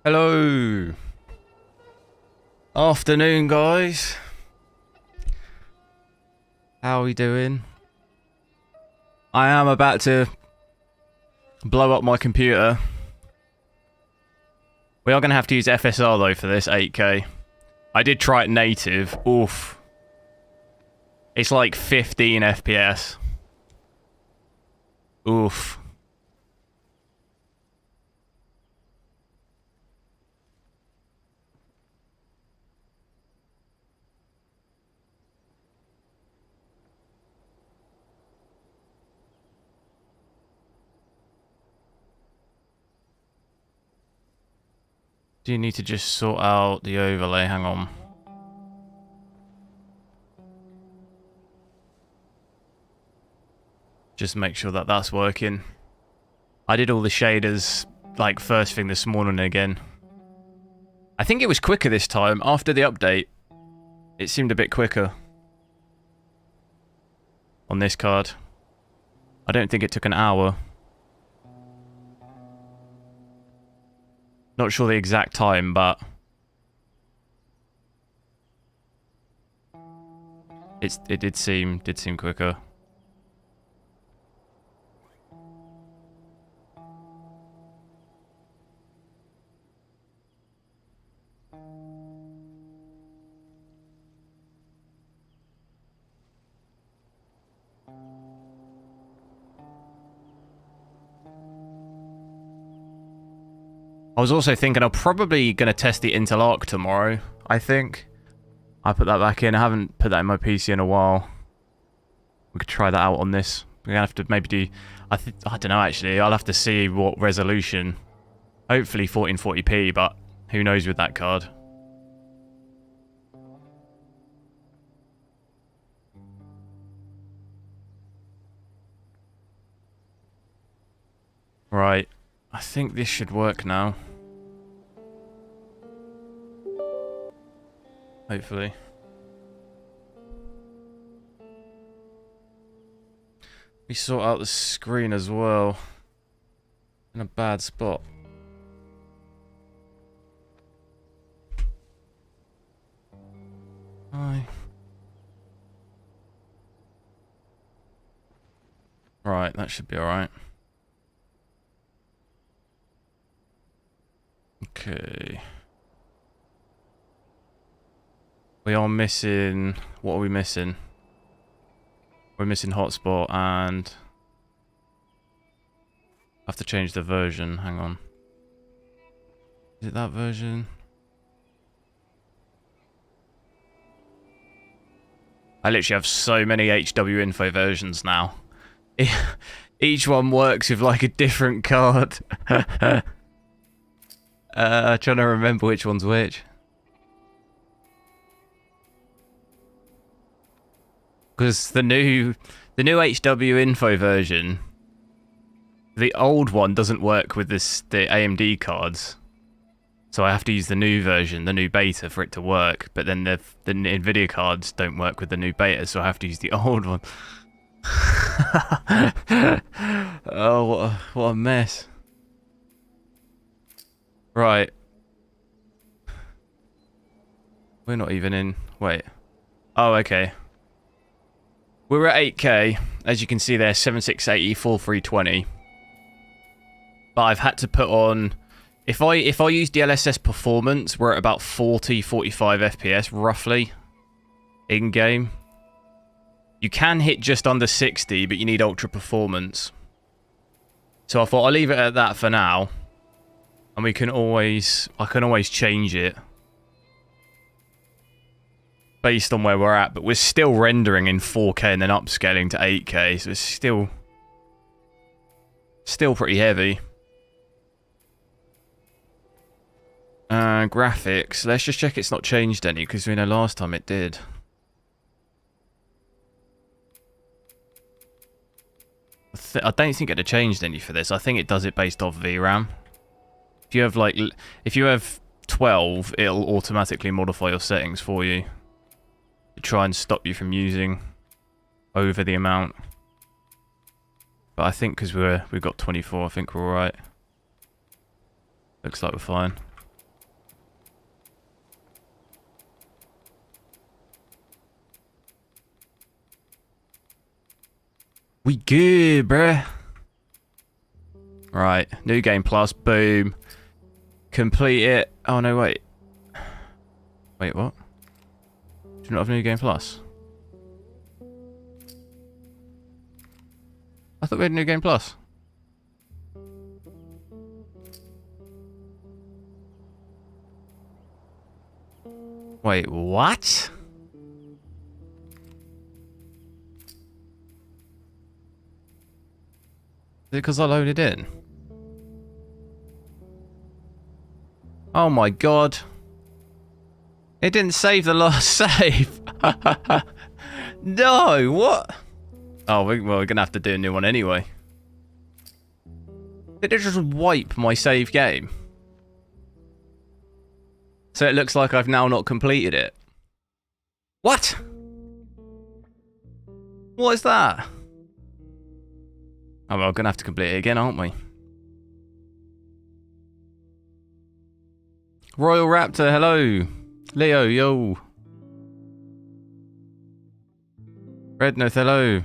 Hello. Afternoon, guys. How are we doing? I am about to blow up my computer. We are going to have to use FSR though for this 8K. I did try it native. Oof. It's like 15 FPS. Oof. Do you need to just sort out the overlay? Hang on. Just make sure that that's working. I did all the shaders like first thing this morning again. I think it was quicker this time. After the update, it seemed a bit quicker on this card. I don't think it took an hour. Not sure the exact time, but it did seem quicker. I was also thinking I'm probably going to test the Intel Arc tomorrow, I think. I put that back in. I haven't put that in my PC in a while. We could try that out on this. We're going to have to maybe do... I don't know, actually. I'll have to see what resolution. Hopefully 1440p, but who knows with that card. Right. I think this should work now. Hopefully. We sort out the screen as well. In a bad spot. Hi. Right, that should be alright. Okay. We are missing... What are we missing? We're missing hotspot and... I have to change the version. Hang on. Is it that version? I literally have so many HWiNFO versions now. Each one works with like a different card. Trying to remember which one's which. Because the new HWiNFO version, the old one doesn't work with the AMD cards, so I have to use the new version, the new beta, for it to work. But then the nvidia cards don't work with the new beta, so I have to use the old one. Oh, what a mess! Right, we're not even in. Wait. Oh, okay. We're at 8K, as you can see there, 7680, 4320. But I've had to put on, if I use DLSS performance, we're at about 40, 45 FPS roughly in game. You can hit just under 60, but you need ultra performance. So I thought I'll leave it at that for now, and I can always change it based on where we're at, but we're still rendering in 4K and then upscaling to 8K, so it's still pretty heavy. Graphics, let's just check it's not changed any, because we know last time it did. I don't think it had changed any for this. I think it does it based off VRAM. If you have 12, it'll automatically modify your settings for you to try and stop you from using over the amount. But I think because we've got 24, I think we're alright. Looks like we're fine. We good, bruh. Right, new game plus, boom. Complete it. Oh no, wait. Wait, what? Do you not have new game plus? I thought we had new game plus. Wait, what? Is it because I loaded in? Oh my god. It didn't save the last save. No, what? Oh, well, we're going to have to do a new one anyway. Did it just wipe my save game? So it looks like I've now not completed it. What? What is that? Oh, well, we're going to have to complete it again, aren't we? Royal Raptor, hello. Leo, yo. Rednoth, hello.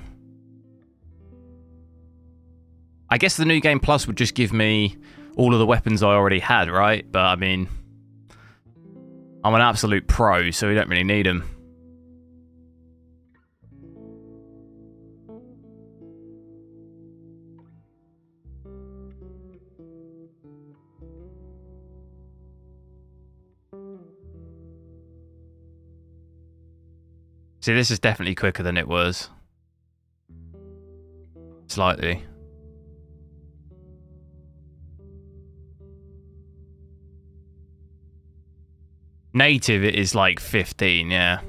I guess the new game plus would just give me all of the weapons I already had, right? But I mean, I'm an absolute pro, so we don't really need them. See, this is definitely quicker than it was. Slightly. Native, it is like 15, yeah.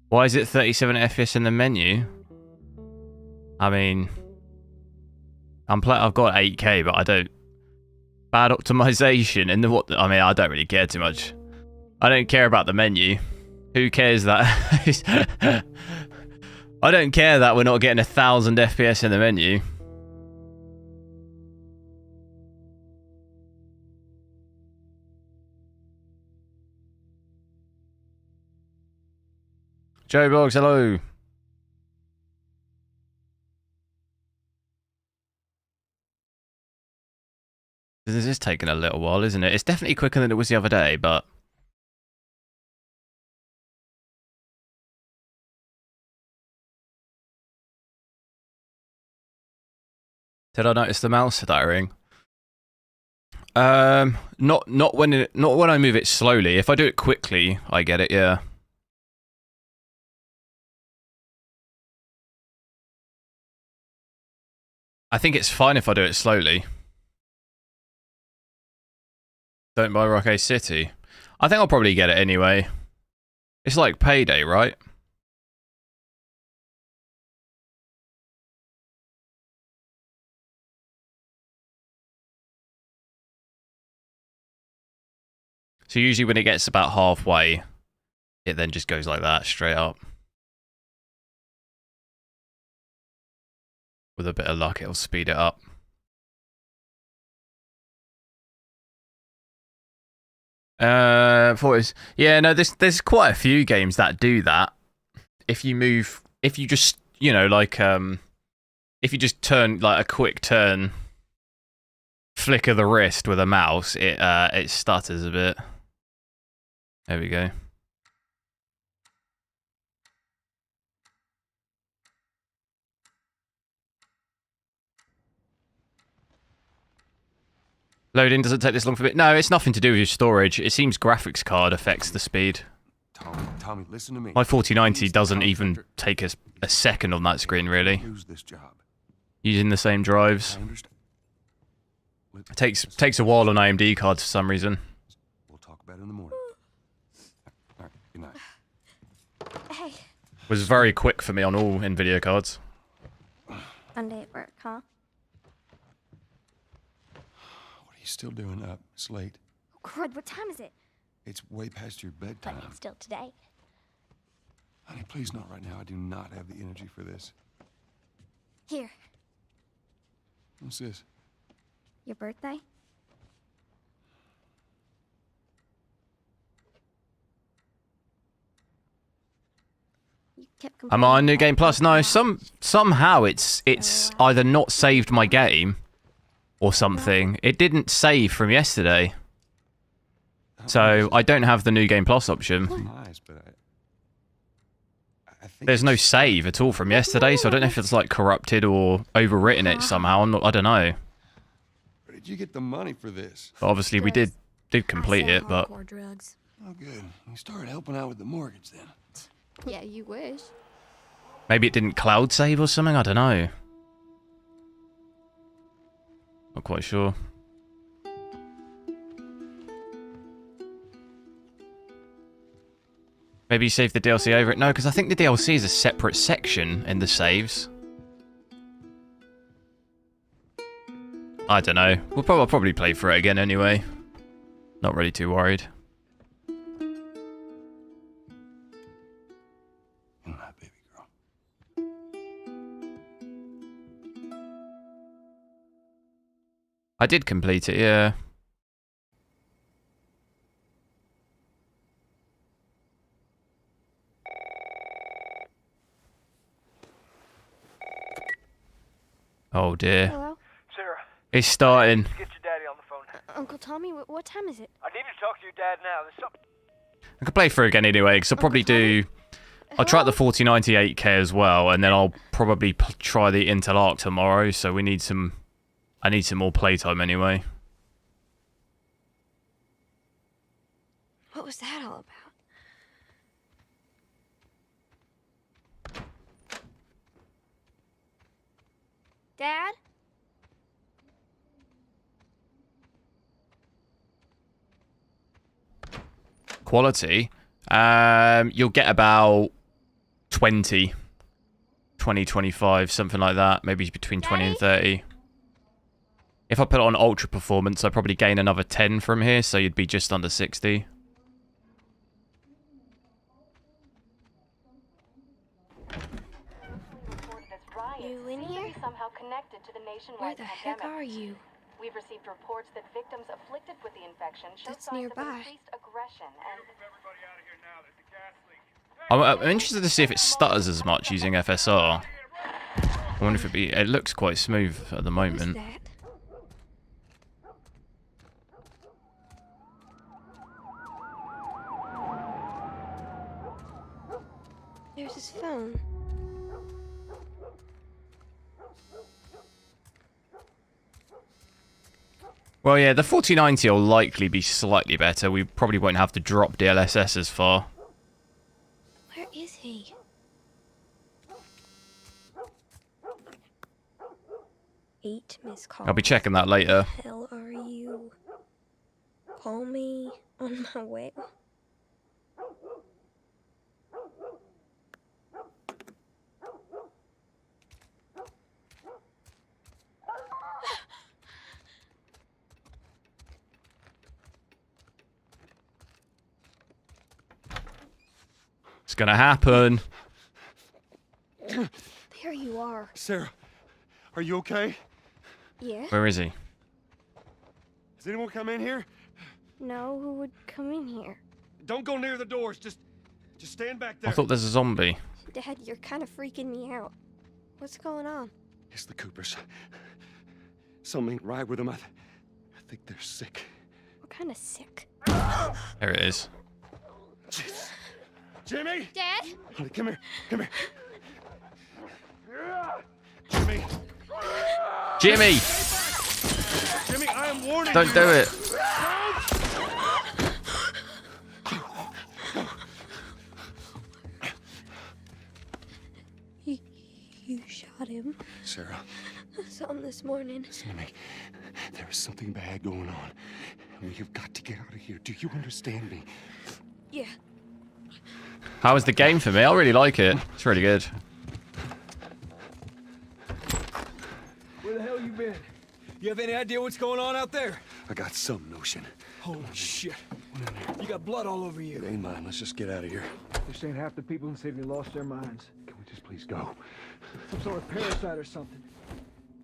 Why is it 37 FPS in the menu? I mean, I've got 8K, but I don't. Bad optimization and what? I mean, I don't really care too much. I don't care about the menu. Who cares that? I don't care that we're not getting 1000 FPS in the menu. Joe Boggs, hello. This is taking a little while, isn't it? It's definitely quicker than it was the other day, but... Did I notice the mouse stuttering? Not when I move it slowly. If I do it quickly, I get it, yeah. I think it's fine if I do it slowly. Don't buy Rocket City. I think I'll probably get it anyway. It's like Payday, right? So usually when it gets about halfway, it then just goes like that, straight up. With a bit of luck, it'll speed it up. Yeah, no, there's quite a few games that do that. If you just, you know, like, if you just turn, like, a quick turn, flick of the wrist with a mouse, it stutters a bit. There we go. Loading doesn't take this long for me. No, it's nothing to do with your storage. It seems graphics card affects the speed. Tommy, listen to me. My 4090 doesn't even take a second on that screen, really. Using the same drives. It takes a while on AMD cards for some reason. We'll talk about it in the morning. All right, good night. Hey. Was very quick for me on all NVIDIA cards. Monday at work, huh? What are you still doing up? It's late. Oh, crud, what time is it? It's way past your bedtime. But it's still today. Honey, please not right now. I do not have the energy for this. Here, What's this? your birthday? You kept Am I on New complaining Game Plus? No, about somehow it's either not saved my game or something. It didn't save from yesterday. So I don't have the New Game Plus option. Nice, but I think There's no it's- save at all from yesterday, so I don't know if it's like corrupted or overwritten it somehow. I don't know. Where did you get the money for this? But obviously we did complete I sell it, but hardcore drugs. Oh, good. You started helping out with the mortgage then. Yeah, you wish. maybe it didn't cloud save or something. I don't know. Not quite sure. Maybe you saved the DLC over it. No, because I think the DLC is a separate section in the saves. I don't know. I'll probably play through it again anyway. Not really too worried. You're my baby girl. I did complete it, yeah. Oh dear. Hello? Sarah, It's starting. get your daddy on the phone. Uncle Tommy, what time is it? I need to talk to your dad now. There's something. I could play through again anyway, because I'll probably do... I'll try the 4090 8K as well, and then I'll probably try the Intel Arc tomorrow, so we need some... I need some more playtime anyway. What was that all about? Dad? Quality? You'll get about 20, 25, something like that. Maybe between 20 and 30. If I put it on ultra performance, I'd probably gain another 10 from here, so you'd be just under 60. You in here? Somehow connected to the Where nationwide the heck pandemic. are you? We've received reports that victims afflicted with the infection show That's signs nearby. of increased aggression and I'm interested to see if it stutters as much using FSR. I wonder if it looks quite smooth at the What's moment. that? There's his phone. Well, yeah, the 4090 will likely be slightly better. We probably won't have to drop DLSS as far. Where is he? Eight missed calls. I'll be checking that later. Hell are you? Call me on my way. It's gonna happen. There you are. Sarah, are you okay? Yeah? Where is he? Has anyone come in here? No, who would come in here? Don't go near the doors. Just stand back there. I thought there's a zombie. Dad, you're kind of freaking me out. What's going on? It's the Coopers. Something ain't right with them. I think they're sick. What kind of sick? There it is. Jeez. Jimmy! Dad? Honey, come here. Come here. Jimmy! Jimmy! Jimmy, I am warning Don't you. do it. You shot him. Sarah, I saw him this morning. listen to me. There is something bad going on. And we have got to get out of here. Do you understand me? Yeah. How was the game for me? I really like it. It's really good. Where the hell you been? You have any idea what's going on out there? I got some notion. Holy shit. You got blood all over It you. ain't mine. Let's just get out of here. This ain't half the people in Sydney lost their minds. Can we just please go? Some sort of parasite or something.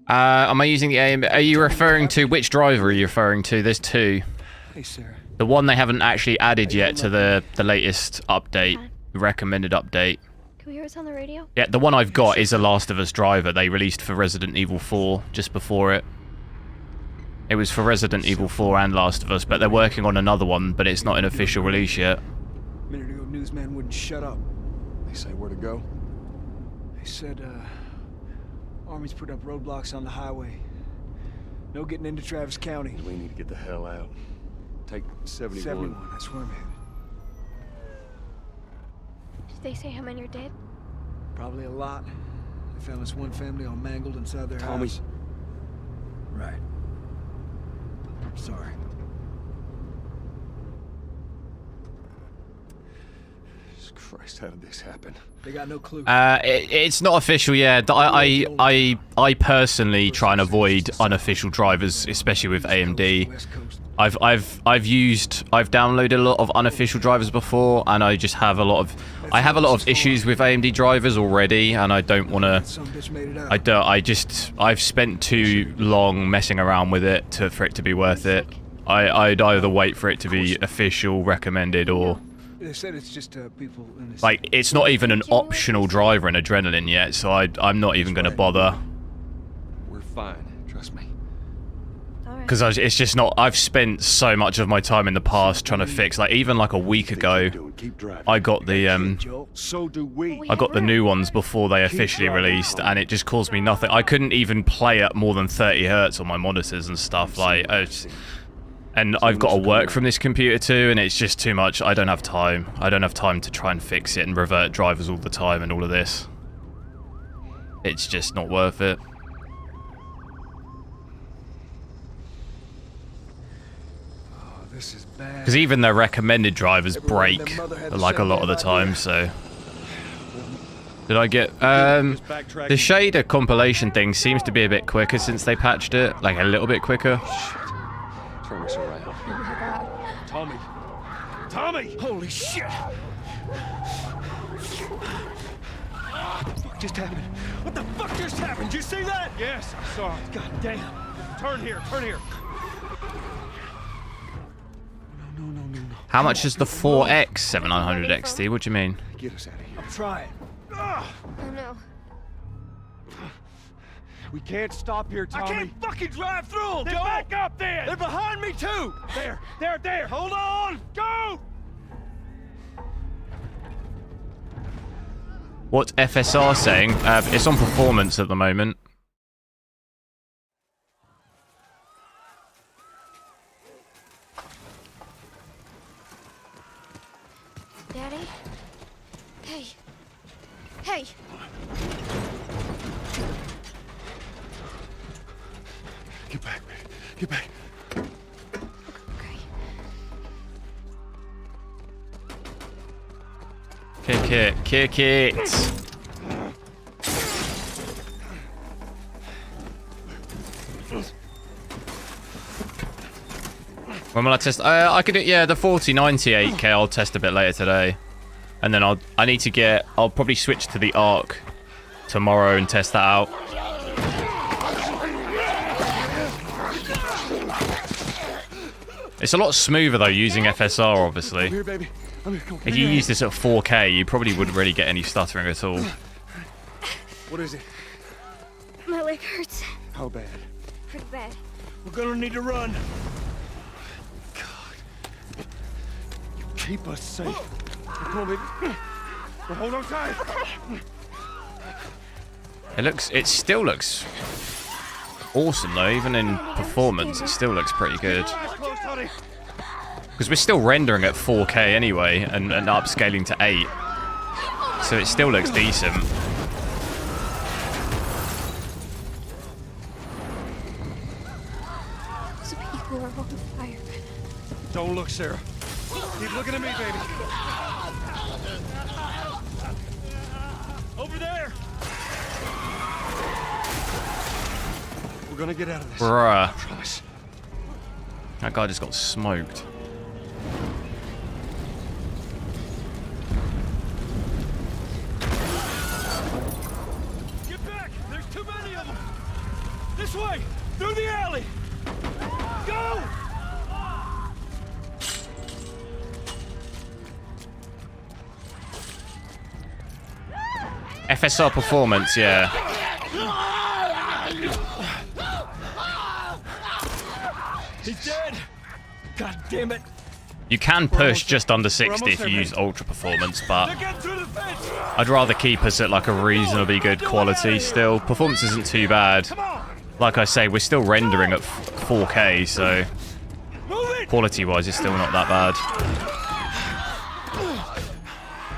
Am I using the aim? Are you referring to which driver are you referring to? There's two. Hey, Sarah. The one they haven't actually added yet to the latest update, the recommended update. Can we hear what's on the radio? Yeah, the one I've got is a Last of Us driver they released for Resident Evil 4 just before it. It was for Resident Evil 4 and Last of Us, but they're working on another one, but it's not an official release yet. A minute ago, newsman wouldn't shut up. They say where to go? They said, Army's put up roadblocks on the highway. No getting into Travis County. We need to get the hell out. Take 71. 71, that's where I'm headed. Did they say how many are dead? Probably a lot. They found this one family all mangled inside their Tommy. house. Right. Sorry. Jesus Christ, how did this happen? They got no clue. It's not official yet. I personally try and avoid unofficial drivers, especially with AMD. West Coast. I've downloaded a lot of unofficial drivers before, and I just have a lot of issues with AMD drivers already, and I don't want to. Some bitch made it out. I've spent too long messing around with it for it to be worth it. I'd either wait for it to be official, recommended, or They said it's just people in this. like it's not even an optional driver in Adrenaline yet, so I'm not even going to bother. We're fine, trust me. Alright. Because it's just not. I've spent so much of my time in the past trying to fix. Like even like a week ago, Keep driving. I got the Joel. So do we. I got the new ones before they officially released, and it just caused me nothing. I couldn't even play at more than 30 hertz on my monitors and stuff. Like, and I've got to work from this computer too, and it's just too much. I don't have time. I don't have time to try and fix it and revert drivers all the time and all of this. It's just not worth it. This is bad. Because even their recommended drivers break like a lot of the time, so... Did I get... the shader compilation thing seems to be a bit quicker since they patched it. Like, a little bit quicker. Turn us around. Oh my god. Tommy! Tommy! Holy shit! What the fuck just happened? What the fuck just happened? Did you see that? Yes, I saw it. God damn. Turn here, turn here. No. How much is the 4X 7900 XT? What do you mean? Get us out of here. I'm trying. Oh no. We can't stop here, Tommy. I can't fucking drive through them, Then Joel! back up then! They're behind me too! There! Hold on! Go! What's FSR saying? It's on performance at the moment. Daddy? Hey. Hey! Get back, baby. Get back. Okay. Kick it. When will I test? I could do, yeah, the 4090 8K I'll test a bit later today. And then I'll probably switch to the Arc tomorrow and test that out. It's a lot smoother though using FSR, obviously. Come here, baby. Come here, come If you use this at 4K, you probably wouldn't really get any stuttering at all. What is it? My leg hurts. How bad? Pretty bad. We're gonna need to run. Keep us safe. Come on, baby. Well, hold on tight. It still looks awesome though, even in performance, it still looks pretty good. Close, honey. Because we're still rendering at 4K anyway, and upscaling to 8. So it still looks decent. Those people are on fire. Don't look, Sarah. Keep looking at me, baby. Over there! We're gonna get out of this. Bruh. I promise. That guy just got smoked. Get back! There's too many of them! This way! Through the alley! Go! FSR performance, yeah. He's dead! God damn it! You can push just under 60 if you use ultra performance, but I'd rather keep us at like a reasonably good quality still. Performance isn't too bad. Like I say, we're still rendering at 4K, so quality-wise it's still not that bad.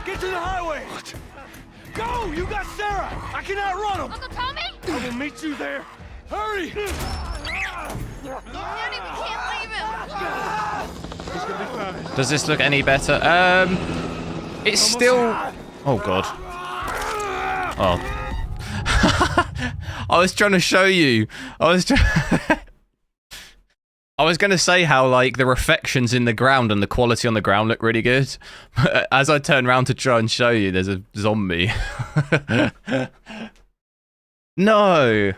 Get to the highway! Go! You got Sarah! I can outrun him! Uncle Tommy? I will meet you there! Hurry! Daddy, we can't leave him! He's gonna be fine. Does this look any better? It's still... Oh, God. Oh. I was trying to show you. I was going to say how, like, the reflections in the ground and the quality on the ground look really good. But as I turn around to try and show you, there's a zombie. No!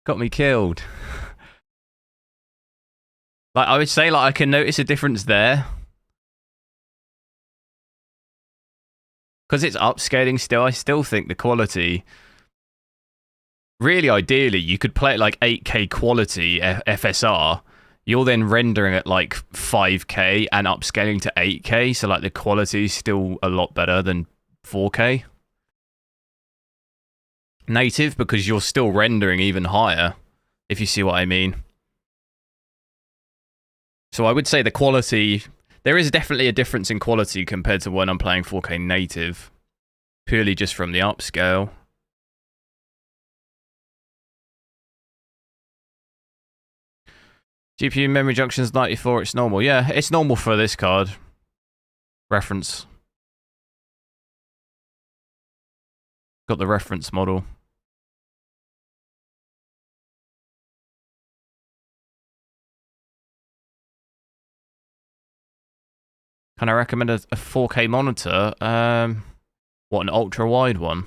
Got me killed. Like, I would say, like, I can notice a difference there. Because it's upscaling still, I still think the quality... Really, ideally, you could play it like 8K quality FSR. You're then rendering at like 5K and upscaling to 8K, so like the quality is still a lot better than 4K. Native, because you're still rendering even higher, if you see what I mean. So I would say the quality... There is definitely a difference in quality compared to when I'm playing 4K native. Purely just from the upscale. GPU memory junctions 94, it's normal. Yeah, it's normal for this card. Reference. Got the reference model. Can I recommend a 4K monitor? What, an ultra-wide one?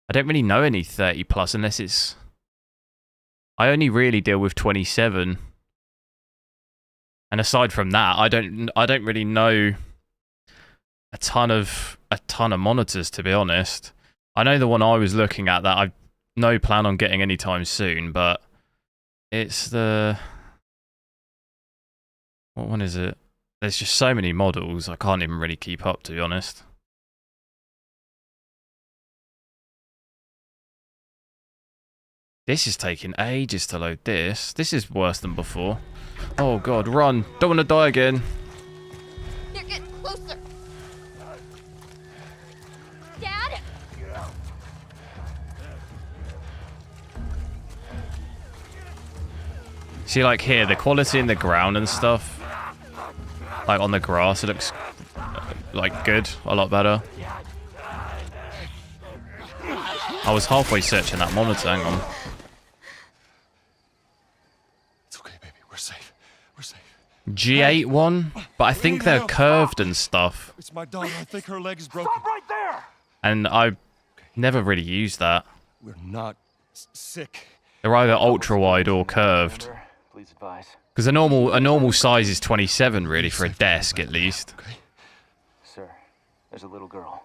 I don't really know any 30 plus unless it's... I only really deal with 27. And aside from that, I don't really know a ton of monitors, to be honest. I know the one I was looking at that I've no plan on getting anytime soon, but it's the... What one is it? There's just so many models, I can't even really keep up, to be honest. This is taking ages to load this. This is worse than before. Oh god, run. Don't want to die again. They're getting closer. Dad? See, like here, the quality in the ground and stuff. Like on the grass, it looks like good, a lot better. I was halfway searching that monitor, hang on. It's okay, baby. We're safe. We're safe. G8 one, but I think they're curved and stuff. It's my daughter. I think her leg is broken. Stop right there! And I never really used that. We're not sick. They're either ultra wide or curved. Please advise. Because a normal size is 27 really for a desk at least. Okay. Sir, there's a little girl.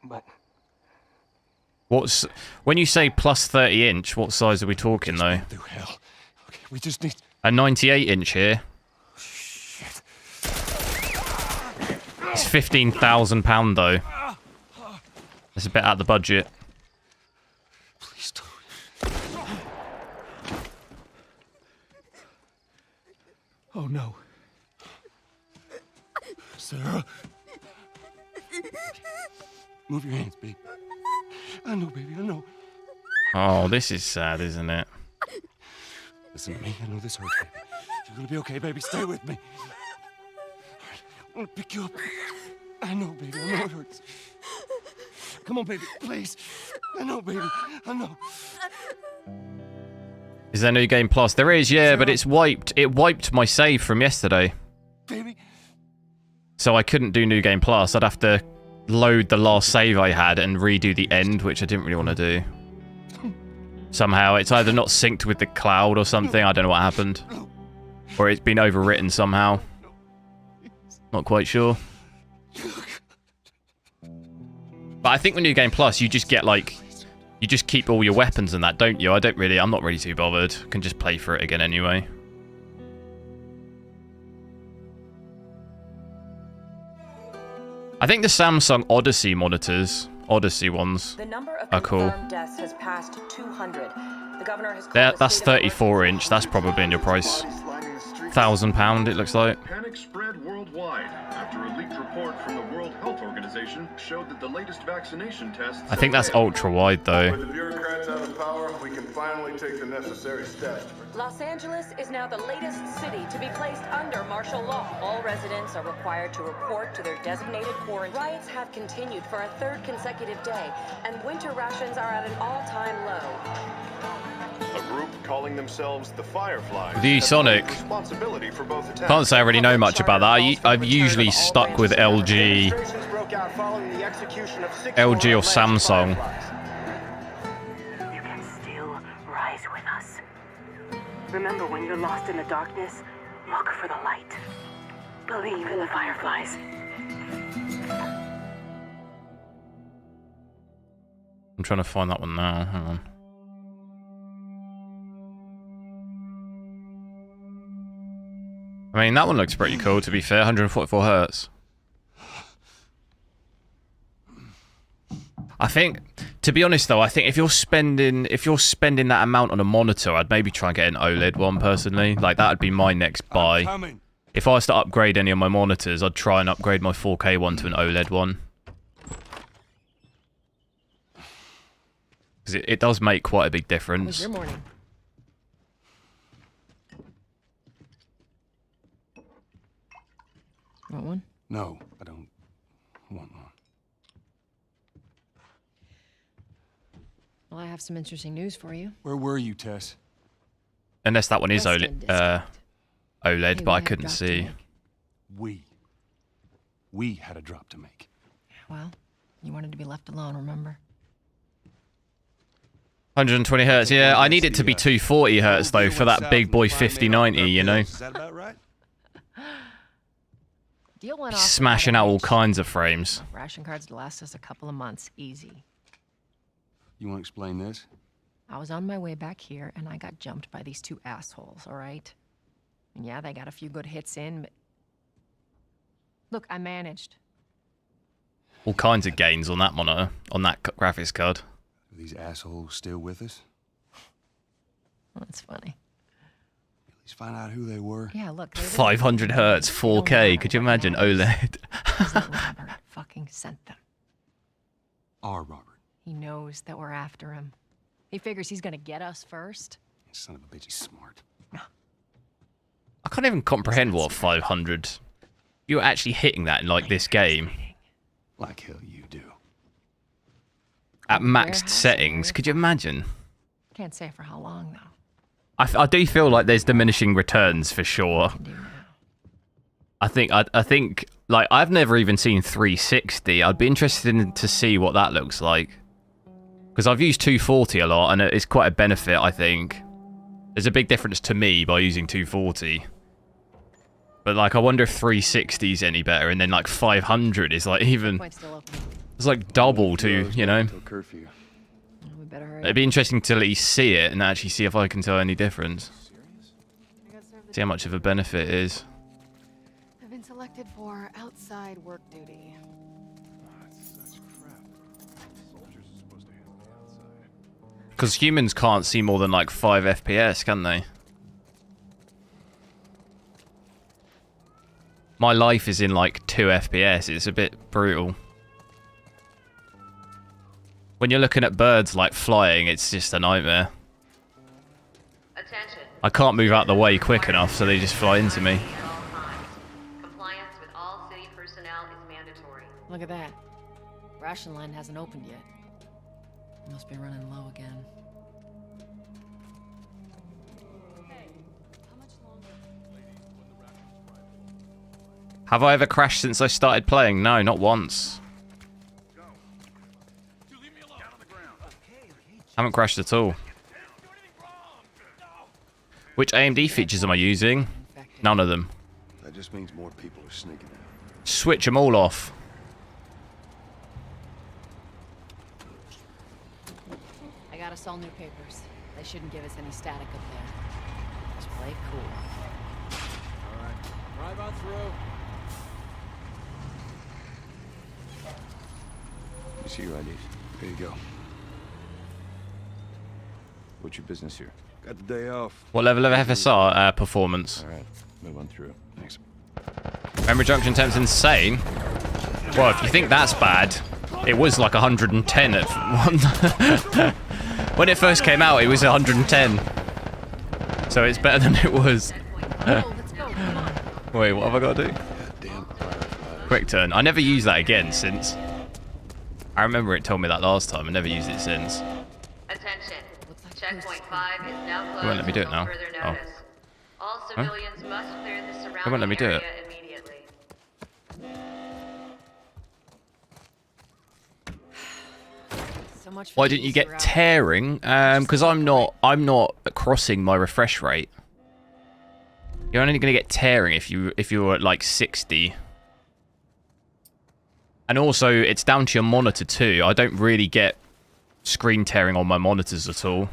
But What's when you say plus 30 inch? What size are we talking though? Through hell. Okay, we just need. A 98 inch here. Shit. It's £15,000 though. That's a bit out of the budget. Please don't. Oh no. Sarah. Move your hands, baby. I know, baby, I know. Oh, this is sad, isn't it? Listen to me. I know this hurts, baby. You're gonna be okay, baby. Stay with me. All right, I'm gonna pick you up. I know, baby. I know it hurts. Come on, baby. Please. I know, baby. I know. Is there New Game Plus? There is, yeah, but it's wiped. It wiped my save from yesterday. Baby. So I couldn't do New Game Plus. I'd have to load the last save I had and redo the end, which I didn't really want to do. Somehow, it's either not synced with the cloud or something. I don't know what happened. Or it's been overwritten somehow. Not quite sure. But I think when you game plus, you just get like, you just keep all your weapons and that, don't you? I'm not really too bothered. Can just play for it again anyway. I think the Samsung Odyssey monitors, Odyssey ones, The number of are cool. confirmed deaths has passed 200. The governor has called a That's state of 34 inch. That's probably in your price. £1,000 it looks like. Panic spread worldwide after a leaked report from the World Health Organization showed that the latest vaccination tests. I think that's ultra wide though. With the bureaucrats out of power, we can finally take the necessary steps. Los Angeles is now the latest city to be placed under martial law. All residents are required to report to their designated quarantine. Riots have continued for a third consecutive day, and winter rations are at an all-time low. A group calling themselves the Fireflies. The Sonic. Responsibility for both attacks. Can't say I really know much about that. I've usually stuck with LG or Samsung. You can still rise with us. Remember, when you're lost in the darkness, look for the light. Believe in the Fireflies. I'm trying to find that one now. Hang on. I mean, that one looks pretty cool, to be fair. 144 hertz. I think, to be honest though, I think if you're spending that amount on a monitor, I'd maybe try and get an OLED one personally. Like that would be my next buy. If I was to upgrade any of my monitors, I'd try and upgrade my 4K one to an OLED one. Because it does make quite a big difference. How was your morning? Want one? No, I don't want one. Well, I have some interesting news for you. Where were you, Tess? Unless that one is Western OLED, Hey, but I we had couldn't dropped to see. make. We had a drop to make. Well, you wanted to be left alone, remember? 120 hertz, yeah. I need it to be 240 hertz though for that big boy 5090, you know. Is that about right? Deal went off Smashing without out a all hitch. kinds of frames. Ration cards to last us a couple of months, easy. You want to explain this? I was on my way back here, and I got jumped by these two assholes, all right? And yeah, they got a few good hits in, but... Look, I managed. Oh, All kinds of gains on that monitor, on that graphics card. Are these assholes still with us? That's funny. At least find out who they were. Yeah, look. they were- 500 hertz, 4K. Could you imagine OLED? Because that Robert fucking sent them. Our Robert. He knows that we're after him. He figures he's gonna get us first. Son of a bitch, he's smart. I can't even comprehend what 500. You're actually hitting that in like this game Like hell you do. at maxed settings. Could you imagine? Can't say for how long, though. I do feel like there's diminishing returns for sure. Can do now. I think like I've never even seen 360. I'd be interested to see what that looks like. Because I've used 240 a lot and it's quite a benefit, I think. There's a big difference to me by using 240. But like I wonder if 360 is any better and then like 500 is like even Point's still open. it's like double to, you know. Till curfew. We better hurry. It'd be interesting to at least see it and actually see if I can tell any difference. See how much of a benefit it is. I've been selected for outside work duty. Because humans can't see more than like 5 FPS, can they? My life is in like 2 FPS. It's a bit brutal. When you're looking at birds like flying, it's just a nightmare. Attention. I can't move out the way quick enough, so they just fly into me. At all times. Compliance with all city personnel is mandatory. Look at that. Ration line hasn't opened yet. Must be running low again. Have I ever crashed since I started playing? No, not once. Haven't crashed at all. Which AMD features am I using? None of them. That just means more people are sneaking out. Switch them all off. Gotta sell new papers. They shouldn't give us any static up there. Just play it cool. Alright, drive on through. You see your IDs. There you go. What's your business here? Got the day off. What level of FSR performance? All right, move on through. Thanks. Memory junction temp's insane. Well, if you think that's bad, it was like 110 at one. When it first came out, it was 110. So it's better than it was. Wait, what have I got to do? Quick turn. I never used that again since. I remember it told me that last time. I never used it since. Attention. Checkpoint 5 is now closed. It won't let me do it now. Oh. All civilians must clear the surrounding It won't let me do it. area immediately. So much for Why didn't you these get around. tearing? Because I'm not crossing my refresh rate. You're only going to get tearing if you're at like 60. And also, it's down to your monitor too. I don't really get screen tearing on my monitors at all.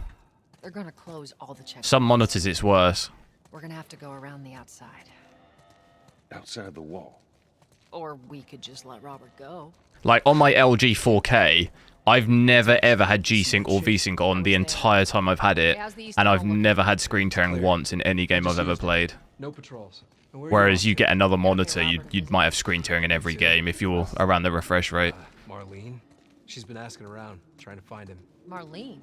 They're gonna close all the checkpoints. Some monitors, it's worse. We're gonna have to go around the outside. Outside the wall. Or we could just let Robert go. Like, on my LG 4K, I've never ever had G-Sync or V-Sync on the entire time I've had it. And I've never had screen tearing once in any game I've ever played. No patrols. Whereas you get another monitor, you might have screen tearing in every game if you're around the refresh rate. Marlene? She's been asking around, trying to find him. Marlene?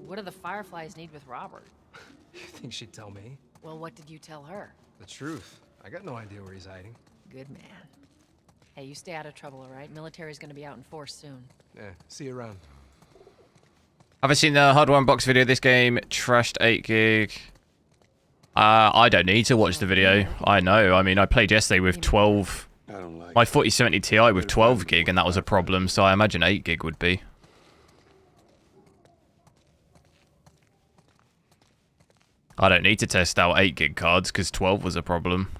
What do the Fireflies need with Robert? You think she'd tell me? Well, what did you tell her? The truth. I got no idea where he's hiding. Good man. Hey, you stay out of trouble, all right? Military's gonna be out in force soon. Yeah, see you around. Have I seen the hardware unbox video? This game trashed 8 gig. I don't need to watch the video. I know. I mean, I played yesterday with 12. My 4070 Ti with 12 gig, and that was a problem. So I imagine 8 gig would be. I don't need to test out 8 gig cards because 12 was a problem.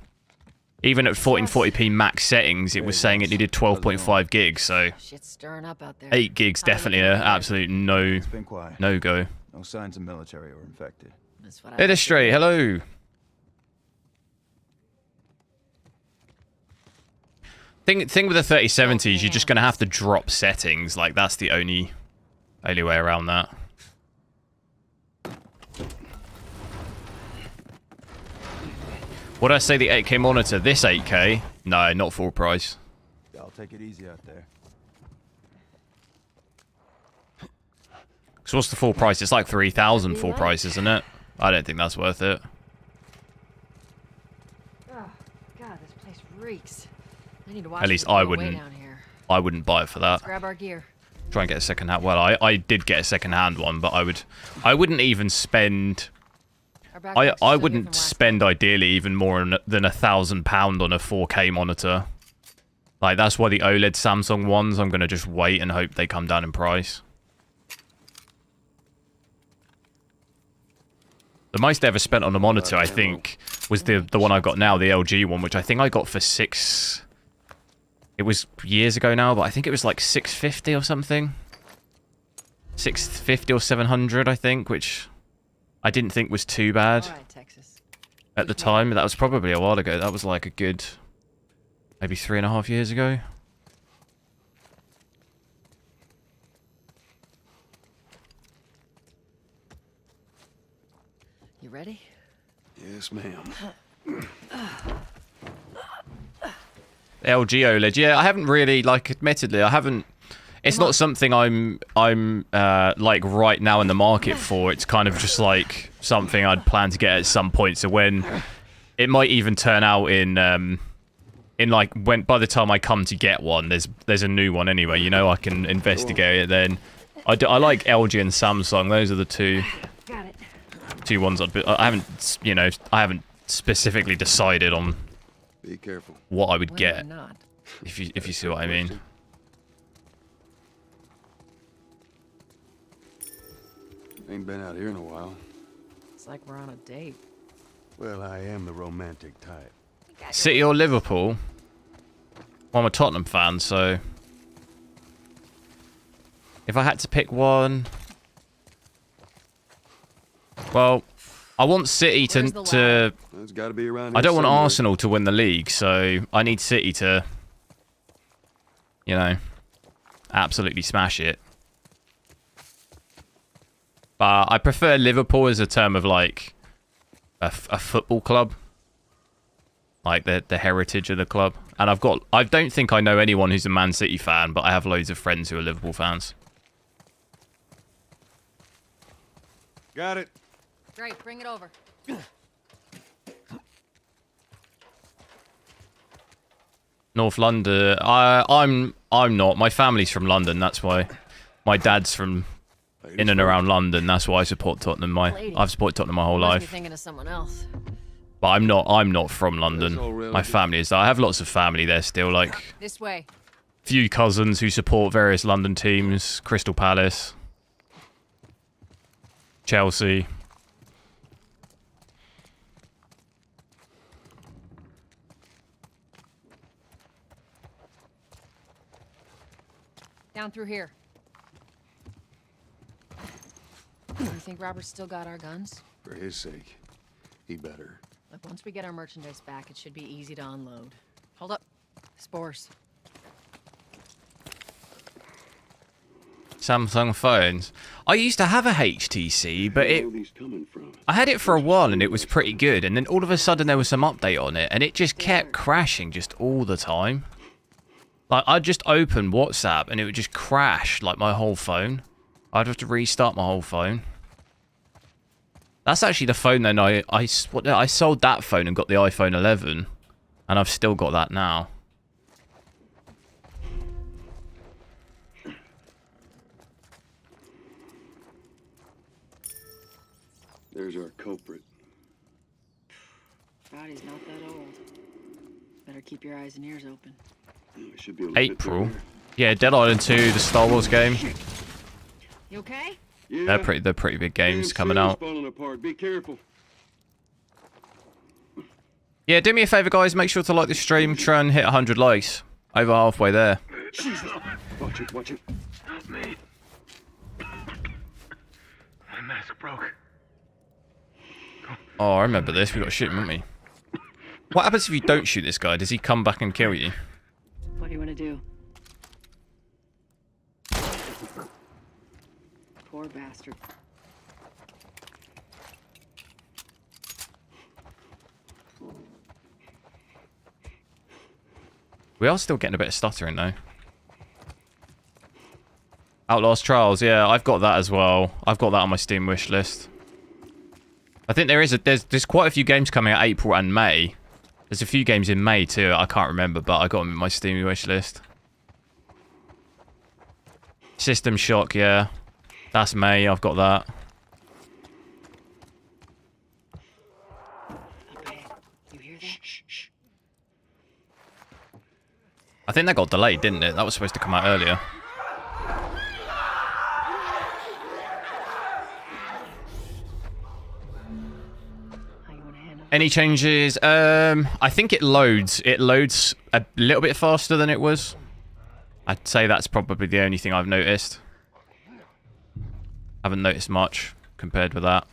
Even at 1440p max settings, it was saying it needed 12.5 gigs. So Shit's stirring up out there. 8 gigs definitely an absolute no go. No signs of military or infected. That's what I Illustrate, hello. Thing with the 3070s, you're just gonna have to drop settings. Like, that's the only way around that. What did I say? The 8K monitor. This 8K? No, not full price. I'll take it easy out there. So what's the full price? It's like 3,000 full price, isn't it? I don't think that's worth it. Oh, God, this place reeks. I need to watch At least people I away wouldn't. down here. I wouldn't buy it for that. Let's grab our gear. Try and get a second hand. Well, I did get a second hand one, but I wouldn't even spend. I wouldn't spend ideally even more than £1,000 on a 4K monitor. Like, that's why the OLED Samsung ones, I'm gonna just wait and hope they come down in price. The most I ever spent on a monitor, I think, was the one I got now, the LG one, which I think I got for $6. It was years ago now, but I think it was like $650 or something. $650 or $700, I think, which I didn't think was too bad at the time. That was probably a while ago. That was like a good, maybe 3.5 years ago. You ready? Yes, ma'am. LG OLED. Yeah, I haven't really, like, admittedly, I haven't. It's not something I'm like right now in the market for. It's kind of just like something I'd plan to get at some point. So when it might even turn out in like when by the time I come to get one, there's a new one anyway. You know, I can investigate it then. I like LG and Samsung. Those are the two ones I haven't specifically decided on. Be careful. What I would get, if you see what I mean. Ain't been out here in a while. It's like we're on a date. Well, I am the romantic type. City or Liverpool? Well, I'm a Tottenham fan, so if I had to pick one, Well, I want City to It's got to be around I here don't want somewhere. Arsenal to win the league, so I need City to, you know, absolutely smash it. But I prefer Liverpool as a term of, like, a football club. Like, the heritage of the club. And I don't think I know anyone who's a Man City fan, but I have loads of friends who are Liverpool fans. Got it. Great, bring it over. North London. I'm not. My family's from London. That's why. My dad's from in and around London. That's why I support Tottenham. I've supported Tottenham my whole Must be life. thinking of someone else. But I'm not from London. all really My family is. I have lots of family there still. Like This way. few cousins who support various London teams. Crystal Palace, Chelsea. Down through here. You think Robert's still got our guns? For his sake, he better. Look, once we get our merchandise back, it should be easy to unload. Hold up. Spores. Samsung phones. I used to have a HTC, but Where are these coming from? I had it for a while and it was pretty good. And then all of a sudden there was some update on it and it just kept crashing just all the time. Like, I'd just open WhatsApp and it would just crash, like, my whole phone. I'd have to restart my whole phone. That's actually the phone then I sold that phone and got the iPhone 11. And I've still got that now. There's our culprit. Body's not that old. Better keep your eyes and ears open. We should be able to fit through April. there. Yeah, Dead Island 2, the Star Wars game. You okay? Yeah. They're pretty big games Damn coming city's out. falling apart. Be careful. Yeah, do me a favour, guys. Make sure to like the stream. Try and hit 100 likes. Over halfway there. Jesus. Watch it, watch it. Help me. My mask broke. Oh, I remember this. We got to shoot him, haven't we? What happens if you don't shoot this guy? Does he come back and kill you? What do you want to do? Poor bastard. We are still getting a bit of stuttering, though. Outlast Trials, yeah, I've got that as well. I've got that on my Steam wish list. I think there's quite a few games coming out April and May. There's a few games in May too. I can't remember, but I got them in my Steam wish list. System Shock, yeah. That's May. I've got that. Okay. You hear that? Shh. I think that got delayed, didn't it? That was supposed to come out earlier. Any changes? I think it loads. It loads a little bit faster than it was. I'd say that's probably the only thing I've noticed. Haven't noticed much compared with that.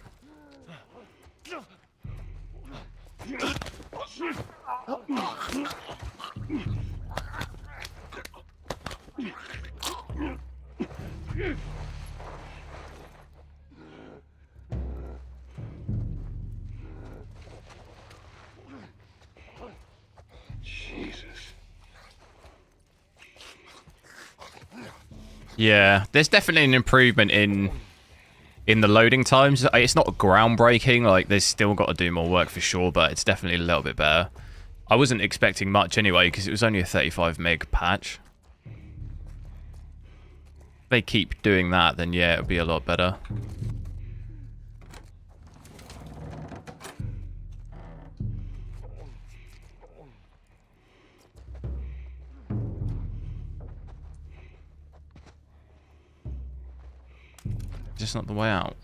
Yeah, there's definitely an improvement in the loading times. It's not groundbreaking, like there's still got to do more work for sure, but it's definitely a little bit better. I wasn't expecting much anyway, because it was only a 35 meg patch. If they keep doing that, then yeah, it'll be a lot better. Just not the way out.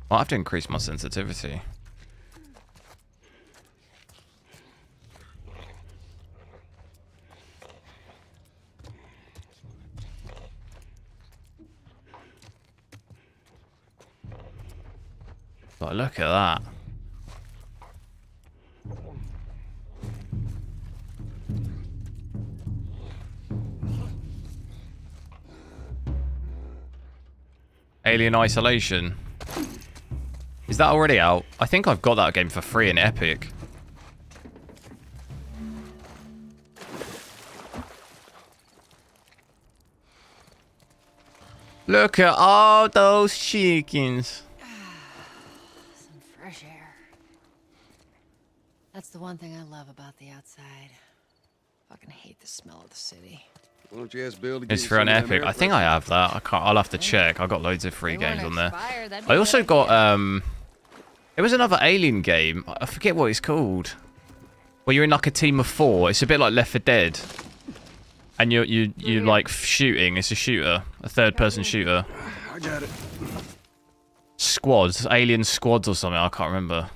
I'll have to increase my sensitivity. But look at that. Alien Isolation. Is that already out? I think I've got that game for free in Epic. Look at all those chickens. Some fresh air. That's the one thing I love about the outside. Fucking hate the smell of the city. Why don't you ask Bill to get It's you for some an of them Epic. air I think I fresheners? have that. I can't. I'll have to check. I got loads of free They games on weren't there. expired, that'd be I a also good got idea. It was another Alien game. I forget what it's called. Where you're in like a team of 4. It's a bit like Left 4 Dead. And you like shooting. It's a shooter, a third-person shooter. I got it. Squads, Alien Squads or something. I can't remember.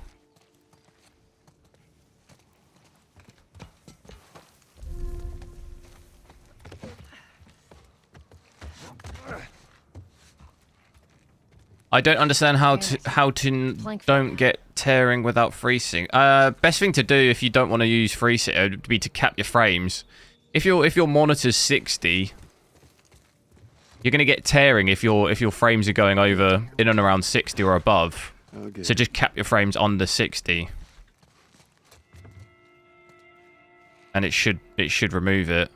I don't understand how to don't get tearing without freezing. Best thing to do if you don't want to use freezing would be to cap your frames. If your monitor's 60, you're gonna get tearing if your frames are going over in and around 60 or above. Okay. So just cap your frames under 60, and it should remove it.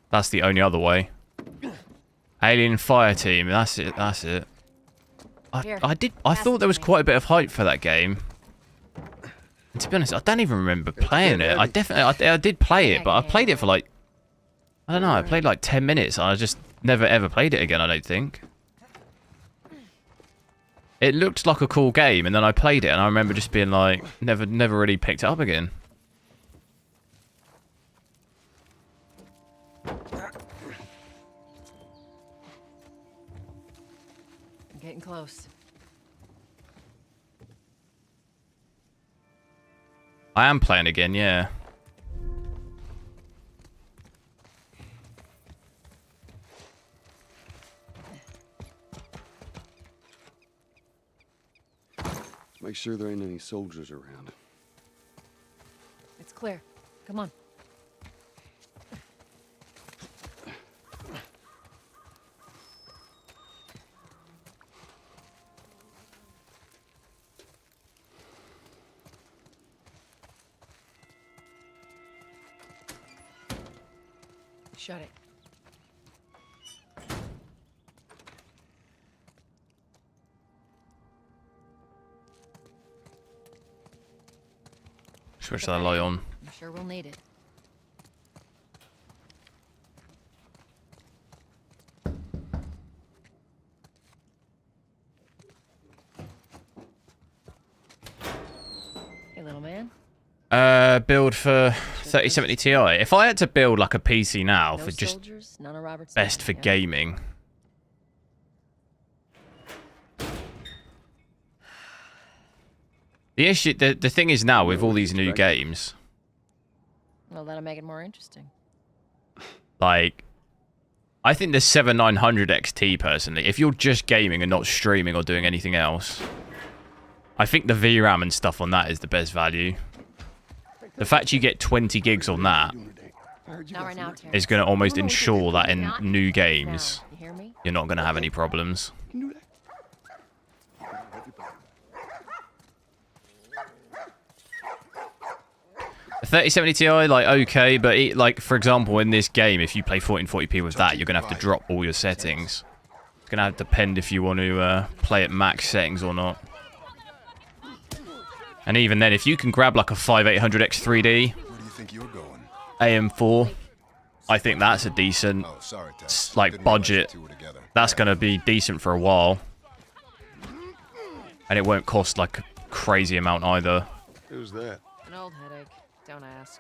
That's the only other way. Alien Fire Team, that's it. That's it. I thought there was quite a bit of hype for that game. And to be honest, I don't even remember playing it. I did play it, but I played it for like, I don't know, I played like 10 minutes and I just never ever played it again, I don't think. It looked like a cool game and then I played it and I remember just being like, never really picked it up again. I'm getting close. I am playing again, yeah. Make sure there ain't any soldiers around. It's clear. Come on. Shut it. Switch that light on. I'm sure we'll need it. Hey, little man. Build for 3070 Ti. If I had to build like a PC now No for just soldiers, none of Robert's best men, for yeah? gaming. The issue, the thing is now with all these new games, Well, that'll make it more interesting. like, I think the 7900 XT personally, if you're just gaming and not streaming or doing anything else, I think the VRAM and stuff on that is the best value. The fact you get 20 gigs on that Not right now, Terry. is going to almost ensure that in new games, You hear me? you're not going to have any problems. The 3070 Ti, like, okay, but like, for example, in this game, if you play 1440p with that, you're going to have to drop all your settings. It's going to have to depend if you want to play at max settings or not. And even then, if you can grab like a 5800X3D Where do you think you're going? AM4, I think that's a decent, Oh, sorry, Tess. like, Didn't realize budget. the two were together. That's going to be decent for a while. And it won't cost like a crazy amount either. Who's that? An old headache. Don't ask.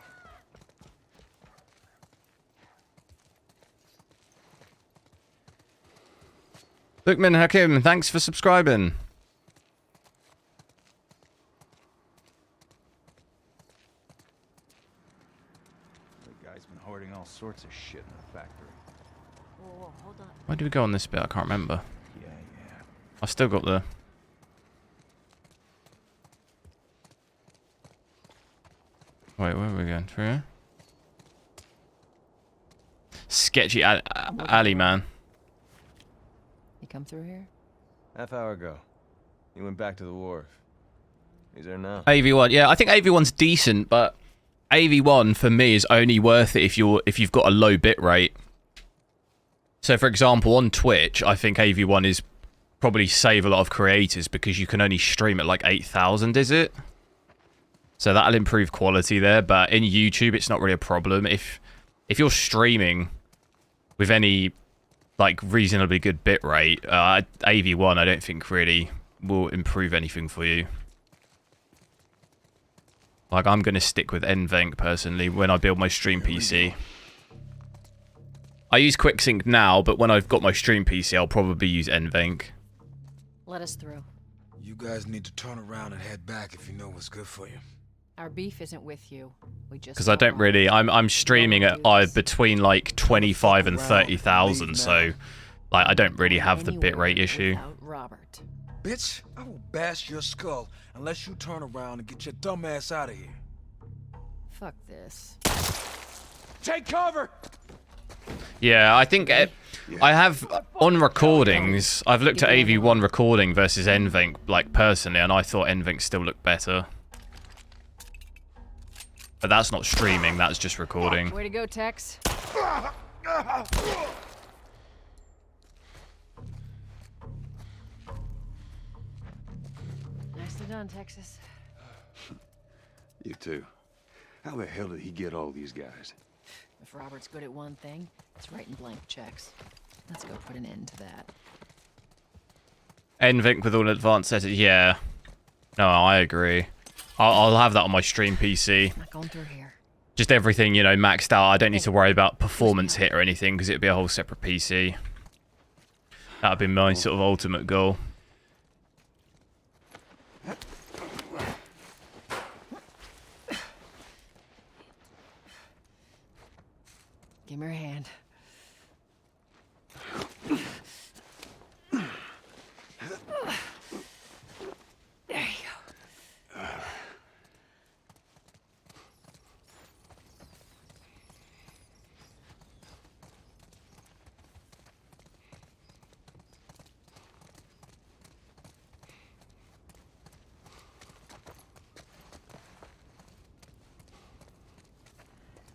Bookman Hakim, thanks for subscribing. The guy's been hoarding all sorts of shit in the factory. Whoa, hold on. Where do we go on this bit? I can't remember. Yeah. I've still got the... Wait, where are we going? Through here? Sketchy alley, man. You come through here? Half hour ago. He went back to the wharf. He's there now. AV1, yeah, I think AV1's decent, but AV1 for me is only worth it if you've got a low bit rate. So, for example, on Twitch, I think AV1 is probably save a lot of creators because you can only stream at like 8,000, is it? So that'll improve quality there, but in YouTube, it's not really a problem. If you're streaming with any like reasonably good bit rate, AV1 I don't think really will improve anything for you. Like, I'm going to stick with nvenc personally when I build my stream PC. I use QuickSync now, but when I've got my stream PC, I'll probably use nvenc. Let us through. You guys need to turn around and head back if you know what's good for you. Our beef isn't with you. We just Because I don't really... I'm streaming at between like 25 and 30,000, so like I don't really have the bitrate issue. Robert. Bitch, I will bash your skull unless you turn around and get your dumb ass out of here. Fuck this. Take cover! Yeah, I think I have on recordings. I've looked at AV1 recording versus nvenc, like personally, and I thought nvenc still looked better. But that's not streaming. That's just recording. Way to go, Tex. Nicely done, Texas. You too. How the hell did he get all these guys? If Robert's good at one thing, it's writing blank checks. Let's go put an end to that. nvenc with all advanced settings. Yeah. No, I agree. I'll have that on my stream PC. Not going through here. Just everything, you know, maxed out. I don't need to worry about performance hit or anything because it'd be a whole separate PC. That'd be my sort of ultimate goal. Give me your hand. There you go.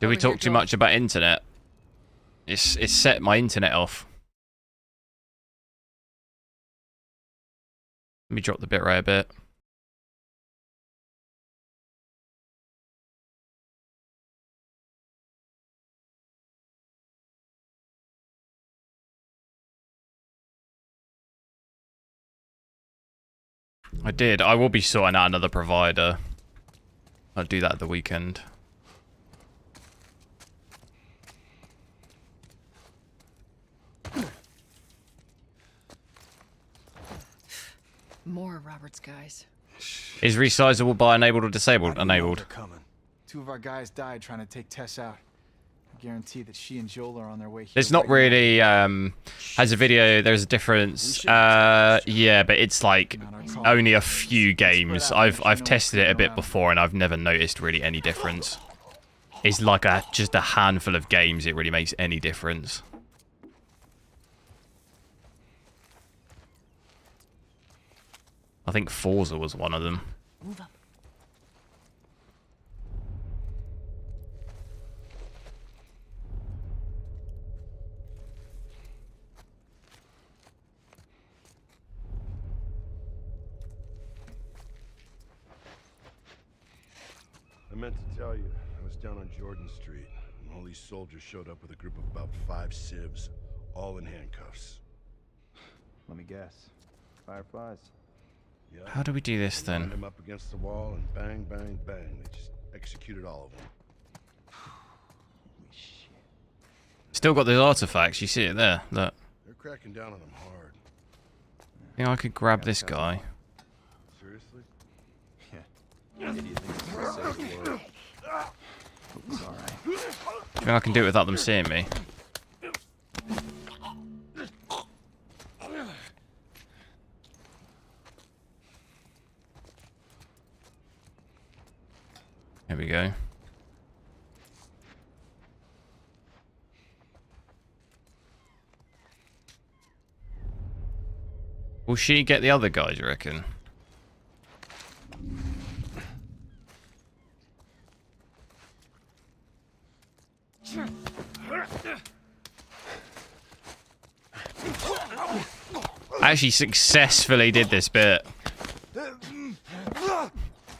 Did we talk too much about internet? It's set my internet off. Let me drop the bitrate a bit. I did. I will be sorting out another provider. I'll do that at the weekend. More of Robert's guys. Is resizable by enabled or disabled? Enabled. Coming. Two of our guys died trying to take Tess out. I guarantee that she and Joel are on their way here. There's not really has a video, there's a difference. Yeah, but it's like only a few games. I've tested it a bit before and I've never noticed really any difference. It's like just a handful of games it really makes any difference. I think Forza was one of them. Move up. I meant to tell you, I was down on Jordan Street, and all these soldiers showed up with a group of about 5 civs, all in handcuffs. Let me guess. Fireflies. Yeah. How do we do this then? Lined them up against the wall and bang, bang, bang. They just executed all of them. Holy shit. Still got those artifacts. You see it there. Look. They're cracking down on them hard. I think I could grab this guy. Seriously? Yeah. Idiot thinks it's a safe world. Hope it's alright. Do you think I can do it without them seeing me? we go. Will she get the other guy, do you reckon? I actually successfully did this bit.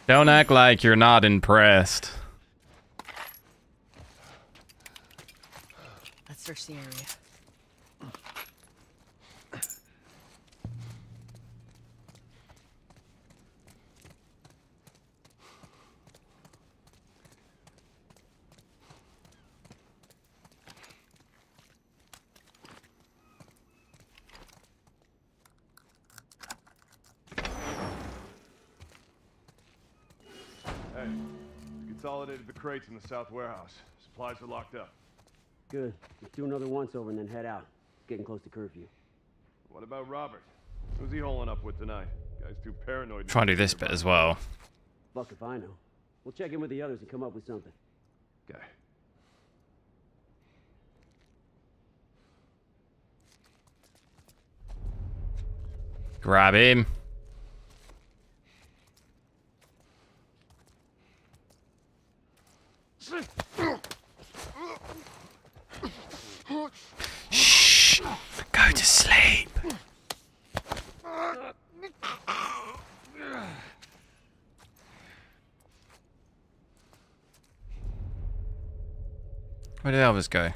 Don't act like you're not impressed. Let's search the area. Consolidated the crates in the south warehouse. Supplies are locked up. Good. Let's do another once-over and then head out. It's getting close to curfew. What about Robert? Who's he holing up with tonight? Guy's too paranoid. Try and do this bit as well. Fuck if I know. We'll check in with the others and come up with something. Okay. Grab him. Shh. Go to sleep. Where did Elvis go?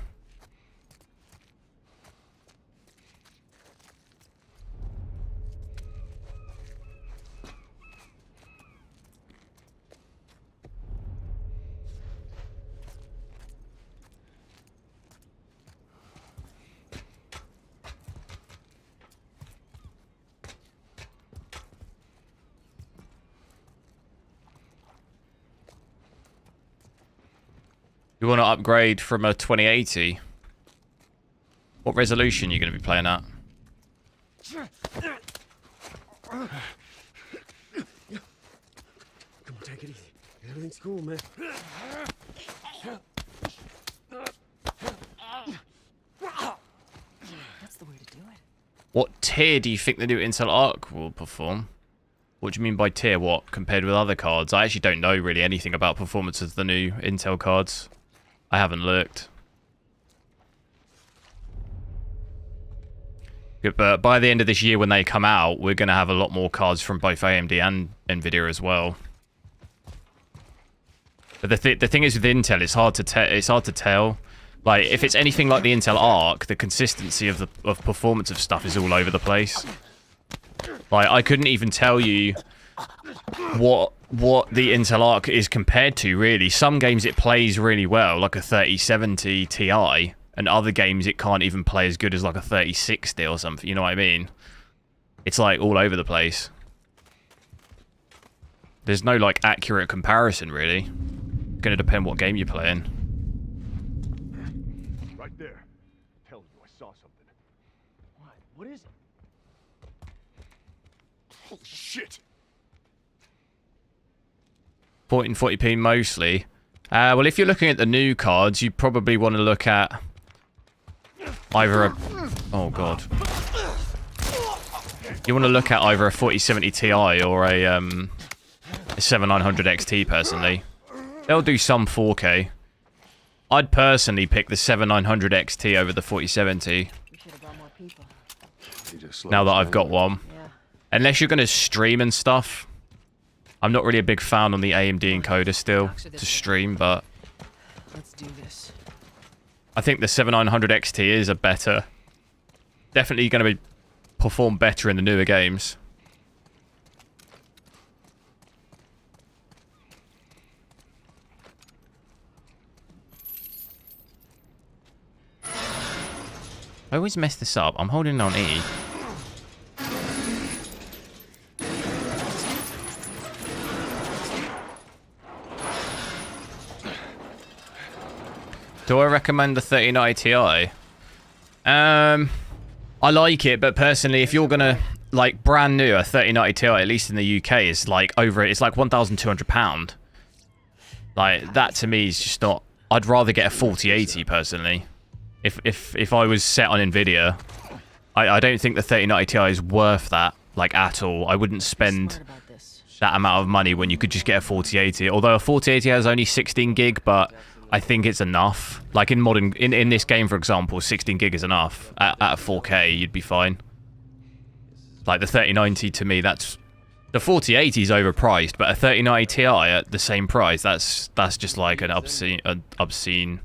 You want to upgrade from a 2080? What resolution are you going to be playing at? Come on, take it easy. Everything's cool, man. That's the way to do it. What tier do you think the new Intel Arc will perform? What do you mean by tier? What, compared with other cards? I actually don't know really anything about performance of the new Intel cards. I haven't looked. Good, but by the end of this year when they come out, we're going to have a lot more cards from both AMD and nvidia as well. But the thing is with Intel, it's hard to tell. Like if it's anything like the Intel Arc, the consistency of performance of stuff is all over the place. Like I couldn't even tell you what the Intel Arc is compared to, really. Some games it plays really well, like a 3070 Ti, and other games it can't even play as good as like a 3060 or something, you know what I mean? It's like all over the place. There's no like accurate comparison, really. It's gonna depend what game you're playing. Right there. Tell you I saw something. What is it? Holy shit! 1440p mostly. Well, if you're looking at the new cards, you probably want to look at either a... Oh, God. You want to look at either a 4070 Ti or a 7900 XT, personally. They'll do some 4K. I'd personally pick the 7900 XT over the 4070. Now that I've got one. Unless you're going to stream and stuff. I'm not really a big fan on the AMD encoder still to stream, but Let's do this. I think the 7900 XT is a better, definitely going to perform better in the newer games. I always mess this up. I'm holding on E. Do I recommend the 3090 Ti? I like it, but personally, if you're gonna like brand new, a 3090 Ti, at least in the UK, is like over. It's like £1,200. Like, that to me is just not... I'd rather get a 4080 personally. If I was set on nvidia, I don't think the 3090 Ti is worth that, like, at all. I wouldn't spend that amount of money when you could just get a 4080. Although a 4080 has only 16 gig, but I think it's enough. Like in this game, for example, 16 gig is enough. At a 4K, you'd be fine. Like the 3090 to me, that's... The 4080 is overpriced, but a 3090 Ti at the same price, that's just like an obscene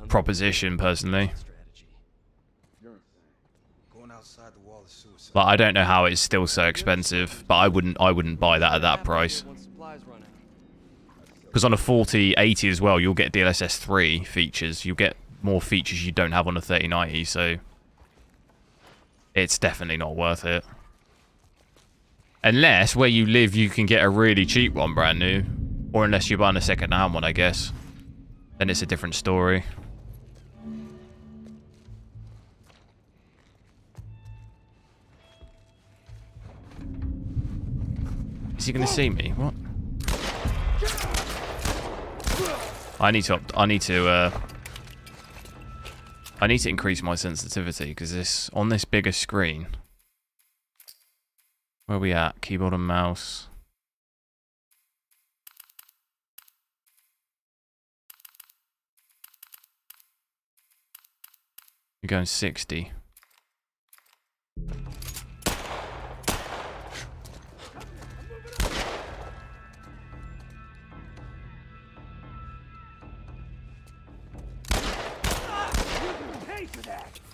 proposition, personally. But I don't know how it's still so expensive, but I wouldn't buy that at that price. Because on a 4080 as well, you'll get DLSS 3 features. You'll get more features you don't have on a 3090, so it's definitely not worth it. Unless where you live you can get a really cheap one brand new, or unless you're buying a second-hand one, I guess. Then it's a different story. Is he gonna see me? What? I need to increase my sensitivity because this on this bigger screen. Where are we at? Keyboard and mouse. You're going 60.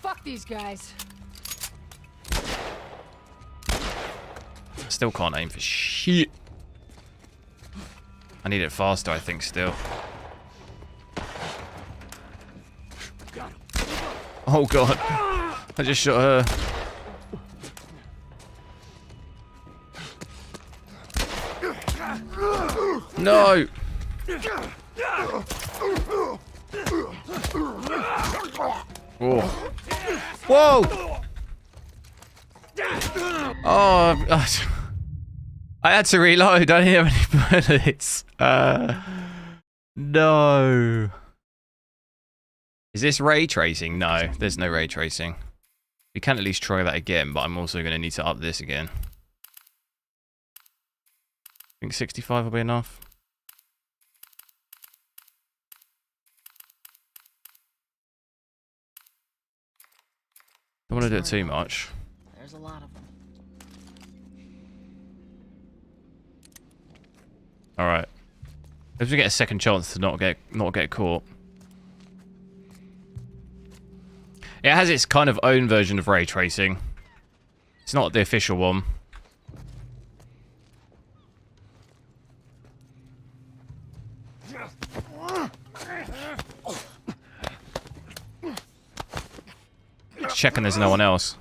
Fuck these guys. Still can't aim for shit. I need it faster, I think, still. Oh god. I just shot her. No! Whoa. Whoa! Oh, I had to reload. I didn't have any bullets. No. Is this ray tracing? No, there's no ray tracing. We can at least try that again, but I'm also going to need to up this again. I think 65 will be enough. Don't want to do it too much. There's a lot of them. All right. If we get a second chance to not get caught. It has its kind of own version of ray tracing. It's not the official one. Just checking there's no one else.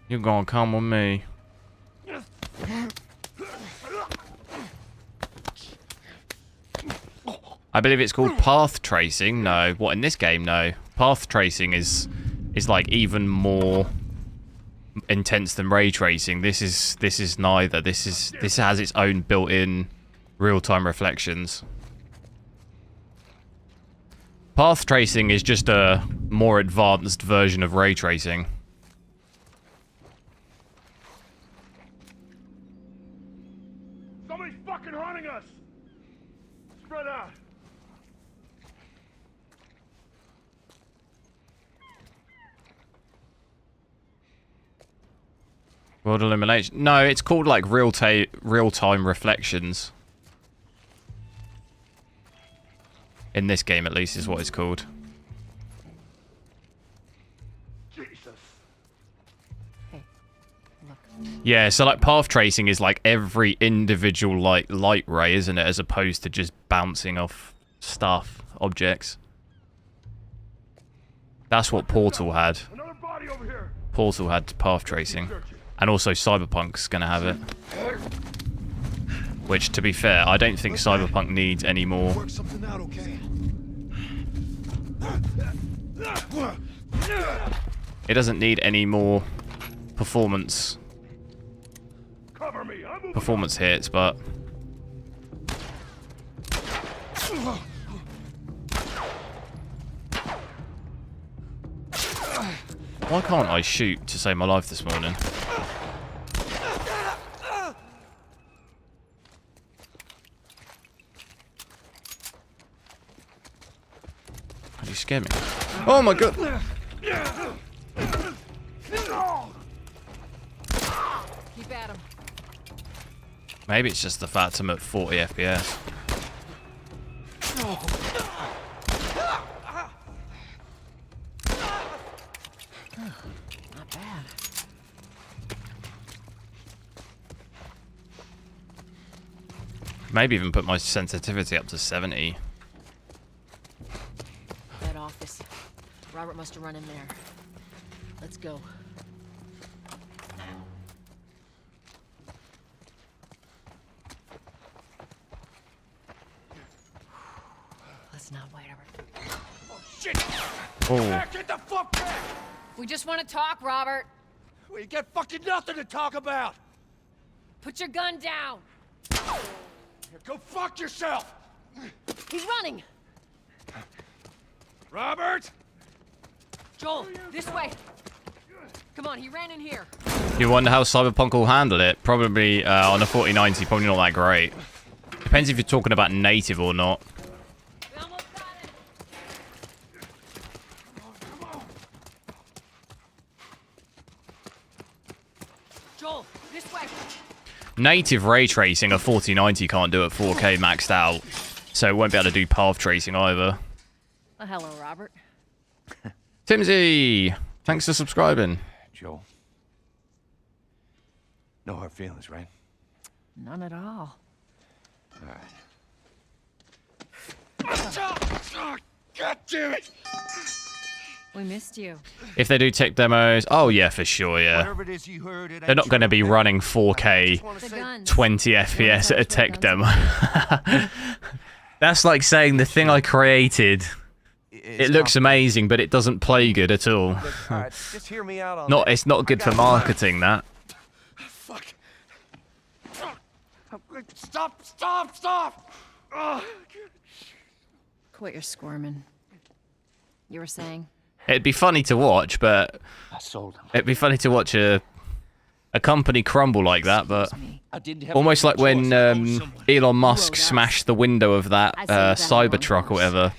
You're gonna come with me. I believe it's called path tracing. No, what in this game? No, path tracing is like even more intense than ray tracing. This is neither. This has its own built-in real-time reflections. Path tracing is just a more advanced version of ray tracing. Somebody's fucking hunting us! Spread out! World elimination. No, it's called like real-time reflections. In this game, at least, is what it's called. Jesus. Hey, look. Yeah, so like path tracing is like every individual like light ray, isn't it? As opposed to just bouncing off stuff, objects. That's what Portal had. Another body over here. Portal had path tracing. And also Cyberpunk's gonna have it. Which, to be fair, I don't think Cyberpunk needs any more. Work something out, okay? It doesn't need any more performance hits, but why can't I shoot to save my life this morning? You scared me. Oh my god! Keep at him. Maybe it's just the fact I'm at 40 FPS. Not bad. Maybe even put my sensitivity up to 70. That office. Robert must have run in there. Let's go. Let's not wait over. Oh, shit! Oh. Get the fuck back! We just want to talk, Robert. We got fucking nothing to talk about! Put your gun down. Go fuck yourself! He's running. Robert! Joel, this way. Come on, he ran in here. You wonder how Cyberpunk will handle it? Probably on a 4090, probably not that great. Depends if you're talking about native or not. We almost got it. Joel, this way. Native ray tracing, a 4090 can't do at 4K maxed out. So it won't be able to do path tracing either. Oh, hello, Robert. Timsy! Thanks for subscribing. Joel. No hard feelings, right? None at all. Alright. God damn it! We missed you. If they do tech demos, oh yeah, for sure, yeah. Whatever it is you heard, it They're not going to be running 4K 20 FPS at a tech demo. That's like saying the thing I created, it looks amazing, but it doesn't play good at all. Alright, just hear me out on It's not good for marketing, that. Fuck. Stop! Oh. Quit your squirming. You were saying? It'd be funny to watch, but I sold him. it'd be funny to watch a company crumble like that, but almost like when Elon Musk smashed the window of that Cybertruck or whatever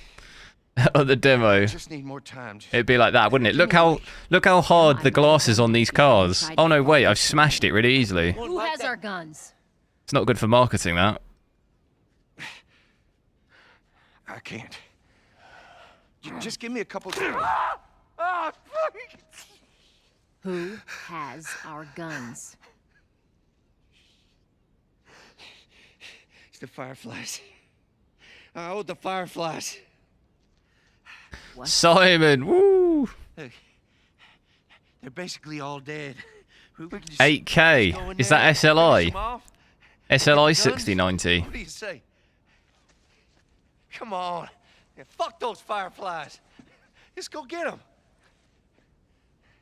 at the demo. Just need more time. It'd be like that, wouldn't it? Look how hard the glass is on these cars. Oh no, wait, I've smashed it really easily. Who has our guns? It's not good for marketing, that. I can't. Just give me a couple. Who has our guns? It's the Fireflies. I owed the Fireflies. What? Simon, woo! They're basically all dead. 8K. Is that SLI? SLI 6090. What do you say? Come on. Yeah, fuck those Fireflies. Just go get them.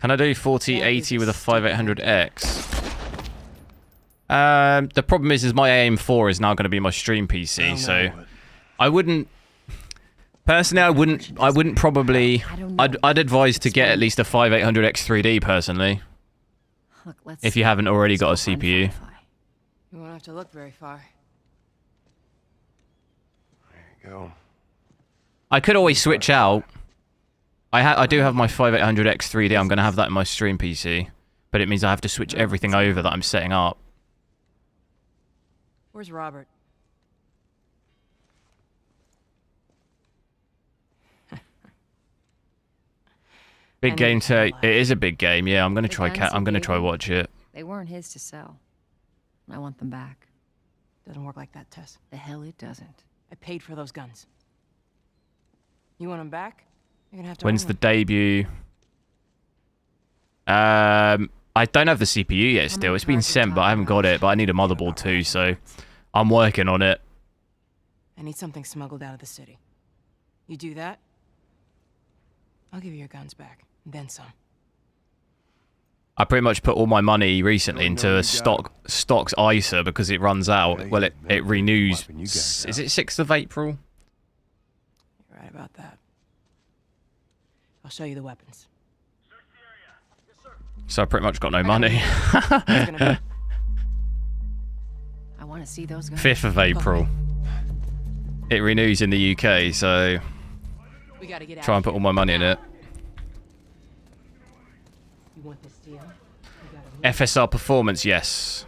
Can I do 4080 with a 5800X? The problem is my AM4 is now going to be my stream PC, so I wouldn't. Personally, I wouldn't probably. I'd advise to get at least a 5800X 3D personally. Look, if you haven't already got a CPU. You won't have to look very far. There you go. I could always switch out. I do have my 5800X 3D. I'm going to have that in my stream PC, but it means I have to switch everything over that I'm setting up. Where's Robert? Big game to. It is a big game. Yeah, I'm going to try. I'm going to try watch it. They weren't his to sell. I want them back. Doesn't work like that, Tess. The hell it doesn't. I paid for those guns. You want them back? You're gonna have to. When's the debut? I don't have the CPU yet still. It's been sent, but I haven't got it. But I need a motherboard too, so I'm working on it. I need something smuggled out of the city. You do that, I'll give you your guns back, and then some. I pretty much put all my money recently into Stock's ISA because it runs out. Well, it renews. Is it 6th of April? You're right about that. I'll show you the weapons. So I pretty much got no money. I want to see those guys. 5th of April. It renews in the UK, so We gotta get out try and put all my money in it. You want this deal? FSR performance, yes.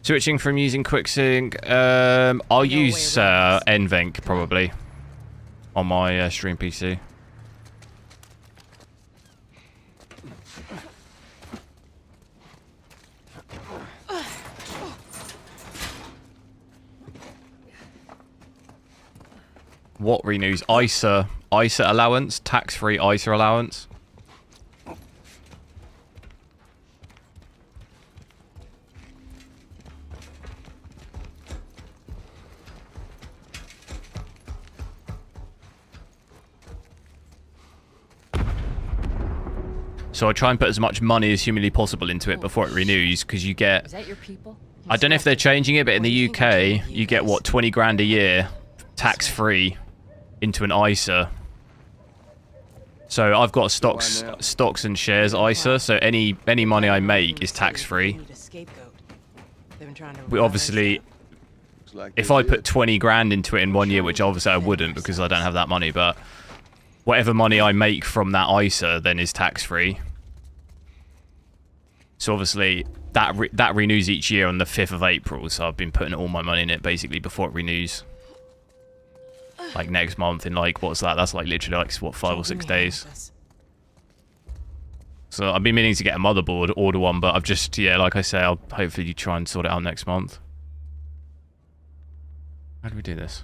Switching from using QuickSync, I'll use nvenc probably on my stream PC. What renews? ISA allowance, tax-free ISA allowance. So I try and put as much money as humanly possible into it before it renews, because you get... Is that your people? I don't know if they're changing it, but in the UK, you get, what, 20 grand a year, tax-free, into an ISA. So I've got stocks and shares ISA, so any money I make is tax-free. We obviously... If I put 20 grand into it in 1 year, which obviously I wouldn't because I don't have that money, but whatever money I make from that ISA then is tax-free. So obviously that renews each year on the 5th of April, so I've been putting all my money in it basically before it renews. Like next month in like, what's that? That's like literally like, what, 5 or 6 days. So I've been meaning to get a motherboard, order one, but I've just, yeah, like I say, I'll hopefully try and sort it out next month. How do we do this?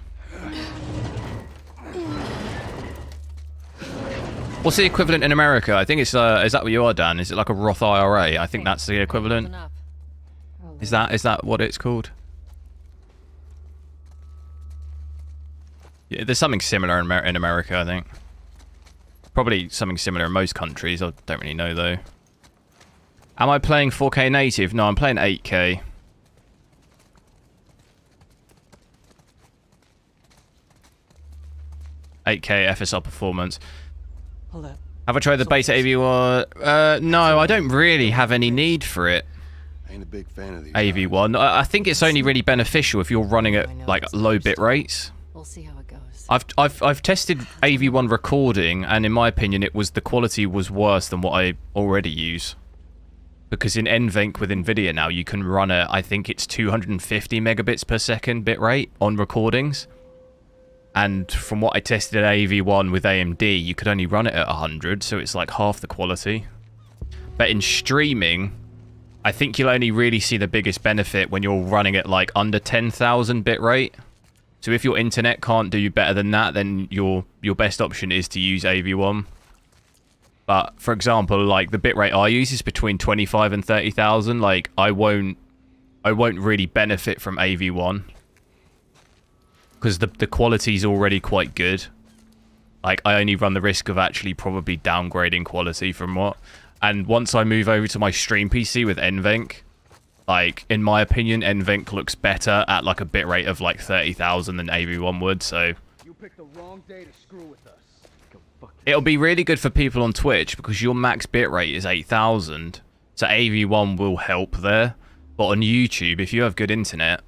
What's the equivalent in America? I think it's, is that what you are, Dan? Is it like a Roth IRA? I think that's the equivalent. Is that what it's called? Yeah, there's something similar in America, I think. Probably something similar in most countries. I don't really know, though. Am I playing 4K native? No, I'm playing 8K. FSR performance. Hold up. Have I tried the beta AV1? No, I don't really have any need for it. Ain't a big fan of these. AV1. I think it's only really beneficial if you're running at like low bit rates. We'll see how it goes. I've tested AV1 recording, and in my opinion, the quality was worse than what I already use. Because in nvenc with nvidia now, you can run at, I think it's 250 megabits per second bitrate on recordings. And from what I tested at AV1 with AMD, you could only run it at 100, so it's like half the quality. But in streaming, I think you'll only really see the biggest benefit when you're running at like under 10,000 bitrate. So if your internet can't do better than that, then your best option is to use AV1. But for example, like the bitrate I use is between 25 and 30,000. Like I won't really benefit from AV1 because the quality's already quite good. Like I only run the risk of actually probably downgrading quality from what. And once I move over to my stream PC with nvenc, like in my opinion, nvenc looks better at like a bitrate of like 30,000 than AV1 would. So You picked the wrong day to screw with us. it'll be really good for people on Twitch because your max bitrate is 8,000. So AV1 will help there. But on YouTube, if you have good internet,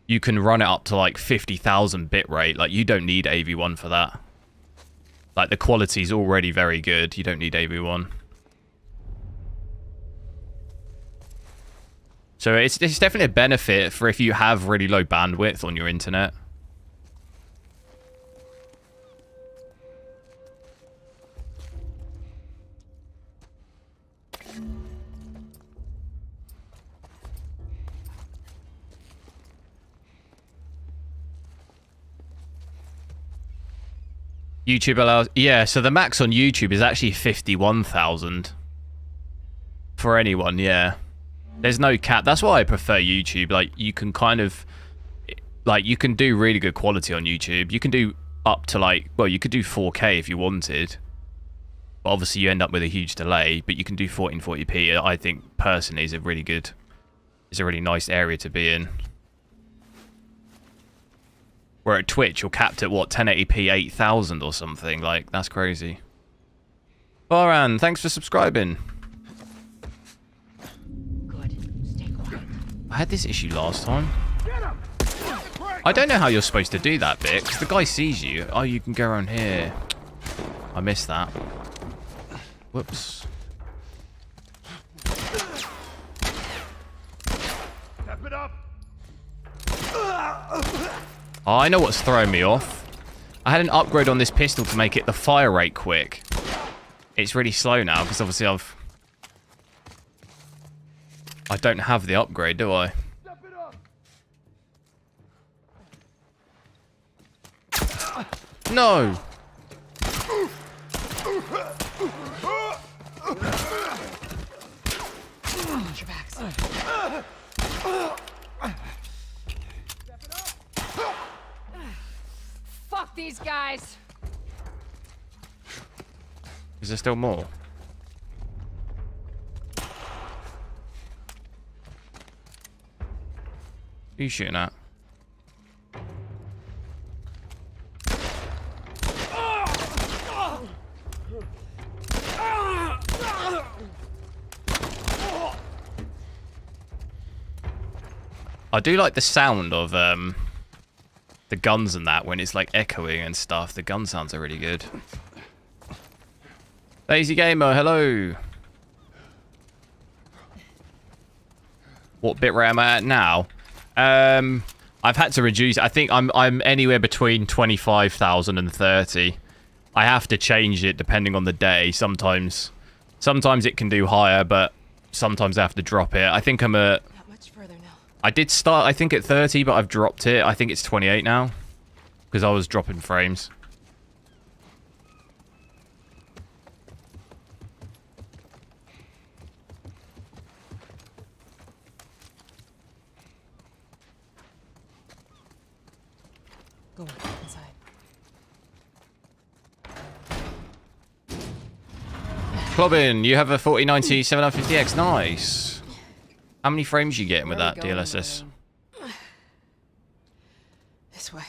you can run it up to like 50,000 bitrate. Like you don't need AV1 for that. Like the quality's already very good. You don't need AV1. So it's definitely a benefit for if you have really low bandwidth on your internet. YouTube allows... Yeah, so the max on YouTube is actually 51,000. For anyone, yeah. There's no cap. That's why I prefer YouTube. Like, you can kind of... Like, you can do really good quality on YouTube. You can do up to like, well, you could do 4K if you wanted. But obviously you end up with a huge delay, but you can do 1440p. I think personally is a really nice area to be in. Where at Twitch you're capped at what, 1080p 8000 or something, like that's crazy. Baran, thanks for subscribing. Good. Stay quiet. I had this issue last time. I don't know how you're supposed to do that bit, because the guy sees you. Oh, you can go around here. I missed that. Whoops. Step it up. Oh, I know what's throwing me off. I had an upgrade on this pistol to make it the fire rate quick. It's really slow now, because obviously I don't have the upgrade, do I? No! Watch your backs. Fuck these guys! Is there still more? Who are you shooting at? I do like the sound of the guns and that when it's like echoing and stuff. The gun sounds are really good. Lazy Gamer, hello. What bitrate am I at now? I've had to reduce. I think I'm anywhere between 25,000 and 30. I have to change it depending on the day. Sometimes it can do higher, but sometimes I have to drop it. I think I'm at. Not much further now. I did start, I think, at 30, but I've dropped it. I think it's 28 now because I was dropping frames. Go inside. Clubbin, you have a 4090 750X. Nice. How many frames you getting with that DLSS? This way.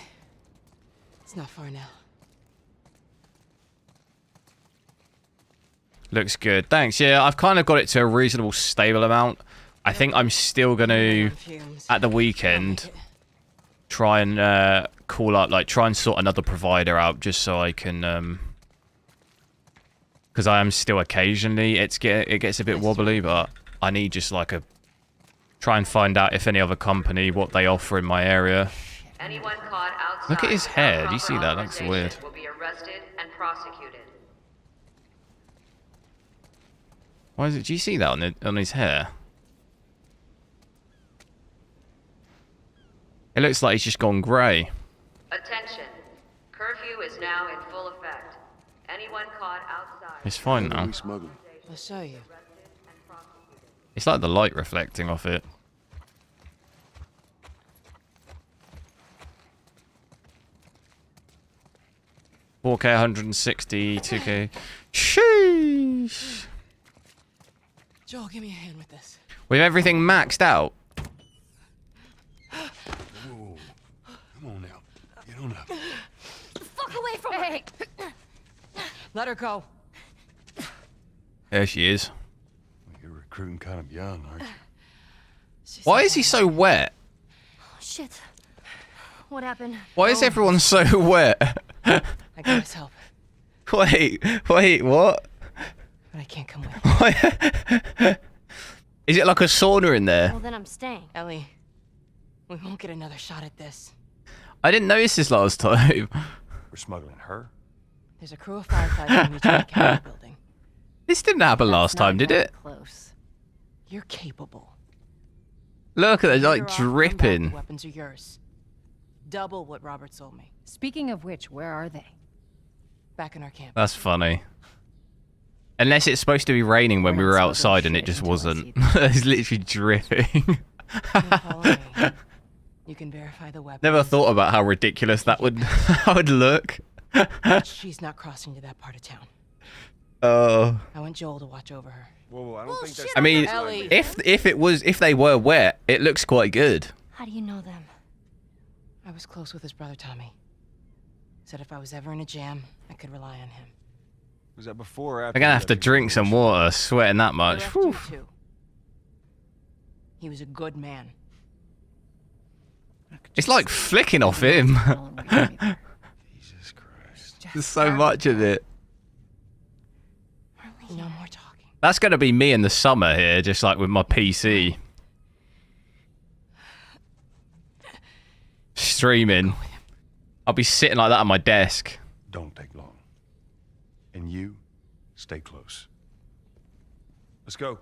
It's not far now. Looks good. Thanks. Yeah, I've kind of got it to a reasonable stable amount. I think I'm still going to, at the weekend, try and call up, like, try and sort another provider out just so I can, because I am still occasionally, it gets a bit wobbly, but I need just like a, try and find out if any other company, what they offer in my area. Anyone caught outside Look at his hair. Do you see that? That looks weird. will be arrested and prosecuted. Why is it? Do you see that on his hair? It looks like he's just gone grey. Attention. Curfew is now in full effect. Anyone caught outside. It's fine now. I'll show you. It's like the light reflecting off it. $4K, 160, 2K. Sheesh. Joel, give me a hand with this. With everything maxed out. Whoa. Come on now. Get on up. Fuck away from me! Let her go. There she is. You're recruiting kind of young, aren't you? Why is he so wet? Shit. What happened? Why is everyone so wet? I got his help, Wait, what? but I can't come with. Is it like a sauna in there? Well, then I'm staying. Ellie, we won't get another shot at this. I didn't notice this last time. We're smuggling her? There's a crew of firefighters in the Academy building. This didn't happen last time, did it? Close. You're capable. Look at it, You're like off, come back, dripping. the weapons are yours. Double what Robert sold me. Speaking of which, where are they? Back in our camp. That's funny. Unless it's supposed to be raining when we were outside and it just wasn't. It's literally dripping. You can verify the weapon. Never thought about how ridiculous that would look. She's not crossing to that part of town. Oh. I want Joel to watch over her. Whoa, I don't think that's... I mean, if they were wet, it looks quite good. How do you know them? I was close with his brother Tommy. Said if I was ever in a jam, I could rely on him. Was that before or after? I'm gonna have to drink some water, sweating that He much. left Whew. you too. He was a good man. It's like flicking off him. Jesus Christ. There's so much of it. No more talking. That's gonna be me in the summer here, just like with my PC. Streaming. I'll be sitting like that on my desk. Don't take long. And you, stay close. Let's go.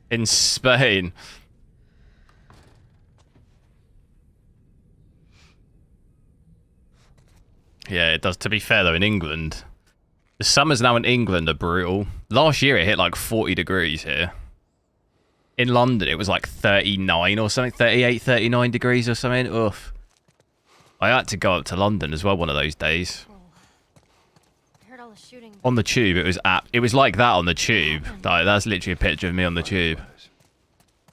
In Spain. Yeah, it does. To be fair though, in England, the summers now in England are brutal. Last year it hit like 40 degrees here. In London it was like 39 or something, 38, 39 degrees or something. Oof. I had to go up to London as well one of those days. On the tube, it was like that on the tube. Like, that's literally a picture of me on the tube.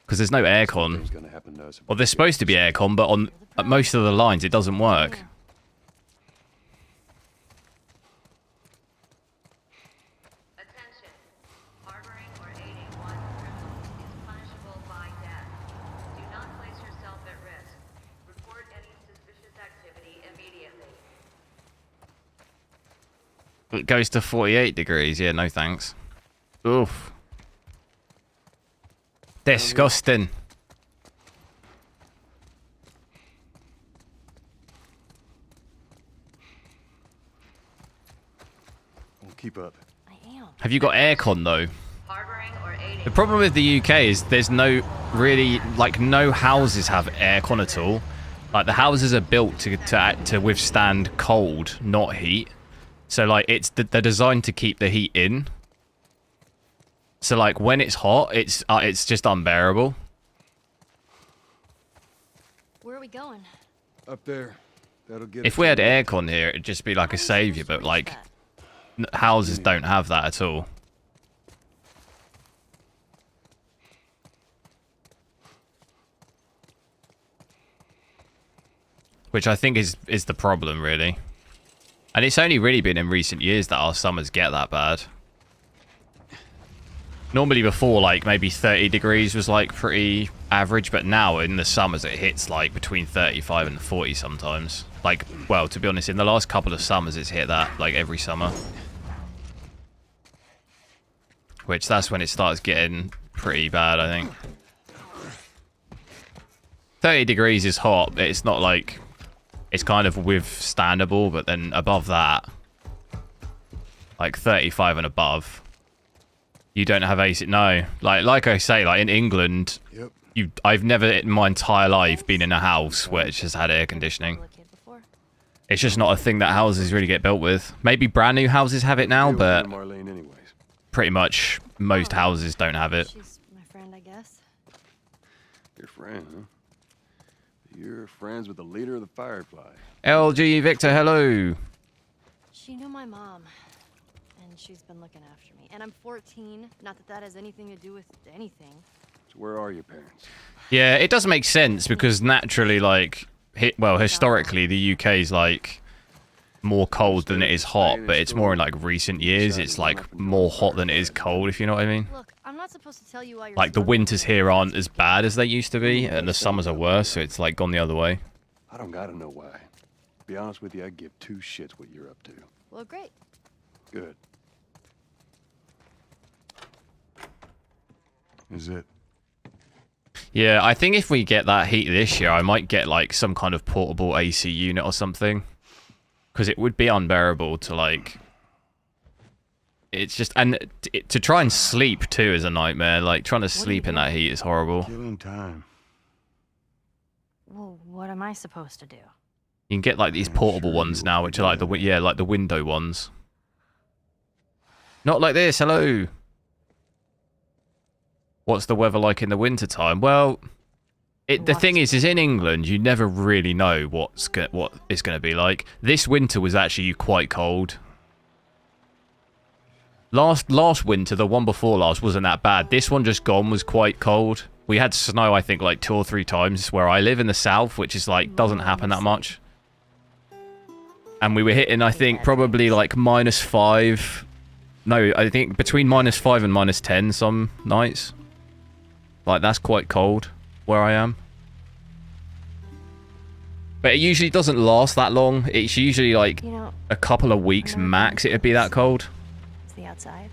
Because there's no aircon. Well, there's supposed to be aircon, but on most of the lines it doesn't work. It goes to 48 degrees. Yeah, no thanks. Oof. Disgusting. We'll keep up. Have you got aircon though? The problem with the UK is there's no no houses have aircon at all. Like the houses are built to withstand cold, not heat. So like they're designed to keep the heat in. So like when it's hot, it's just unbearable. Where are we going? Up there. That'll get If we had aircon here, it'd just be like a savior, but like houses don't have that at all. Which I think is the problem, really. And it's only really been in recent years that our summers get that bad. Normally before, like, maybe 30 degrees was, like, pretty average, but now in the summers it hits, like, between 35 and 40 sometimes. Like, well, to be honest, in the last couple of summers it's hit that, like, every summer. Which, that's when it starts getting pretty bad, I think. 30 degrees is hot, but it's not, like... It's kind of withstandable, but then above that, like 35 and above, you don't have AC. No, like I say, like in England, I've never in my entire life been in a house where it's just had air conditioning. It's just not a thing that houses really get built with. Maybe brand new houses have it now, but pretty much most houses don't have it. She's my friend, I guess. Your friend, huh? You're friends with the leader of the Firefly. LG Victor, hello. She knew my mom, and she's been looking after me. And I'm 14. Not that that has anything to do with anything. So where are your parents? Yeah, it does make sense because naturally, like, historically, the UK's like more cold than it is hot, but it's more in like recent years. It's like more hot than it is cold, if you know what I mean. Look, I'm not supposed to tell you why you're Like the winters here aren't as bad as they used to be, and the summers are worse, so it's like gone the other way. I don't gotta know why. To be honest with you, I give two shits what you're up to. Well, great. Good. Is it? Yeah, I think if we get that heat this year, I might get like some kind of portable AC unit or something. Because it would be unbearable to like... It's just... And to try and sleep too is a nightmare. Like trying to sleep in that heat is horrible. Killing time. Well, what am I supposed to do? You can get like these portable ones now, which are like like the window ones. Not like this, hello. What's the weather like in the winter time? Well, the thing is in England, you never really know what it's going to be like. This winter was actually quite cold. Last winter, the one before last, wasn't that bad. This one just gone was quite cold. We had snow, I think, like 2 or 3 times where I live in the south, which is like, doesn't happen that much. And we were hitting, I think, probably like -5. No, I think between -5 and -10 some nights. Like, that's quite cold where I am. But it usually doesn't last that long. It's usually like a couple of weeks max it'd be that cold. It's the outside.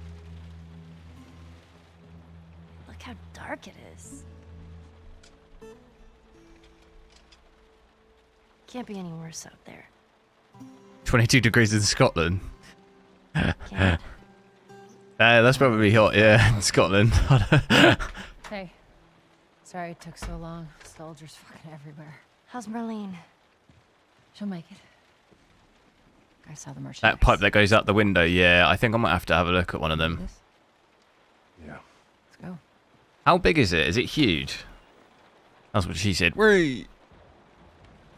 Look how dark it is. Can't be any worse out there. 22 degrees in Scotland. That's probably hot, yeah, in Scotland. Hey, sorry it took so long. Soldiers fucking everywhere. How's Marlene? She'll make it. I saw the merchant. That pipe that goes out the window, yeah, I think I might have to have a look at one of them. Yeah. Let's go. How big is it? Is it huge? That's what she said. Because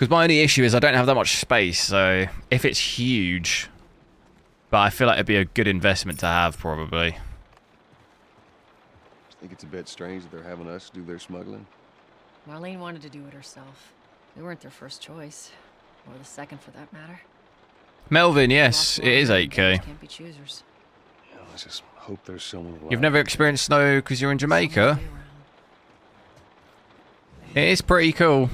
my only issue is I don't have that much space, so if it's huge, but I feel like it'd be a good investment to have, probably. I think it's a bit strange that they're having us do their smuggling. Marlene wanted to do it herself. We weren't their first choice, or the second for that matter. Melvin, yes, it is 8K. Can't be choosers. Yeah, let's just hope there's someone alive. You've never experienced snow because you're in Jamaica? It is pretty cool.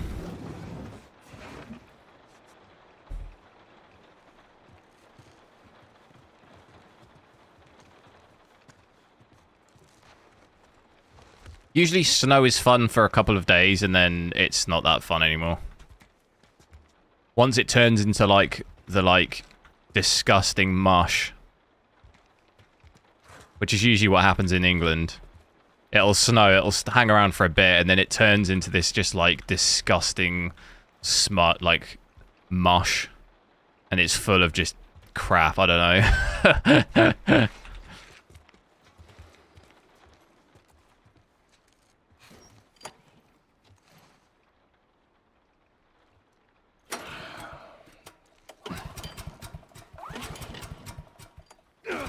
Usually snow is fun for a couple of days and then it's not that fun anymore. Once it turns into like the disgusting mush, which is usually what happens in England. It'll snow, it'll hang around for a bit and then it turns into this just like disgusting smut, like mush, and it's full of just crap. I don't know.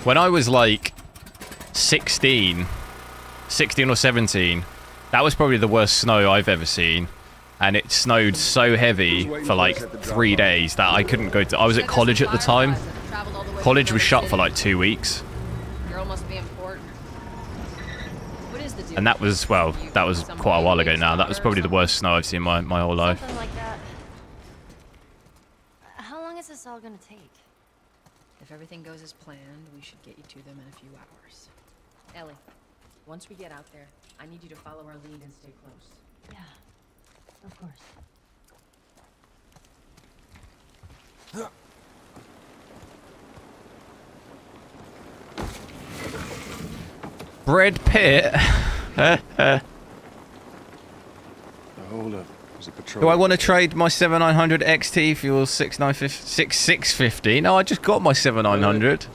When I was like 16 or 17, that was probably the worst snow I've ever seen. And it snowed so heavy for like 3 days that I couldn't go to... I was at college at the time. College was shut for like 2 weeks. Girl must be important. What is the deal? And that was, well, that was quite a while ago now. That was probably the worst snow I've seen my whole life. Something like that. How long is this all gonna take? If everything goes as planned, we should get you to them in a few hours. Ellie, once we get out there, I need you to follow our lead and stay close. Yeah, of course. Brad Pitt. Hold up. There's a patrol. Do I want to trade my 7900 XT for your 650? No, I just got my 7900.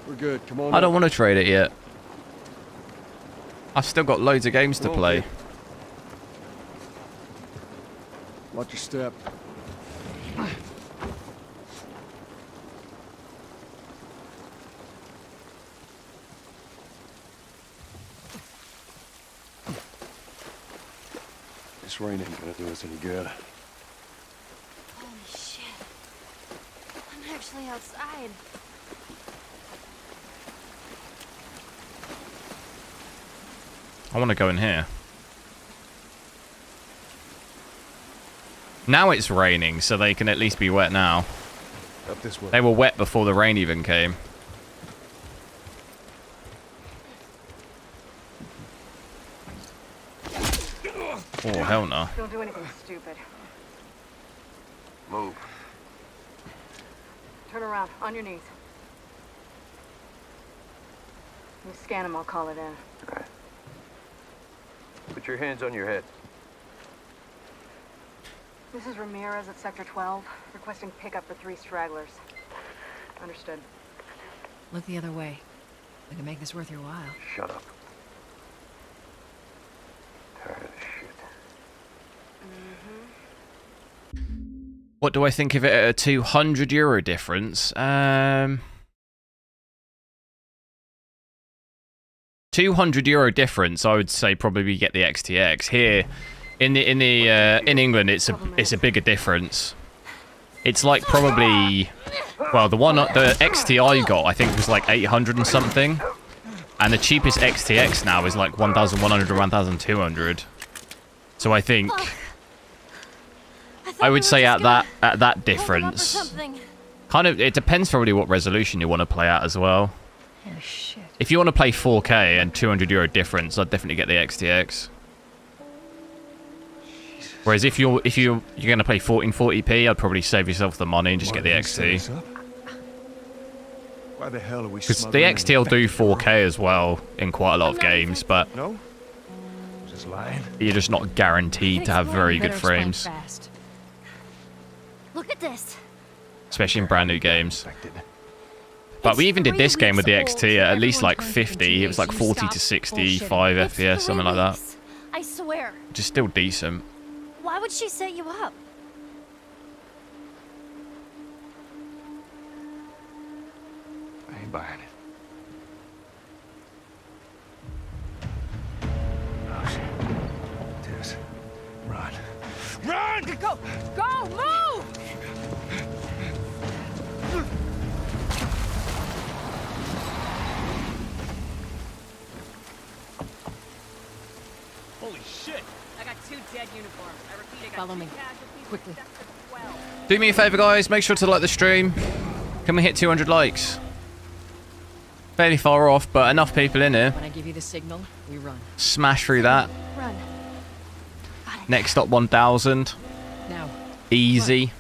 We're good. Come on. I don't want to trade it yet. I've still got loads of games to play. Watch your step. This rain ain't gonna do us any good. Holy shit. I'm actually outside. I want to go in here. Now it's raining, so they can at least be wet now. Up this way. They were wet before the rain even came. Oh, hell no. Don't do anything stupid. Move. Turn around, on your knees. You scan him, I'll call it in. Okay. Put your hands on your head. This is Ramirez at Sector 12, requesting pickup for 3 stragglers. Understood. Look the other way. We can make this worth your while. Shut up. What do I think of it at a 200 euro difference? 200 euro difference, I would say probably get the XTX. Here in England it's a bigger difference. It's like probably, well, the XT I got I think was like 800 and something, and the cheapest XTX now is like 1,100 or 1,200. So I think I would say at that difference, kind of, it depends probably what resolution you want to play at as well. Oh shit. If you want to play 4K and 200 euro difference, I'd definitely get the XTX. Whereas if you're going to play 1440p, I'd probably save yourself the money and just get the XT. Why the hell are we? Because the XT will do 4K as well in quite a lot of games, but no, just lying. You're just not guaranteed to have very good frames, Look at this. especially in brand new games. But we even did this game with the XT at least like 50. It was like 40 to 65 FPS, something like that. I swear. Which is still decent. Why would she set you up? I ain't buying it. Oh shit. Tess, run. Run! Go! Go! Move! Holy shit! I got 2 dead uniforms. I repeat, I got Follow me. Quickly. Do me a favor, guys. Make sure to like the stream. Can we hit 200 likes? Fairly far off, but enough people in here. When I give you the signal, we run. Smash through that. Run. Next stop 1,000. Now. Easy.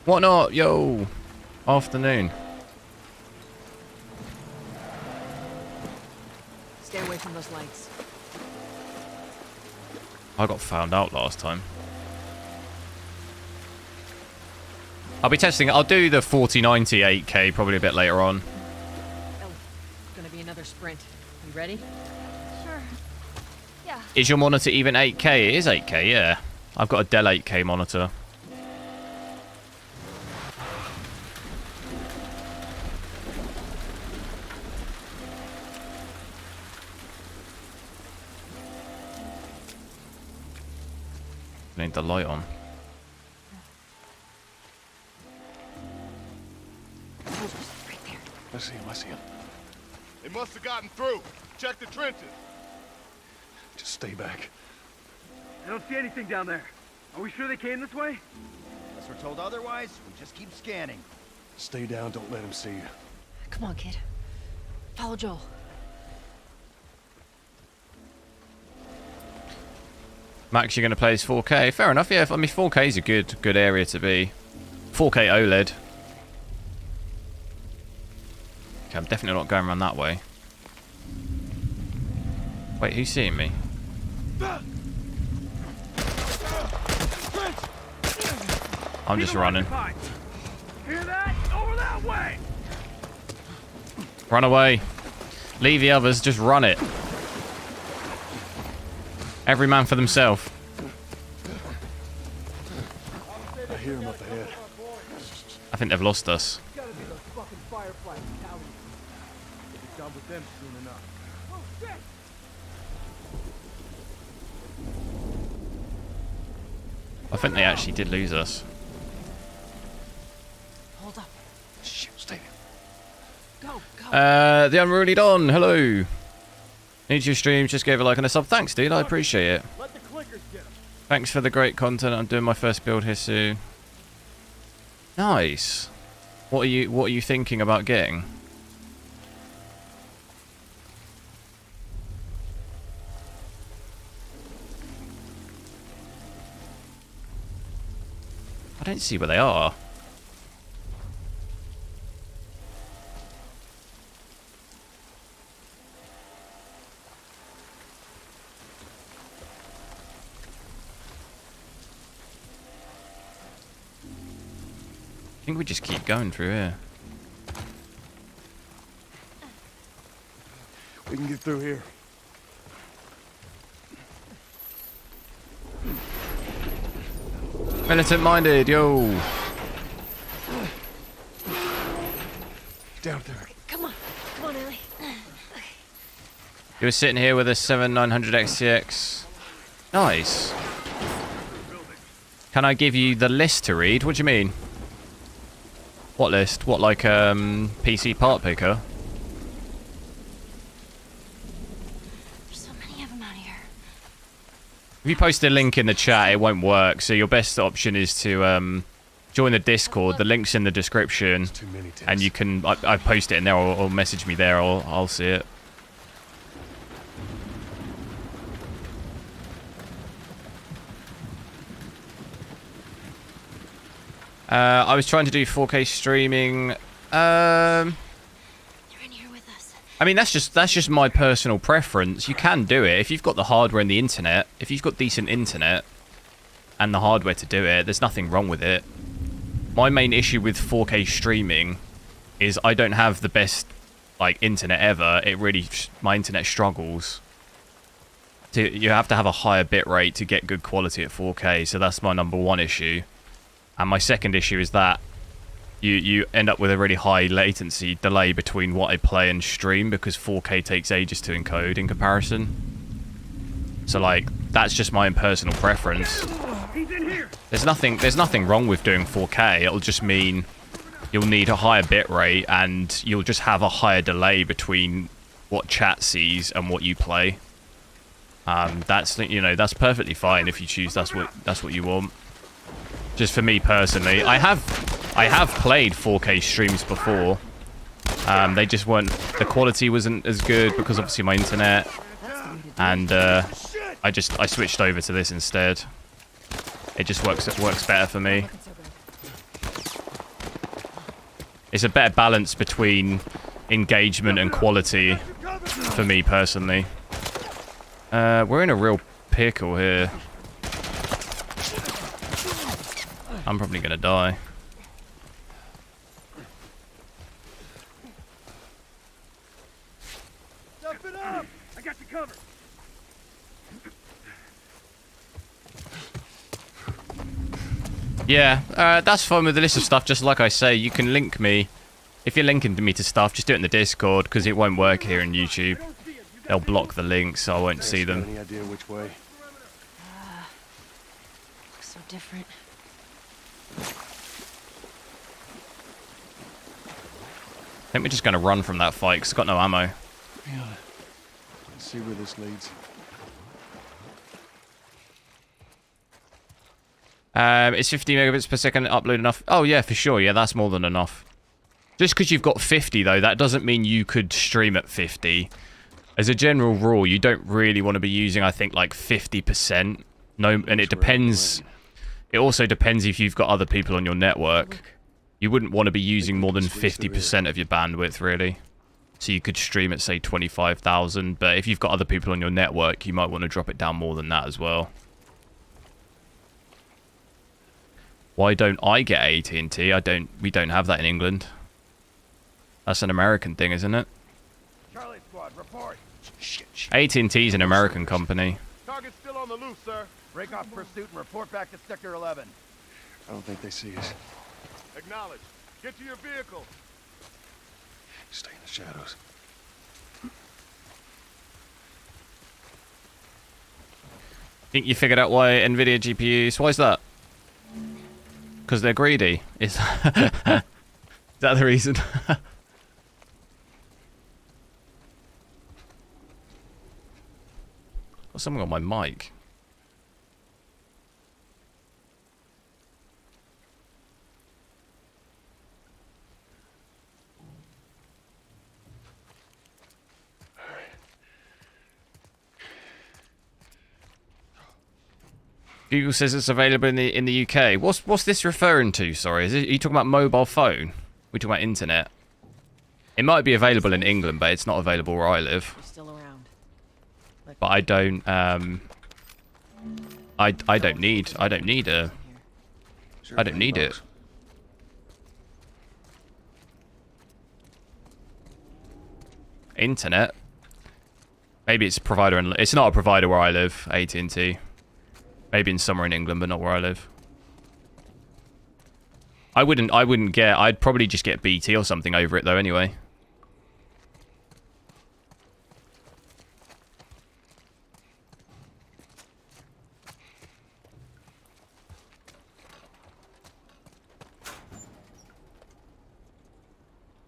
What not? Yo. Afternoon. Stay away from those lights. I got found out last time. I'll be testing it. I'll do the 4090 8K probably a bit later on. Oh, it's gonna be another sprint. You ready? Sure. Yeah. Is your monitor even 8K? It is 8K, yeah. I've got a Dell 8K monitor. Need the light on. I see him. They must have gotten through. Check the trenches. Just stay back. I don't see anything down there. Are we sure they came this way? Unless we're told otherwise, we just keep scanning. Stay down, don't let him see you. Come on, kid. Follow Joel. Max, you're going to play as 4K? Fair enough, yeah. I mean, 4K is a good area to be. 4K OLED. Okay, I'm definitely not going around that way. Wait, who's seeing me? I'm just running. Hear that? Over that way! Run away. Leave the others, just run it. Every man for themselves. I hear him up ahead. I think they've lost us. Done with them soon enough. I think they actually did lose us. Hold up. Shit, stay there. Go. The Unruly Don, hello. Need your stream, just gave a like and a sub. Thanks, dude, I appreciate it. Let the clickers get them. Thanks for the great content. I'm doing my first build here soon. Nice. What are you thinking about getting? I don't see where they are. I think we just keep going through here. can get through here. Militant minded, yo. Down there. Come on, Ellie. You were sitting here with a 7900 XTX. Nice. Can I give you the list to read? What do you mean? What list? What, like PC part picker? There's so many of them out here. If you post a link in the chat, it won't work. So your best option is to join the Discord. The link's in the description, and you can. I post it in there, or message me there. I'll see it. I was trying to do 4K streaming. You're in here with us. I mean, that's just my personal preference. You can do it if you've got the hardware and the internet. If you've got decent internet and the hardware to do it, there's nothing wrong with it. My main issue with 4K streaming is I don't have the best like internet ever. My internet struggles. You have to have a higher bit rate to get good quality at 4K. So that's my number one issue. And my second issue is that you end up with a really high latency delay between what I play and stream, because 4K takes ages to encode in comparison. So like, that's just my own personal preference. There's nothing wrong with doing 4K. It'll just mean you'll need a higher bit rate, and you'll just have a higher delay between what chat sees and what you play. That's perfectly fine if you choose that's what you want. Just for me personally, I have played 4K streams before. They just weren't. The quality wasn't as good because obviously my internet, and I switched over to this instead. It just works better for me. It's a better balance between engagement and quality for me personally. We're in a real pickle here. I'm probably gonna die. Step it up! I got you covered. Yeah, that's fine with the list of stuff. Just like I say, you can link me. If you're linking me to stuff, just do it in the Discord, because it won't work here in YouTube. They'll block the links, so I won't see them. Any idea which way? Looks so different. I think we're just going to run from that fight because I've got no ammo. Yeah. Let's see where this leads. Is 50 megabits per second upload enough? Oh yeah, for sure. Yeah, that's more than enough. Just because you've got 50 though, that doesn't mean you could stream at 50. As a general rule, you don't really want to be using, I think, like 50%. No, and it depends. It also depends if you've got other people on your network. You wouldn't want to be using more than 50% of your bandwidth, really. So you could stream at, say, 25,000. But if you've got other people on your network, you might want to drop it down more than that as well. Why don't I get AT&T? We don't have that in England. That's an American thing, isn't it? Charlie Squad, report. AT&T is an American company. Target's still on the loose, sir. Break off pursuit and report back to Sector 11. I don't think they see us. Acknowledge. Get to your vehicle. Stay in the shadows. Think you figured out why nvidia GPUs? Why is that? Because they're greedy. Is that the reason? Got something on my mic. Google says it's available in the UK. What's this referring to? Sorry, are you talking about mobile phone? We're talking about internet. It might be available in England, but it's not available where I live. Still around. But I don't need it. Internet. Maybe it's a provider, and it's not a provider where I live, AT&T. Maybe in somewhere in England, but not where I live. I wouldn't get, I'd probably just get BT or something over it though anyway.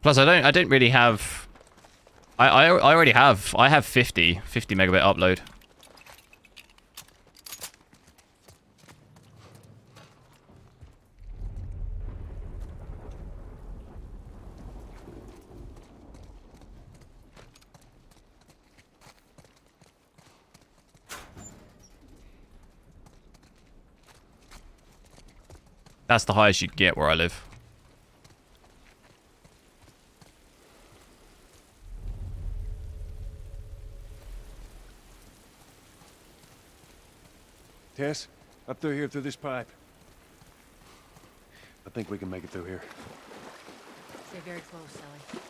Plus I don't really have, I already have, I have 50 megabit upload. That's the highest you can get where I live. Tess, up through here through this pipe. I think we can make it through here. Stay very close, Ellie.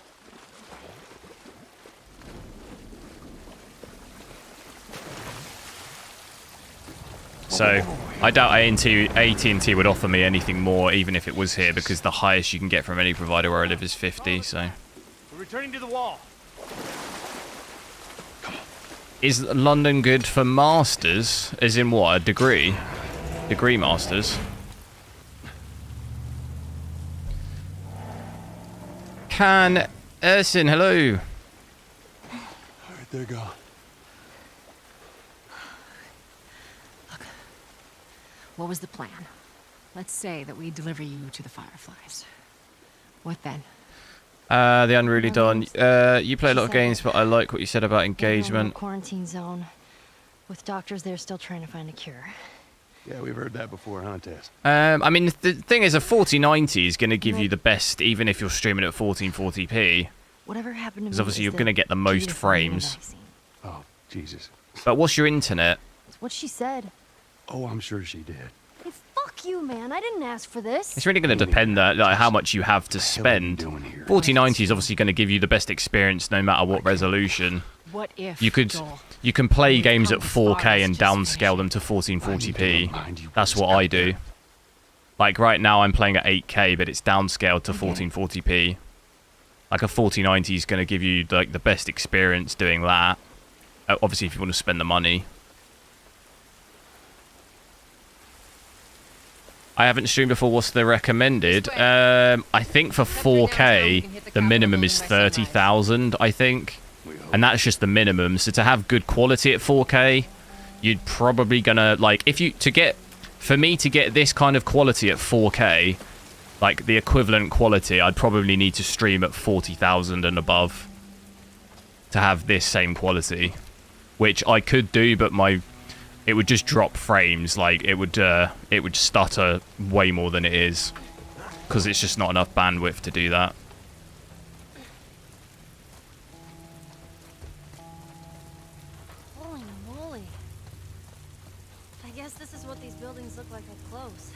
So, I doubt AT&T would offer me anything more, even if it was here, because the highest you can get from any provider where I live is 50, so... We're returning to the wall. Is London good for masters? As in what, a degree? Degree masters? Can Ersin, hello! Alright, there you go. What was the plan? Let's say that we deliver you to the Fireflies. What then? The Unruly Dawn. You play a lot of games, but I like what you said about engagement. Quarantine zone. With doctors, they're still trying to find a cure. Yeah, we've heard that before, huh, Tess? I mean, the thing is, a 4090 is going to give you the best, even if you're streaming at 1440p. Whatever happened to me? Because obviously you're going to get the most frames. Oh, Jesus. But what's your internet? It's what she said. Oh, I'm sure she did. Hey, fuck you, man. I didn't ask for this. It's really going to depend on like, how much you have to spend. 4090 is obviously going to give you the best experience no matter what resolution. What if, you can play games at 4K and downscale them to 1440p. That's what I do. Like right now I'm playing at 8K, but it's downscaled to 1440p. Like a 4090 is going to give you like the best experience doing that. Obviously if you want to spend the money. I haven't streamed before. What's the recommended? I think for 4K, the minimum is 30,000, I think. And that's just the minimum. So to have good quality at 4K, you'd probably gonna, like, for me to get this kind of quality at 4K, like the equivalent quality, I'd probably need to stream at 40,000 and above to have this same quality. Which I could do, but it would just drop frames. Like it would stutter way more than it is, because it's just not enough bandwidth to do that. Holy moly. I guess this is what these buildings look like up close.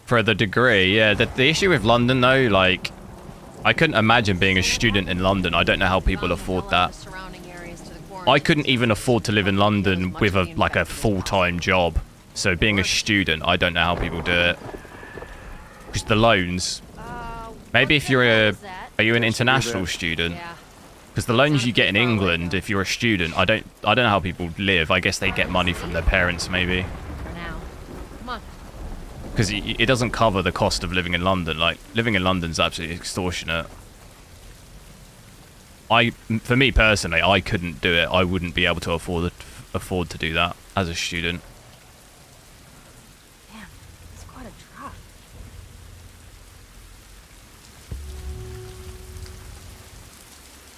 For the degree, yeah. The issue with London though, like, I couldn't imagine being a student in London. I don't know how people afford that. I couldn't even afford to live in London with a full-time job. So being a student, I don't know how people do it. Because the loans, maybe if you're are you an international student? Because the loans you get in England, if you're a student, I don't know how people live. I guess they get money from their parents, maybe. Because it doesn't cover the cost of living in London. Like, living in London's absolutely extortionate. For me personally, I couldn't do it. I wouldn't be able to afford to do that as a student. Damn, it's quite a drop.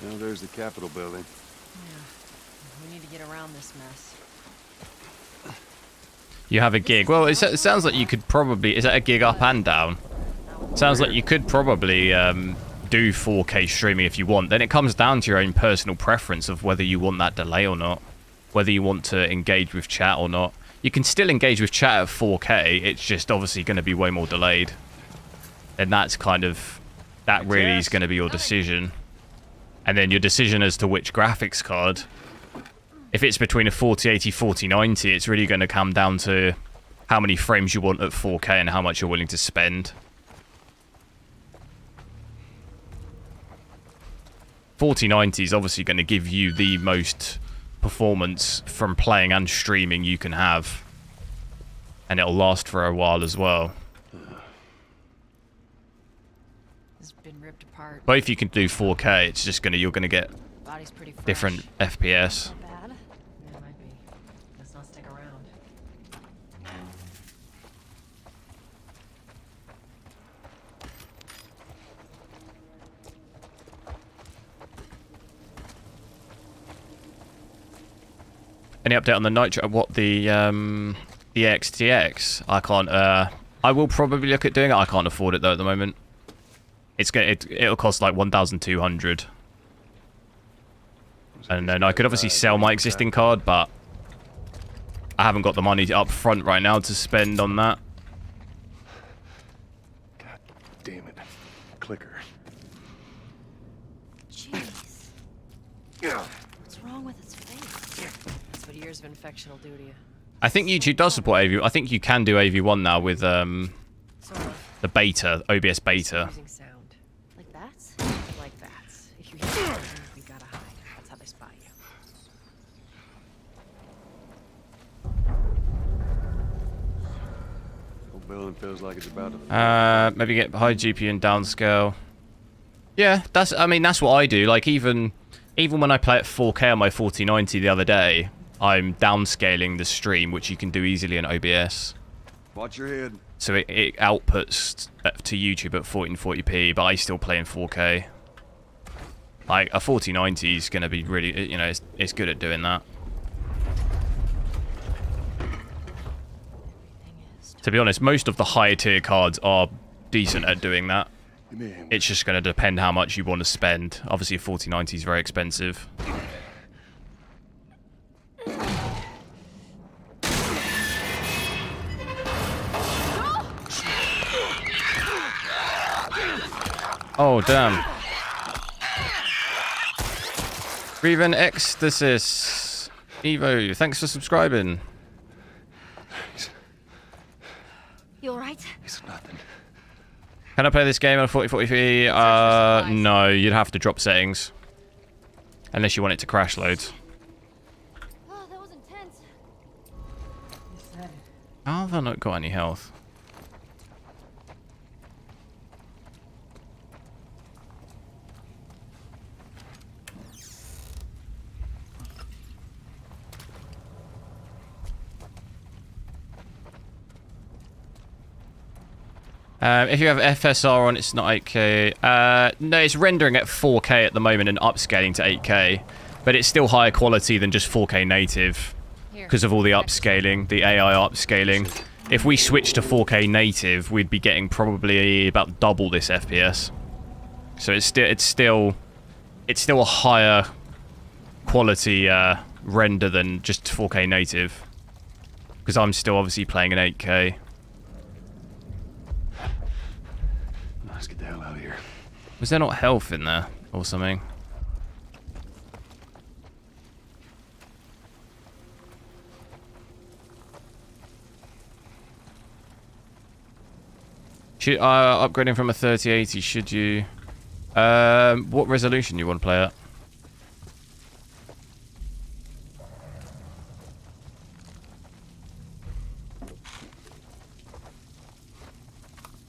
Well, there's the Capitol building. Yeah, we need to get around this mess. You have a gig. Well, it sounds like you could probably... Is that a gig up and down? Sounds like you could probably... do 4K streaming if you want. Then it comes down to your own personal preference of whether you want that delay or not, whether you want to engage with chat or not. You can still engage with chat at 4K, it's just obviously going to be way more delayed. And that's kind of, that really is going to be your decision. And then your decision as to which graphics card if it's between a 4080, 4090, it's really going to come down to how many frames you want at 4K and how much you're willing to spend. 4090 is obviously going to give you the most performance from playing and streaming you can have. And it'll last for a while as well. It's been ripped apart. But if you can do 4K, it's just you're gonna get Body's pretty fresh. different FPS. Not bad. Yeah, it might be. Let's not stick around. Any update on the Nitro? What the XTX? I can't. I will probably look at doing it. I can't afford it though at the moment. It'll cost like 1,200. And then I could obviously sell my existing card, but I haven't got the money up front right now to spend on that. God damn it. Clicker. Jeez. What's wrong with its face? That's what years of infection will do to you. I think YouTube does support AV. I think you can do AV1 now with the beta, OBS beta. Using sound. Like that? Like that. If you hear something, you gotta hide. That's how they spot you. Old building feels like it's about to... Maybe get high GPU and downscale. Yeah, that's what I do. Like even when I play at 4K on my 4090 the other day, I'm downscaling the stream, which you can do easily in OBS. Watch your head. So it outputs to YouTube at 1440p, but I still play in 4K. Like a 4090 is going to be really, it's good at doing that. To be honest, most of the higher tier cards are decent at doing that. It's just going to depend how much you want to spend. Obviously, a 4090 is very expensive. Oh, damn. Reven Ecstasis. Evo, thanks for subscribing. You alright? It's nothing. Can I play this game on 4040p? No, you'd have to drop settings. Unless you want it to crash loads. Oh, that was intense. How have I not got any health? If you have FSR on, it's not 8K. No, it's rendering at 4K at the moment and upscaling to 8K. But it's still higher quality than just 4K native. Because of all the upscaling, the AI upscaling. If we switch to 4K native, we'd be getting probably about double this FPS. So it's still a higher quality render than just 4K native. Because I'm still obviously playing in 8K. Let's get the hell out of here. Was there not health in there or something? Upgrading from a 3080, should you? What resolution do you want to play at?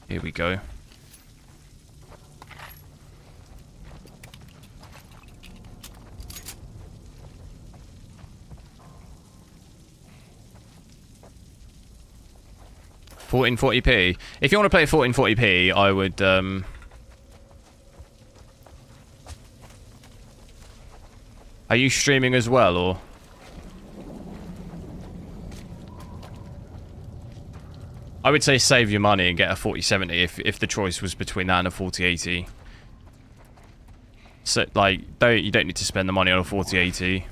Here we go. $1440p. If you want to play 1440p, I would. Are you streaming as well, or? I would say save your money and get a 4070 if the choice was between that and a 4080. So like, you don't need to spend the money on a 4080.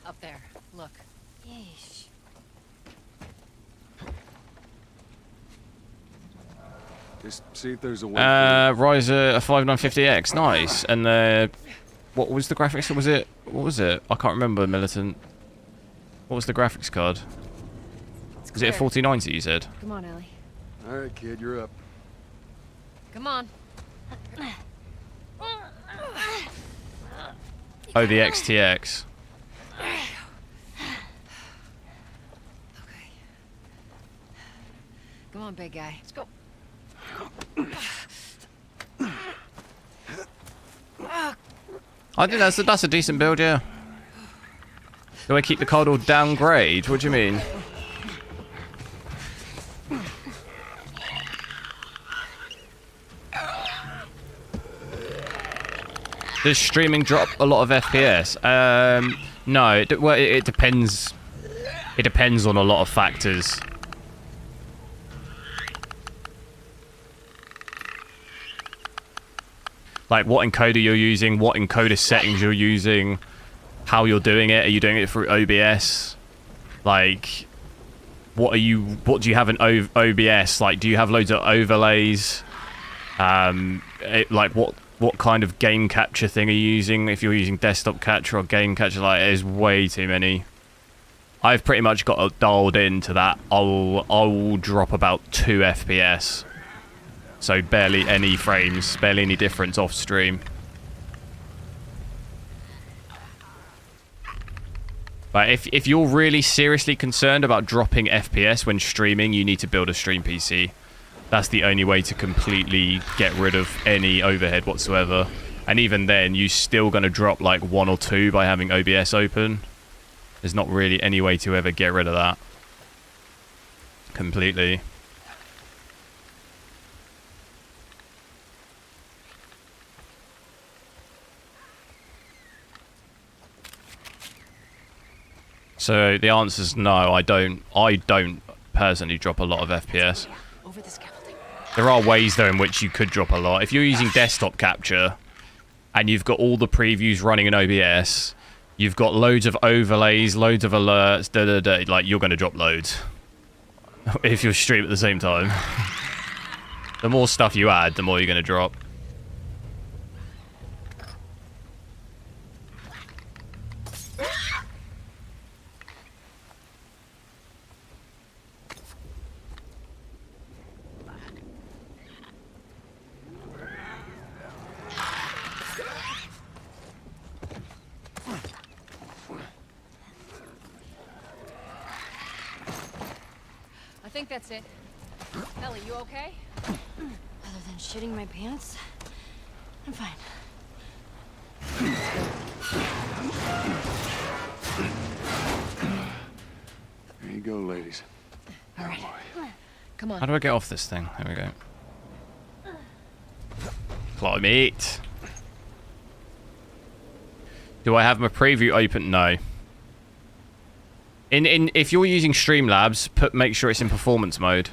Up there. Look. Yeesh. Just see if there's a way. Ryzer 5950X, nice. And what was the graphics? What was it? I can't remember, Militant. What was the graphics card? Was it a 4090 you said? Come on, Ellie. All right, kid, you're up. Come on. Oh, the XTX. Come on, big guy. Let's go. I think that's a decent build, yeah. Do I keep the card or downgrade? What do you mean? Does streaming drop a lot of FPS? No. It depends. It depends on a lot of factors. Like what encoder you're using, what encoder settings you're using, how you're doing it. Are you doing it through OBS? Like, what do you have in OBS? Like, do you have loads of overlays? Like what kind of game capture thing are you using? If you're using desktop capture or game capture, like, there's way too many. I've pretty much got it dialed into that. I'll drop about 2 FPS. So barely any frames, barely any difference off stream. But if you're really seriously concerned about dropping FPS when streaming, you need to build a stream PC. That's the only way to completely get rid of any overhead whatsoever. And even then, you're still going to drop like 1 or 2 by having OBS open. There's not really any way to ever get rid of that completely. So the answer is no, I don't personally drop a lot of FPS. Over the scaffolding. There are ways though in which you could drop a lot. If you're using desktop capture and you've got all the previews running in OBS, you've got loads of overlays, loads of alerts, like you're going to drop loads if you stream at the same time. The more stuff you add, the more you're going to drop. I think that's it. Ellie, you okay? Other than shitting my pants, I'm fine. There you go, ladies. All right. Come on. How do I get off this thing? There we go. Climb it. Do I have my preview open? No. If you're using Streamlabs, make sure it's in performance mode.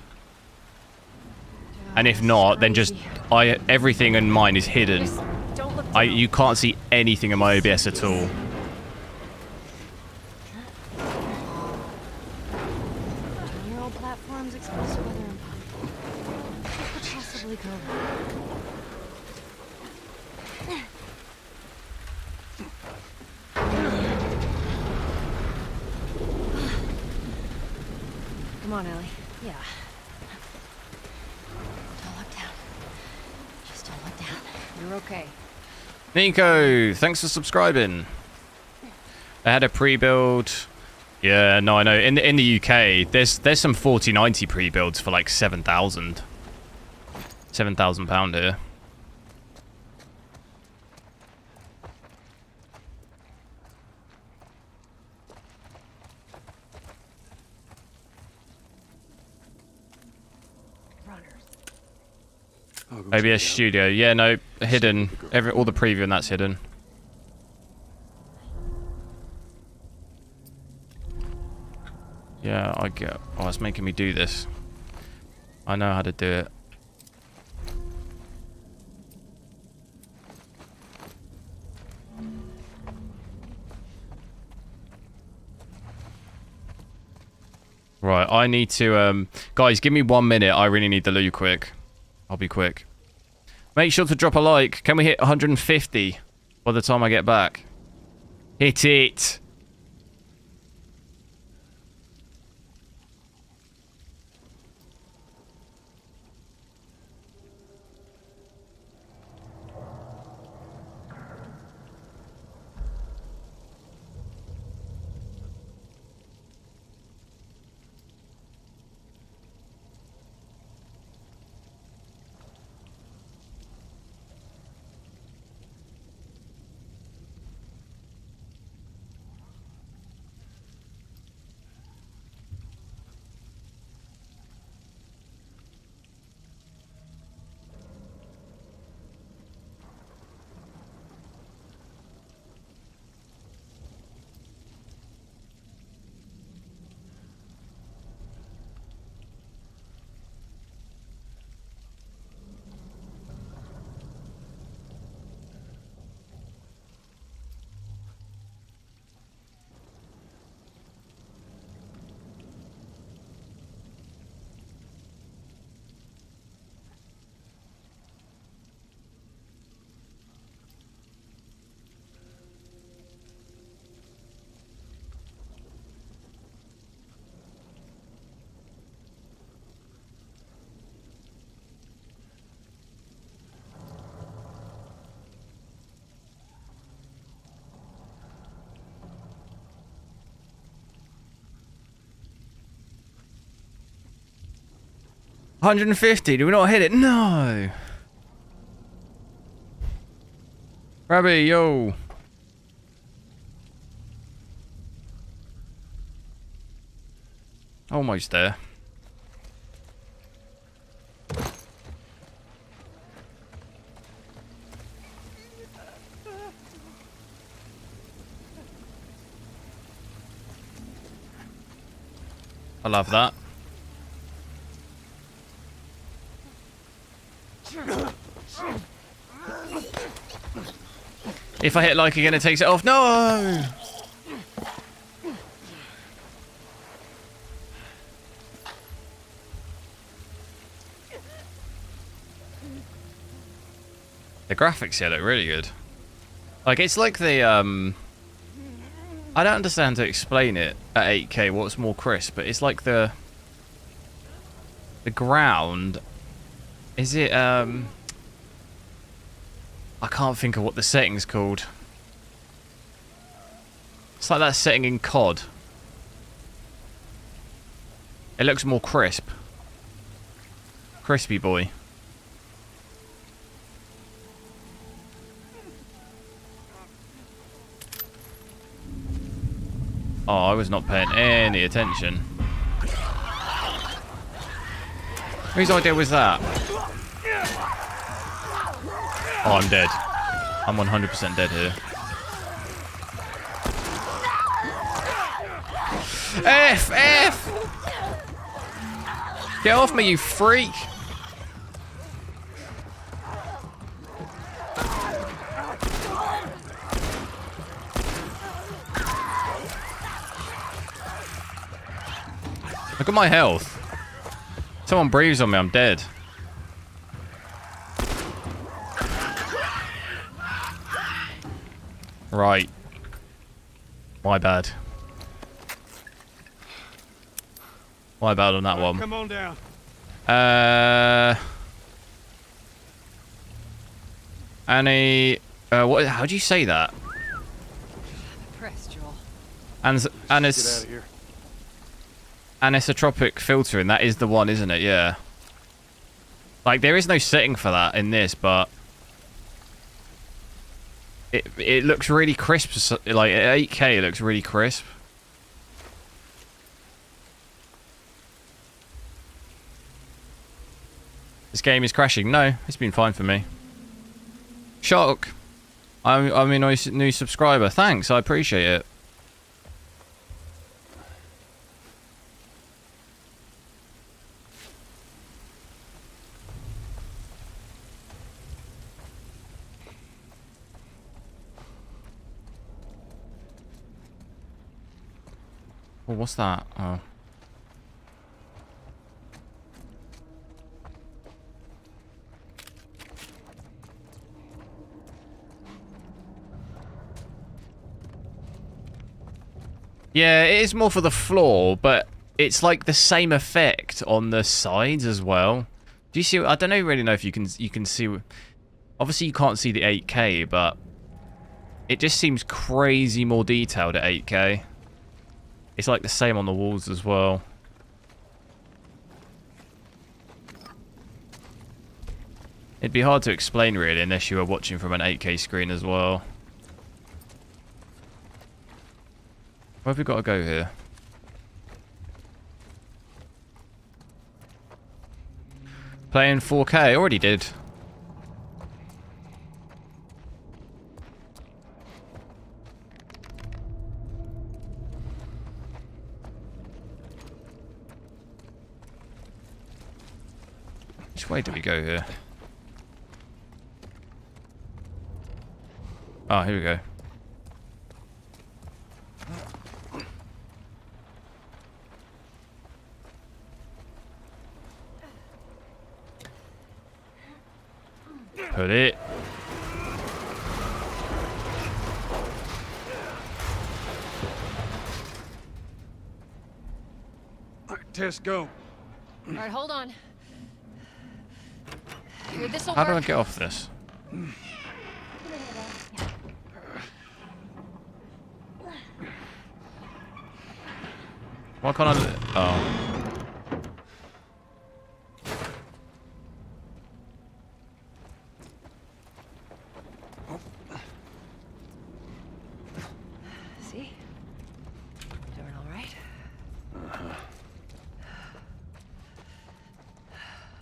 And if not, then just everything in mine is hidden. You can't see anything in my OBS at all. Neural platforms exposed to weather impossible. What could possibly go wrong? Come on, Ellie. Yeah. Don't look down. Just don't look down. You're okay. Nico, thanks for subscribing. I had a pre-build. Yeah, no, I know. In the UK, there's some 4090 pre-builds for like 7,000. £7,000 here. OBS Studio, yeah, no, hidden. All the preview and that's hidden. Yeah, I get. Oh, it's making me do this. I know how to do it. Right, I need to. Guys, give me 1 minute. I really need the loo quick. I'll be quick. Make sure to drop a like. Can we hit 150 by the time I get back? Hit it! $150. Do we not hit it? No. Rabbi, yo. Almost there. I love that. If I hit like again, it takes it off. No! The graphics here look really good. Like, it's like the, I don't understand how to explain it at 8K, what's more crisp, but it's like the ground. Is it, I can't think of what the setting's called. It's like that setting in COD. It looks more crisp. Crispy boy. Oh, I was not paying any attention. Whose idea was that? Oh, I'm dead. I'm 100% dead here. F! Get off me, you freak! Look at my health. Someone breathes on me, I'm dead. Right. My bad. My bad on that one. Come on down. Annie, what? How do you say that? Press, Joel. Anisotropic filtering. That is the one, isn't it? Yeah. Like, there is no setting for that in this, but it looks really crisp. Like at 8K, it looks really crisp. This game is crashing. No, it's been fine for me. Shock. I'm a new subscriber. Thanks, I appreciate it. Oh, what's that? Oh. Yeah, it is more for the floor, but it's like the same effect on the sides as well. Do you see? I don't really know if you can see. Obviously, you can't see the 8K, but it just seems crazy more detailed at 8K. It's like the same on the walls as well. It'd be hard to explain really unless you were watching from an 8K screen as well. Where have we got to go here? Playing 4K, already did. Which way do we go here? Oh, here we go. Put it. All right, Tess, go. All right, hold on. Here, this'll How do I work. get off this? Why can't I? Oh. See? Doing all right?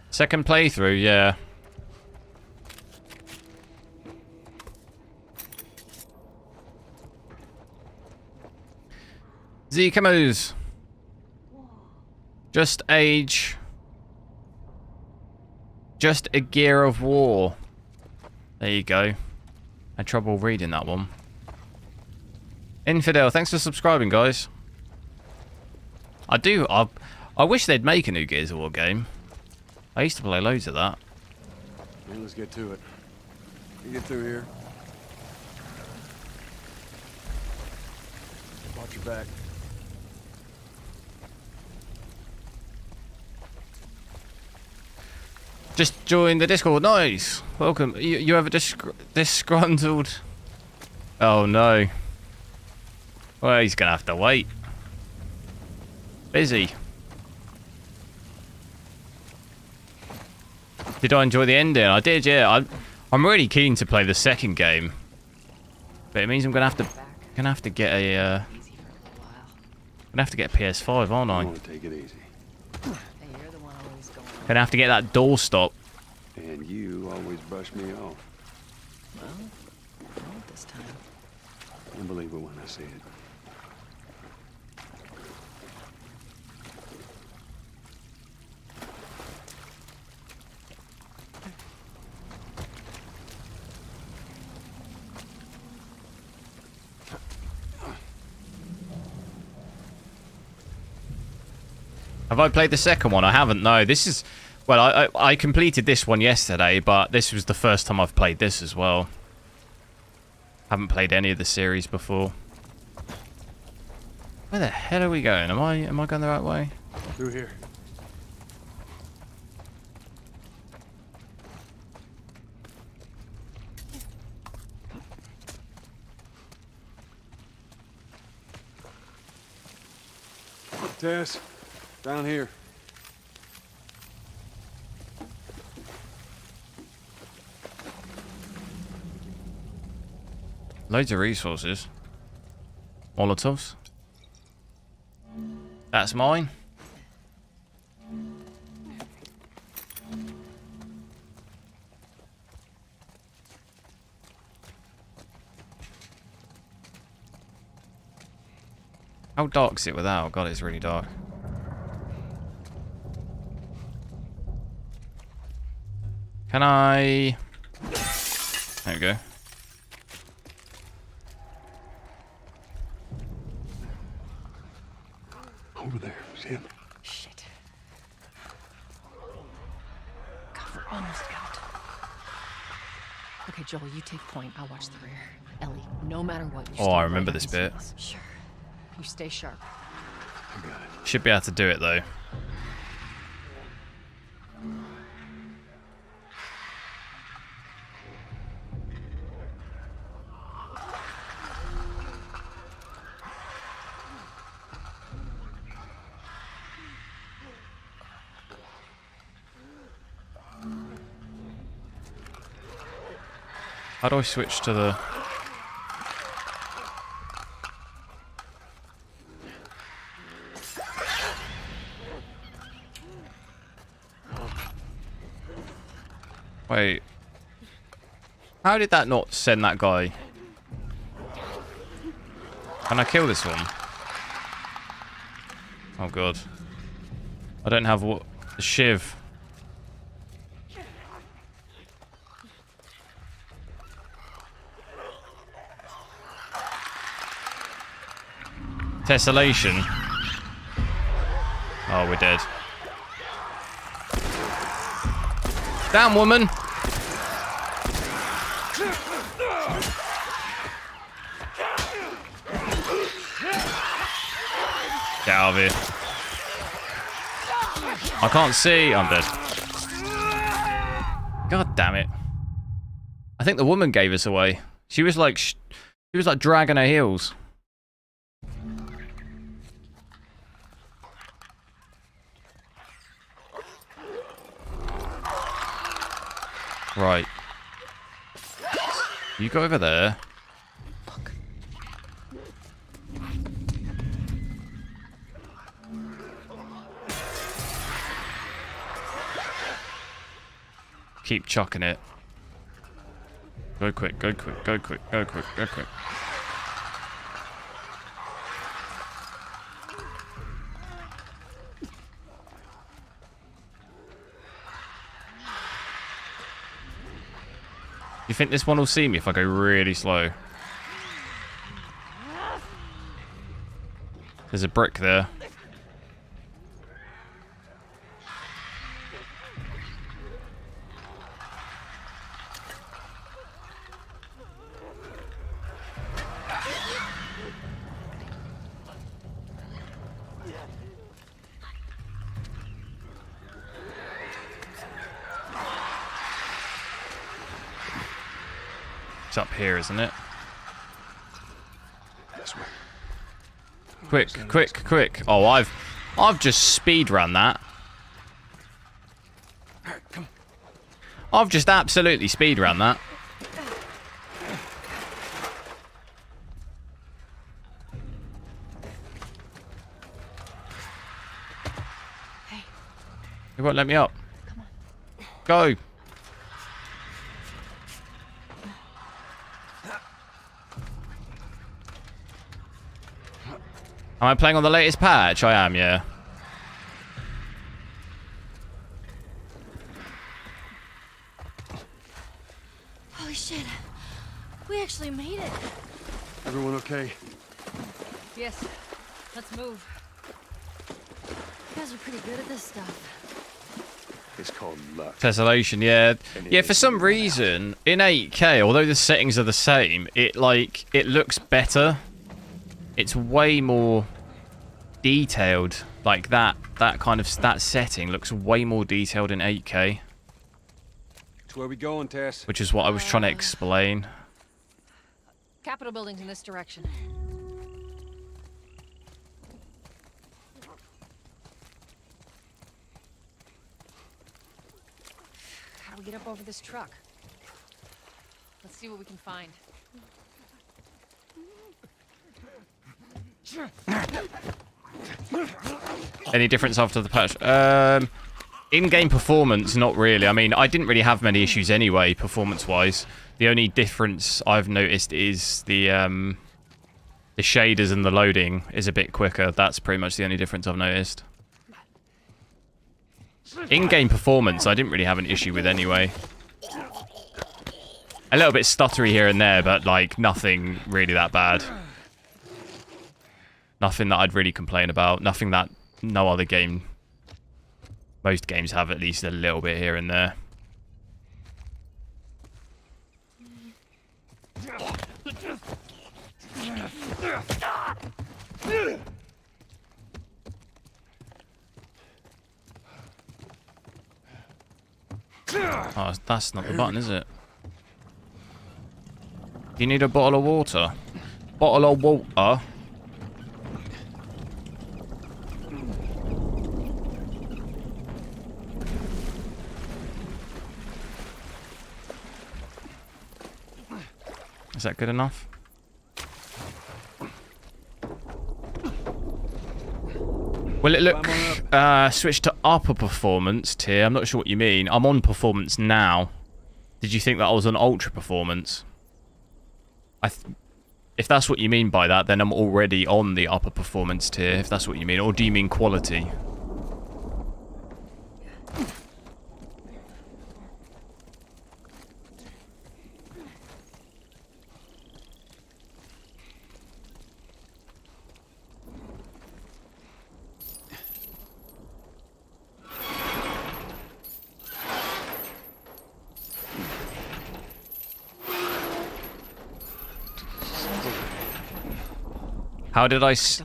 Second playthrough, yeah. Z camos. Just age. Just a gear of war. There you go. I had trouble reading that one. Infidel, thanks for subscribing, guys. I wish they'd make a new Gears of War game. I used to play loads of that. Yeah, let's get to it. You get through here. Watch your back. Just join the Discord. Nice. Welcome. You have a disgruntled... Oh, no. Well, he's going to have to wait. Busy. Did I enjoy the ending? I did, yeah. I'm really keen to play the second game. But it means I'm going to have to get a... gonna have to get a PS5, aren't I? Take it easy. Gonna have to get that doorstop. And you always brush me off. Well, not this time. I believe it when I see it. Have I played the second one? I haven't, no. This is... Well, I completed this one yesterday, but this was the first time I've played this as well. Haven't played any of the series before. Where the hell are we going? Am I going the right way? Through here. Tess, down here. Loads of resources. Molotovs. That's mine. How dark is it without? God, it's really dark. Can I... There we go. Over there, Sam. Shit. God, we're almost out. Okay, Joel, you take point. I'll watch the rear. Ellie, no matter what, you're Oh, I remember this bit. Sure. You stay sharp. Should be able to do it though. How do I switch to the... Wait. How did that not send that guy? Can I kill this one? Oh god. I don't have what... the shiv. Tessellation. Oh, we're dead. Damn, woman! Get out of here. I can't see. I'm dead. God damn it. I think the woman gave us away. She was like dragging her heels. Right. You go over there. Fuck. Keep chucking it. Go quick, go quick, go quick, go quick, go quick. You think this one will see me if I go really slow? There's a brick there. It's up here, isn't it? Quick, quick, quick. Oh, I've just speed run that. I've just absolutely speed run that. Hey. You won't let me up. Come on. Go. Am I playing on the latest patch? I am, yeah. Holy shit. We actually made it. Everyone okay? Yes. Let's move. You guys are pretty good at this stuff. It's called luck. Tessellation, yeah. Yeah, for some reason, in 8K, although the settings are the same, it looks better. It's way more detailed. Like that setting looks way more detailed in 8K. So where we going, Tess? Which is what I was trying to explain. Capitol building's in this direction. How do we get up over this truck? Let's see what we can find. Any difference after the patch? In-game performance, not really. I mean, I didn't really have many issues anyway, performance-wise. The only difference I've noticed is the shaders and the loading is a bit quicker. That's pretty much the only difference I've noticed. In-game performance, I didn't really have an issue with anyway. A little bit stuttery here and there, but like nothing really that bad. Nothing that I'd really complain about. Nothing that no other game... Most games have at least a little bit here and there. Oh, that's not the button, is it? You need a bottle of water. Bottle of water. Is that good enough? Will it look switch to upper performance tier? I'm not sure what you mean. I'm on performance now. Did you think that I was on ultra performance? If that's what you mean by that, then I'm already on the upper performance tier, if that's what you mean. Or do you mean quality?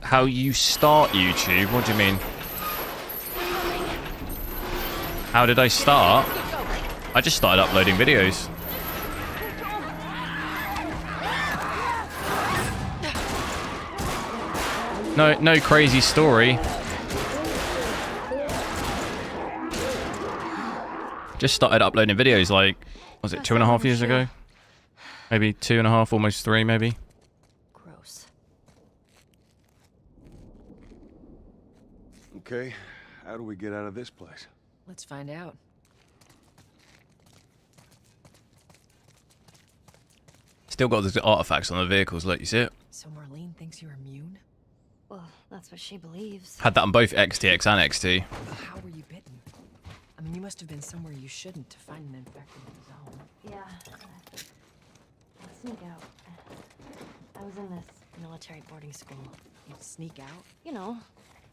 How you start YouTube? What do you mean? How did I start? I just started uploading videos. No crazy story. Just started uploading videos like, was it 2.5 years ago? Maybe 2.5, almost 3 maybe. Okay, how do we get out of this place? Let's find out. Still got the artifacts on the vehicles, look, you see it? So Marlene thinks you're immune? Well, that's what she believes. Had that on both XTX and XT. How were you bitten? I mean, you must have been somewhere you shouldn't to find an infected zone. Yeah. Let's sneak out. I was in this military boarding school. You'd sneak out? You know,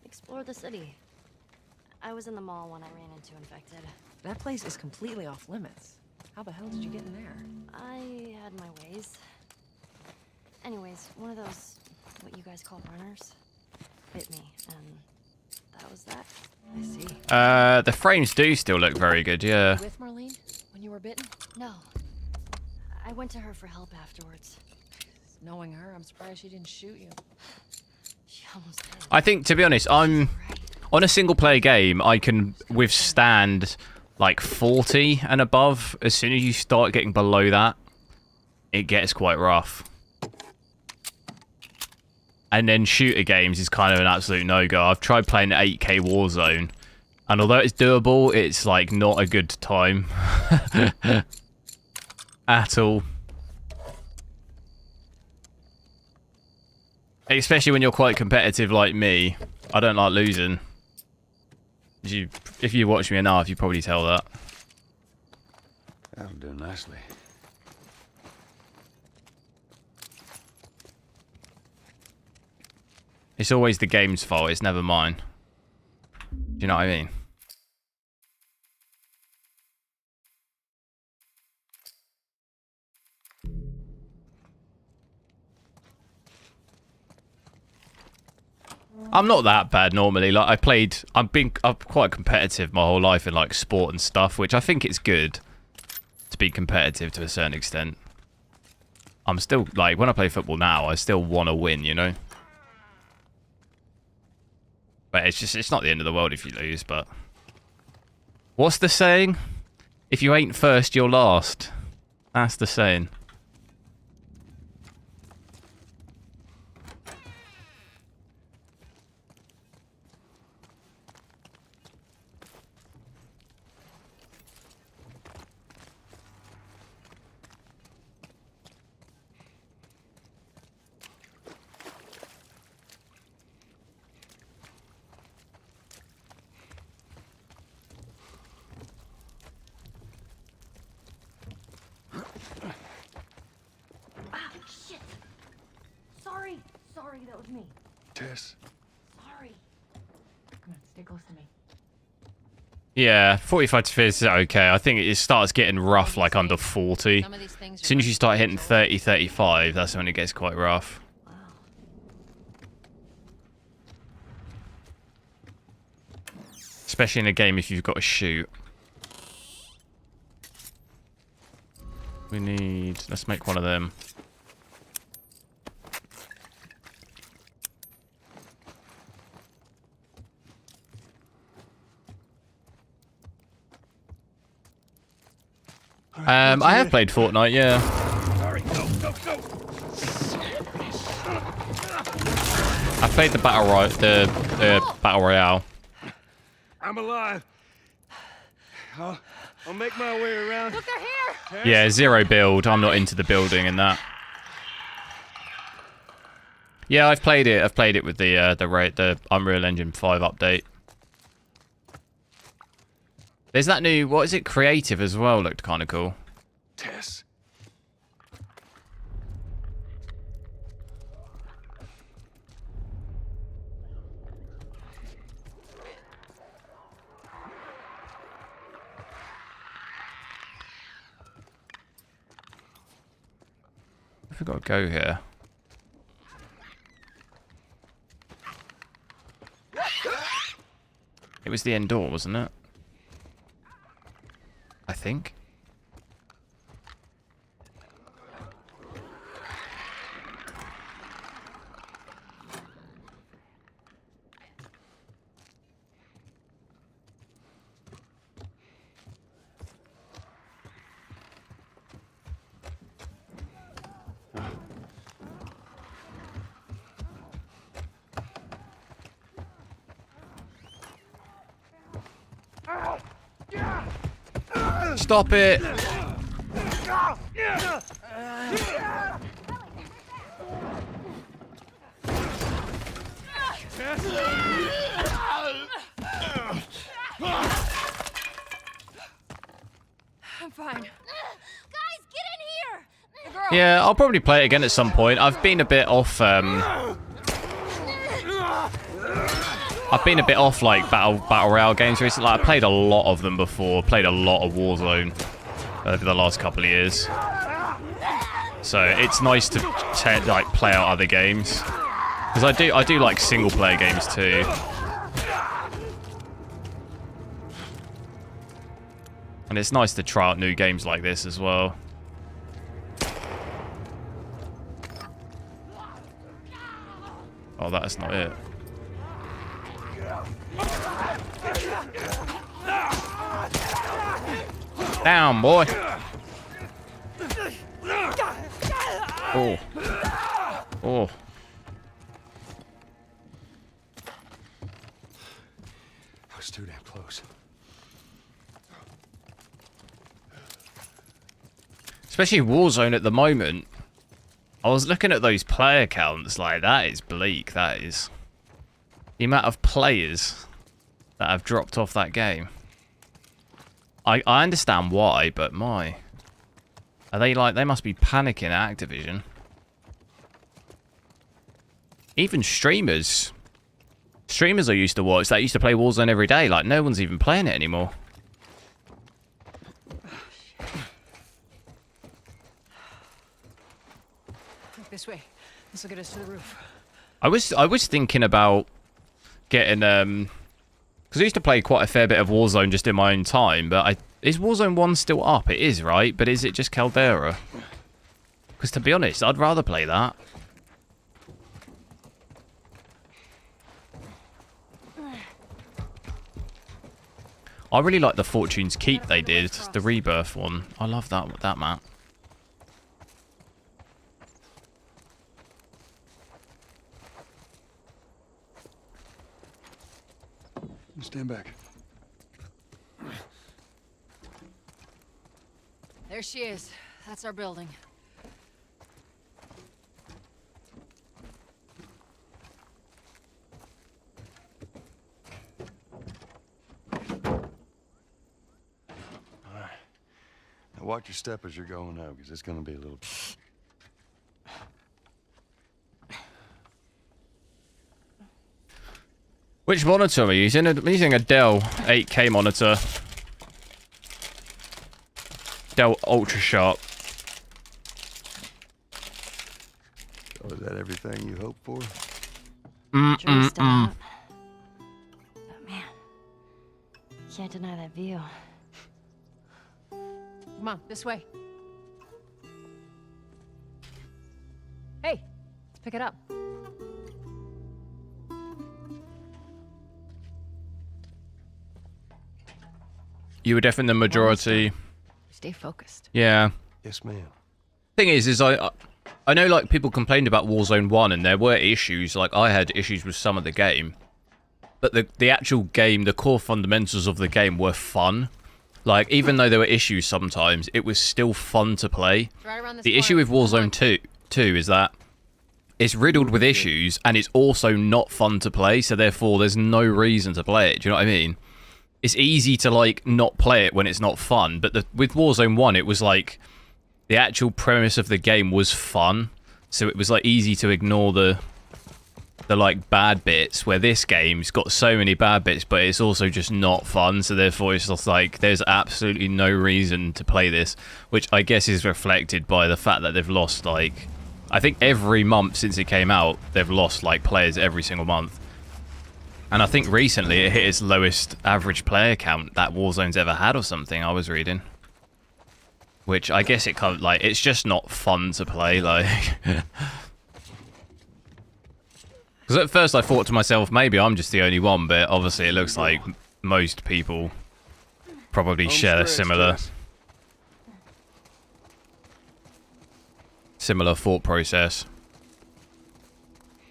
explore the city. I was in the mall when I ran into infected. That place is completely off limits. How the hell did you get in there? I had my ways. Anyways, one of those, what you guys call runners, bit me, and that was that. I see. The frames do still look very good, yeah. With Marlene when you were bitten? No. I went to her for help afterwards. Knowing her, I'm surprised she didn't shoot you. She almost did. I think, to be honest, I'm on a single player game, I can withstand like 40 and above. As soon as you start getting below that, it gets quite rough. And then shooter games is kind of an absolute no-go. I've tried playing 8K Warzone, and although it's doable, it's like not a good time at all. Especially when you're quite competitive like me. I don't like losing. If you watch me enough, you probably tell that. That'll do nicely. It's always the game's fault, it's never mine. Do you know what I mean? I'm not that bad normally. Like I'm quite competitive my whole life in like sport and stuff, which I think it's good to be competitive to a certain extent. I'm still like, when I play football now, I still want to win, you know? But it's not the end of the world if you lose, but... What's the saying? If you ain't first, you're last. That's the saying. Sorry, that was me. Tess. Sorry. Come on, stay close to me. Yeah, 45 to 50 is okay. I think it starts getting rough like under 40. As soon as you start hitting 30, 35, that's when it gets quite rough. Wow. Especially in a game if you've got to shoot. We need... Let's make one of them. I have played Fortnite, yeah. I played the battle royale. I'm alive. I'll make my way around. Look, they're here. Yeah, zero build. I'm not into the building and that. Yeah, I've played it. I've played it with the Unreal Engine 5 update. There's that new, what is it, creative as well, looked kind of cool. Tess. I've got to go here. It was the end door, wasn't it? I think. Stop it! I'm fine. Guys, get in here! Yeah, I'll probably play it again at some point. I've been a bit off, like battle royale games recently. Like, I played a lot of them before. Played a lot of Warzone over the last couple of years. So it's nice to like play out other games because I do like single player games too. And it's nice to try out new games like this as well. Oh, that's not it. Down, boy. Oh. Oh. I was too damn close. Especially Warzone at the moment. I was looking at those player counts, like, that is bleak, that is. The amount of players that have dropped off that game. I understand why, but my... Are they like... They must be panicking at Activision. Even streamers. Streamers I used to watch that used to play Warzone every day. Like, no one's even playing it anymore. This way. This will get us to the roof. I was thinking about getting because I used to play quite a fair bit of Warzone just in my own time, but is Warzone 1 still up? It is, right? But is it just Caldera? Because to be honest, I'd rather play that. I really like the Fortune's Keep they did, the Rebirth one. I love that map. Stand back. There she is. That's our building. Now watch your step as you're going out, because it's going to be a little... Which monitor are we using? I'm using a Dell 8K monitor. Dell UltraSharp. Oh, is that everything you hoped for? But man, Can't deny that view. Come on, this way. Hey, let's pick it up. You were definitely the majority. Stay focused. Yeah. Yes, ma'am. Thing is I know like people complained about Warzone 1 and there were issues, like I had issues with some of the game. But the actual game, the core fundamentals of the game were fun. Like, even though there were issues sometimes, it was still fun to play. The issue with Warzone 2 is that it's riddled with issues, and it's also not fun to play, so therefore there's no reason to play it. Do you know what I mean? It's easy to, like, not play it when it's not fun, but with Warzone 1, it was like, the actual premise of the game was fun, so it was, like, easy to ignore the like bad bits, where this game's got so many bad bits, but it's also just not fun, so therefore it's just like there's absolutely no reason to play this, which I guess is reflected by the fact that they've lost, like, I think every month since it came out they've lost like players every single month, and I think recently it hit its lowest average player count that Warzone's ever had or something, I was reading, which I guess it kind of, like, it's just not fun to play, like. Because at first I thought to myself, maybe I'm just the only one, but obviously it looks like most people probably share a similar thought process.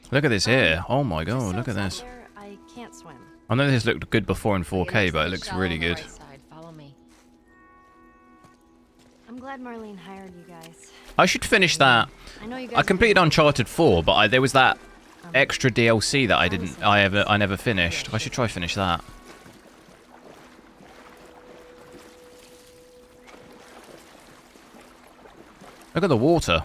Look at this here. Oh my god, look at this. I can't swim. I know this looked good before in 4K, but it looks really good. Follow me. I'm glad Marlene hired you guys. I should finish that. I completed Uncharted 4, but there was that extra DLC that I never finished. I should try finish that. Look at the water.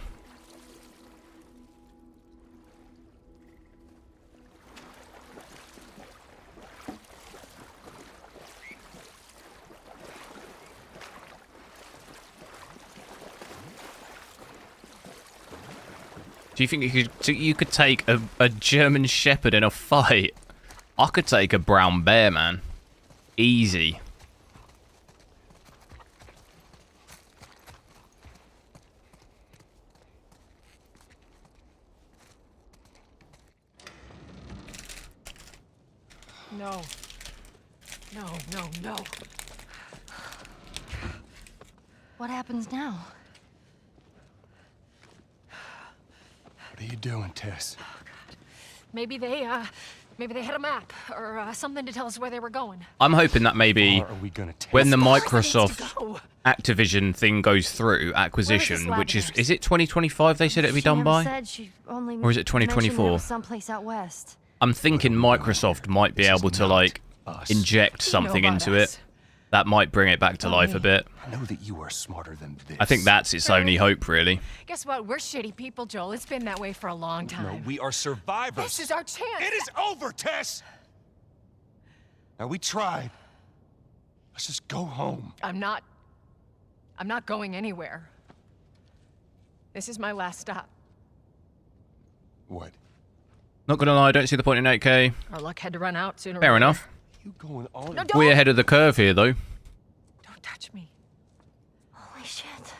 Do you think you could take a German Shepherd in a fight? I could take a brown bear, man. Easy. No. No, no, no. What happens now? What are you doing, Tess? Oh, God. Maybe they had a map or something to tell us where they were going. I'm hoping that maybe when the Microsoft Activision thing goes through, acquisition, which is it 2025 they said it'd be done by? Or is it 2024? Someplace out west. I'm thinking Microsoft might be able to, like, inject something into it. That might bring it back to life a bit. I know that you are smarter than this. I think that's its only hope, really. Guess what? We're shitty people, Joel. It's been that way for a long time. No, we are survivors. This is our chance. It is over, Tess! Now, we tried. Let's just go home. I'm not going anywhere. This is my last stop. What? Not gonna lie, I don't see the point in 8K. Our luck had to run out sooner or Fair later. enough. You going on? No, We're ahead of the curve here, though. Don't touch me. Holy shit.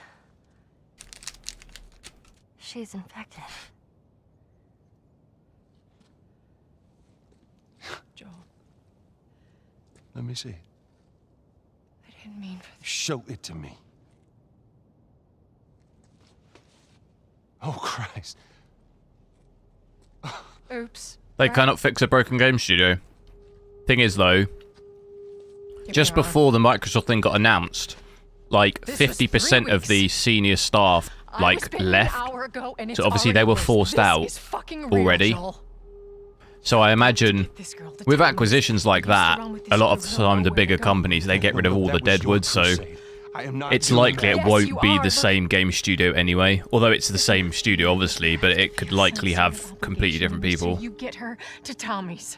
She's infected. Joel. Let me see it. I didn't mean for this. Show it to me. Oh, Christ. Oops. They cannot fix a broken game studio. Thing is, though, just before the Microsoft thing got announced, like 50% of the senior staff like left. So obviously they were forced out already. So I imagine with acquisitions like that, a lot of the time the bigger companies, they get rid of all the deadwood, so it's likely it won't be the same game studio anyway. Although it's the same studio, obviously, but it could likely have completely different people. You get her to Tommy's.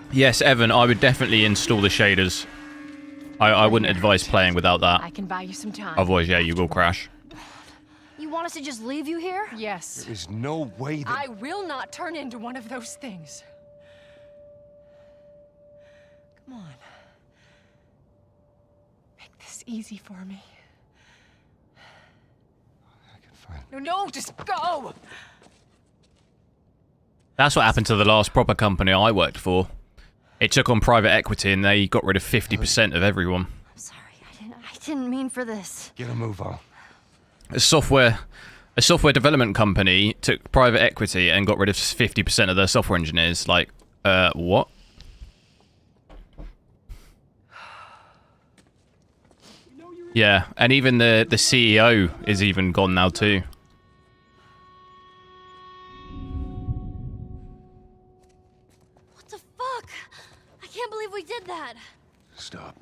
Yes, Evan, I would definitely install the shaders. I wouldn't advise playing without that. I can buy you some time. Otherwise, yeah, you will crash. You want us to just leave you here? Yes. There is no way that... I will not turn into one of those things. Come on. Make this easy for me. I can find it. No, just go! That's what happened to the last proper company I worked for. It took on private equity and they got rid of 50% of everyone. I'm sorry, I didn't mean for this. Get a move on. A software development company took private equity and got rid of 50% of their software engineers. Like, what? Yeah, and even the CEO is even gone now too. What the fuck? I can't believe we did that. Stop.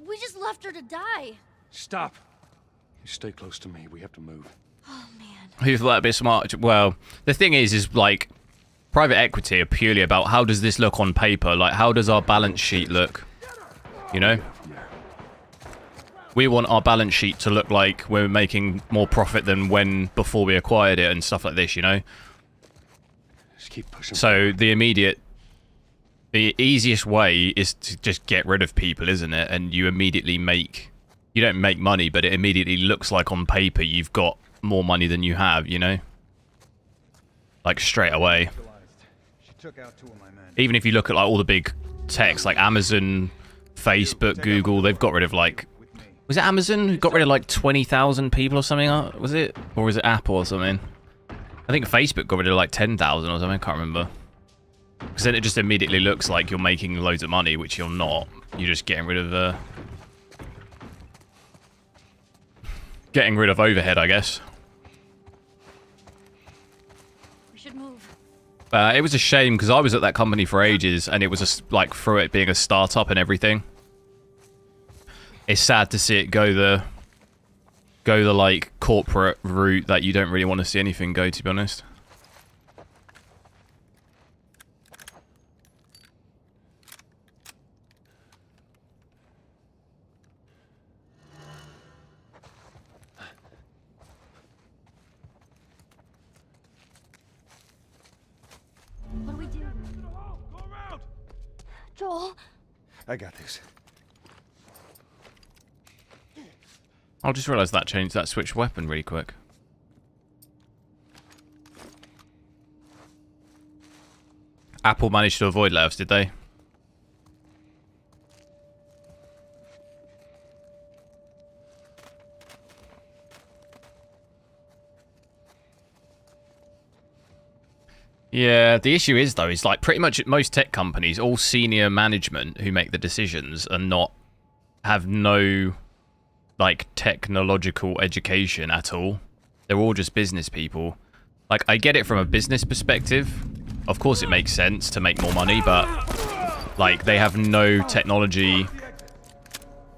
We just left her to die. Stop. You stay close to me. We have to move. Oh, man. Who's a bit smart? Well, the thing is like, private equity are purely about how does this look on paper? Like, how does our balance sheet look? You know? We want our balance sheet to look like we're making more profit than before we acquired it and stuff like this, you know? Just keep pushing. So the easiest way is to just get rid of people, isn't it? And you immediately you don't make money, but it immediately looks like on paper you've got more money than you have, you know? Like straight away. Even if you look at like all the big techs like Amazon, Facebook, Google, they've got rid of like... Was it Amazon who got rid of like 20,000 people or something? Was it? Or was it Apple or something? I think Facebook got rid of like 10,000 or something, I can't remember. Because then it just immediately looks like you're making loads of money, which you're not. You're just getting rid of... getting rid of overhead, I guess. We should move. It was a shame because I was at that company for ages and it was like through it being a startup and everything. It's sad to see it go the like corporate route that you don't really want to see anything go, to be honest. What do we do? Go around. Joel? I got this. I just realised that switched weapon really quick. Apple managed to avoid layoffs, did they? Yeah, the issue is though, is like pretty much at most tech companies, all senior management who make the decisions have no like technological education at all. They're all just business people. Like, I get it from a business perspective. Of course it makes sense to make more money, but like they have no technology.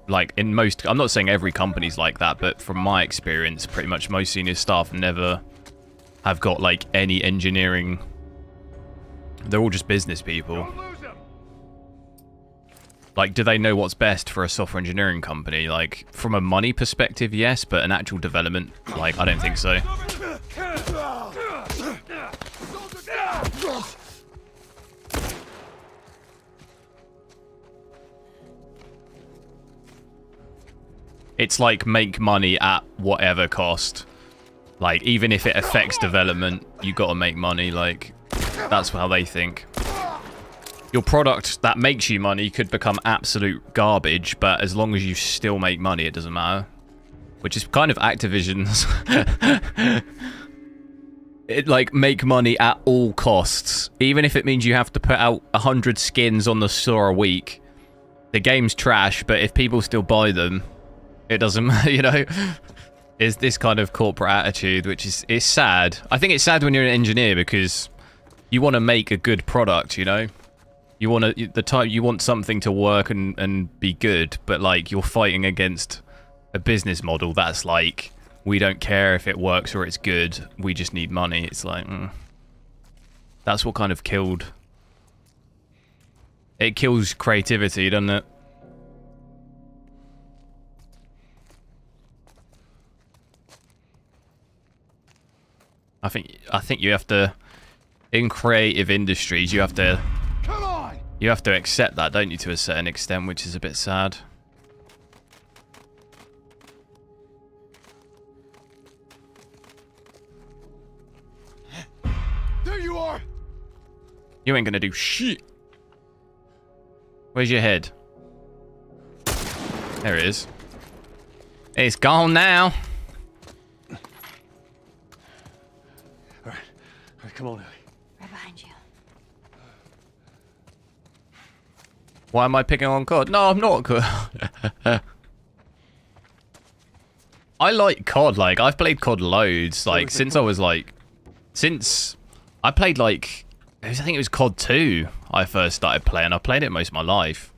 Like in most, I'm not saying every company's like that, but from my experience, pretty much most senior staff never have got like any engineering. They're all just business people. Like, do they know what's best for a software engineering company? Like, from a money perspective, yes, but an actual development, like, I don't think so. It's like make money at whatever cost. Like, even if it affects development, you gotta make money. Like, that's how they think. Your product that makes you money could become absolute garbage, but as long as you still make money, it doesn't matter. Which is kind of Activision's. It like make money at all costs, even if it means you have to put out 100 skins on the store a week. The game's trash, but if people still buy them, it doesn't matter, you know. It's this kind of corporate attitude, which is sad. I think it's sad when you're an engineer because you want to make a good product, you know. You want you want something to work and be good, but like you're fighting against a business model that's like, we don't care if it works or it's good, we just need money. It's like, that's what kind of it kills creativity, doesn't it? I think you have to, in creative industries, you have to You have to accept that, don't you, to a certain extent, which is a bit sad. There you are! You ain't gonna do shit. Where's your head? There it is. It's gone now. Alright, come on, Ellie. Right behind you. Why am I picking on COD? No, I'm not COD. I like COD, like, I've played COD loads, like, since I was, like, I played, like, I think it was COD 2 I first started playing. I played it most of my life.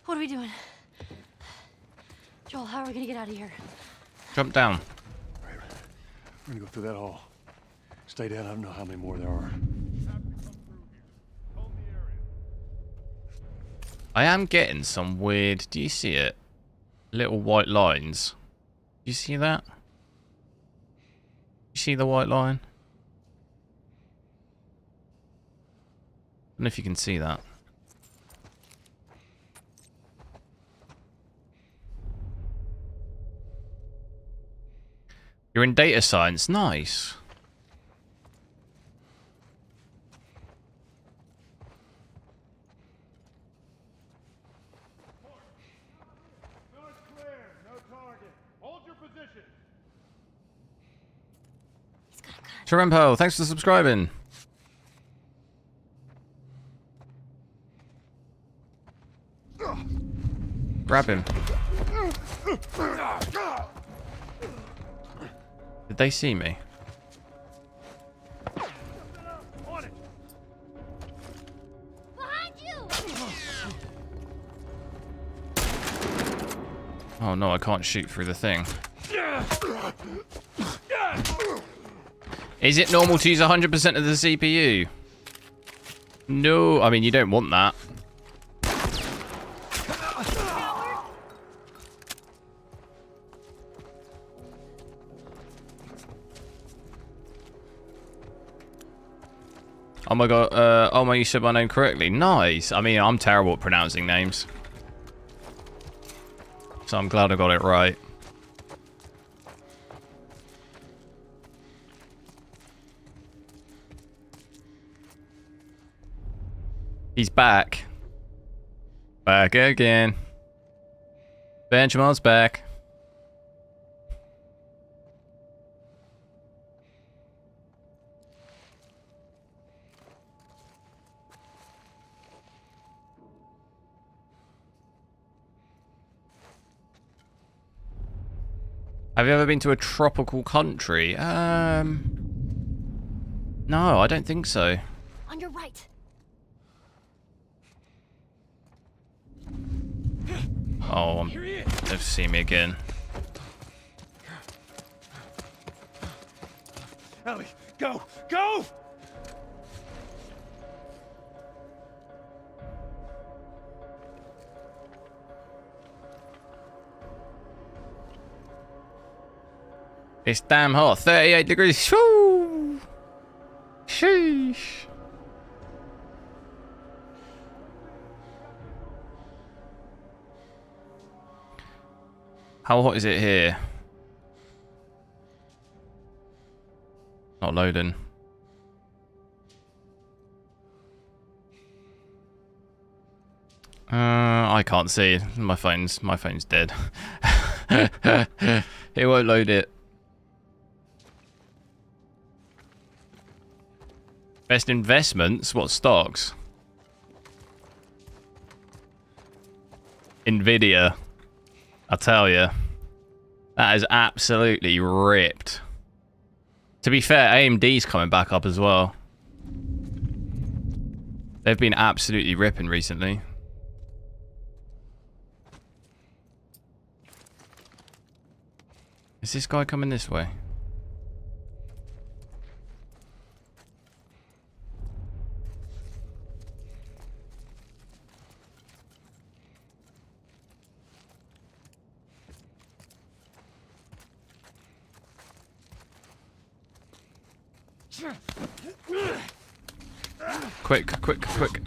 What are we doing? Joel, how are we gonna get out of here? Jump down. Right. We're gonna go through that hall. Stay down, I don't know how many more there are. I am getting some weird... Do you see it? Little white lines. Do you see that? You see the white line? I don't know if you can see that. You're in data science. Nice. HWiNFO, thanks for subscribing. Grab him. Did they see me? Behind you! Oh no, I can't shoot through the thing. Is it normal to use 100% of the CPU? No, I mean, you don't want that. Oh my god, oh my, you said my name correctly. Nice. I mean, I'm terrible at pronouncing names. So I'm glad I got it right. He's back. Back again. Benjamin's back. Have you ever been to a tropical country? No, I don't think so. On your right. Oh, they've seen me again. Ellie, go! Go! It's damn hot. 38 degrees. Shoo! Sheesh. How hot is it here? Not loading. I can't see. My phone's dead. It won't load it. Best investments? What stocks? Nvidia. I tell you, that is absolutely ripped. To be fair, AMD's coming back up as well. They've been absolutely ripping recently. Is this guy coming this way? Quick, quick, quick.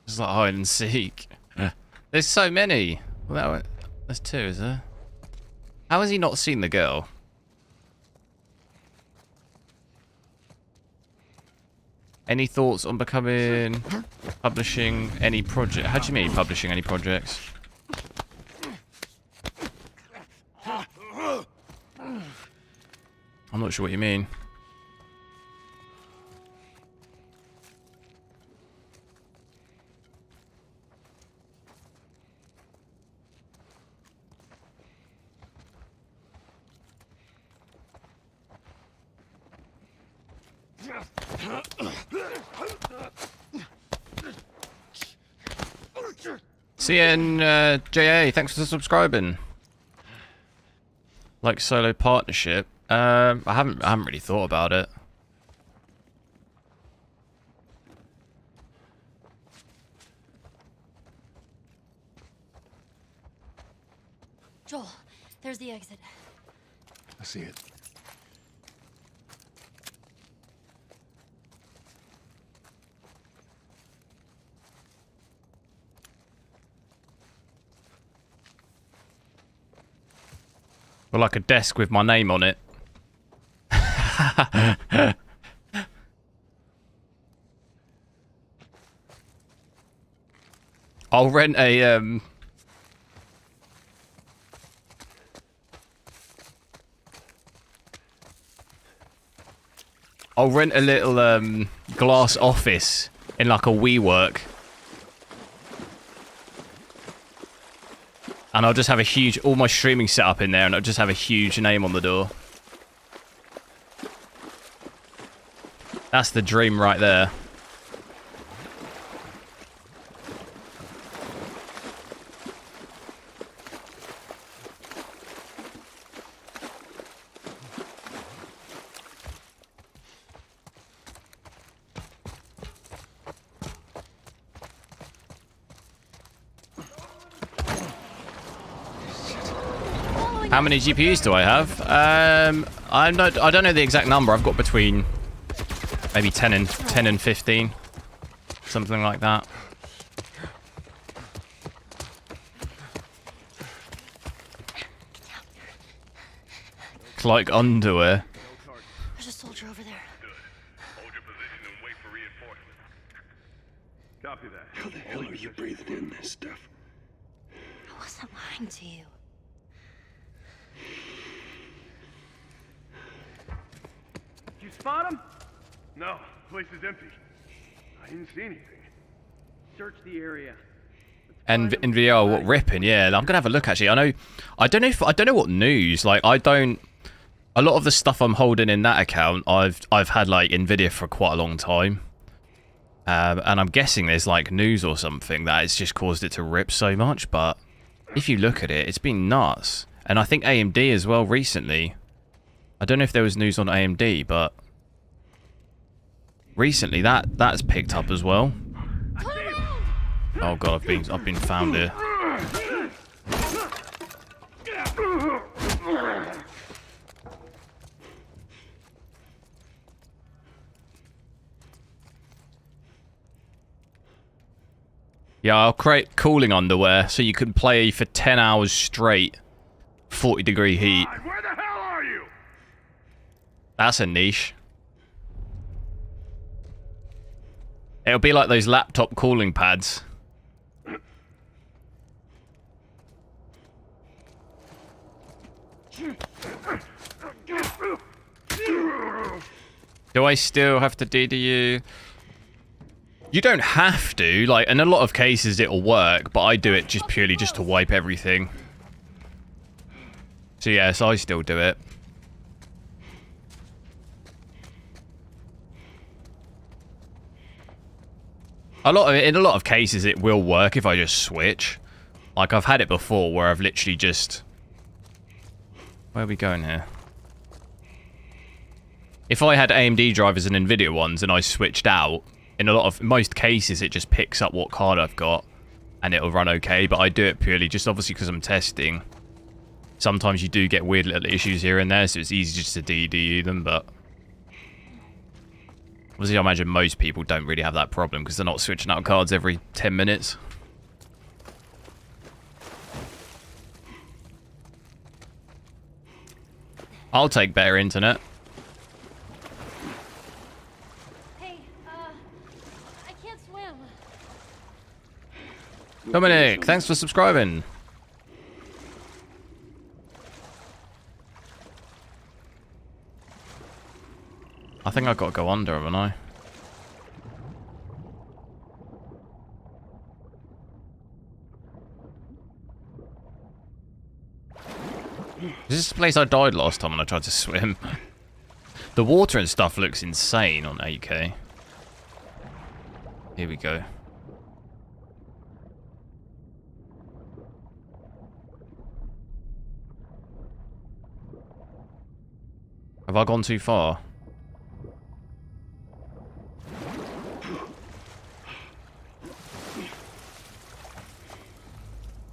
It's like hide and seek. There's so many. Well, there's two, is there? How has he not seen the girl? Any thoughts on publishing any project? How do you mean publishing any projects? I'm not sure what you mean. CNJA, thanks for subscribing. Like solo partnership. I haven't really thought about it. Joel, there's the exit. I see it. Or like a desk with my name on it. I'll rent a I'll rent a little glass office in like a WeWork. And I'll just have a huge, all my streaming set up in there, and I'll just have a huge name on the door. That's the dream right there. How many GPUs do I have? I don't know the exact number. I've got between maybe 10 and 15, something like that. It's like underwear. There's a soldier over there. Hold your position and wait for reinforcements. Copy that. How the hell are you breathing in this stuff? I wasn't lying to you. Did you spot him? No, the place is empty. I didn't see anything. Search the area. And nvidia, what ripping? Yeah, I'm gonna have a look. Actually, I don't know what news. Like, I don't. A lot of the stuff I'm holding in that account, I've had like nvidia for quite a long time, and I'm guessing there's like news or something that it's just caused it to rip so much. But if you look at it, it's been nuts. And I think AMD as well recently. I don't know if there was news on AMD, but recently that's picked up as well. Oh god, I've been found here. Yeah, I'll create cooling underwear so you can play for 10 hours straight, 40-degree heat. Where the hell are you? That's a niche. It'll be like those laptop cooling pads. Do I still have to DD you? You don't have to. Like, in a lot of cases it'll work, but I do it just purely just to wipe everything. So yes, I still do it. In a lot of cases it will work if I just switch. Like, I've had it before where I've literally just... Where are we going here? If I had AMD drivers and nvidia ones and I switched out, in most cases it just picks up what card I've got and it'll run okay, but I do it purely just obviously because I'm testing. Sometimes you do get weird little issues here and there, so it's easy just to DDU them, but obviously I imagine most people don't really have that problem because they're not switching out cards every 10 minutes. I'll take better internet. Dominic, thanks for subscribing. I think I've got to go under, haven't I? Is this the place I died last time when I tried to swim? The water and stuff looks insane on 8K. Here we go. Have I gone too far?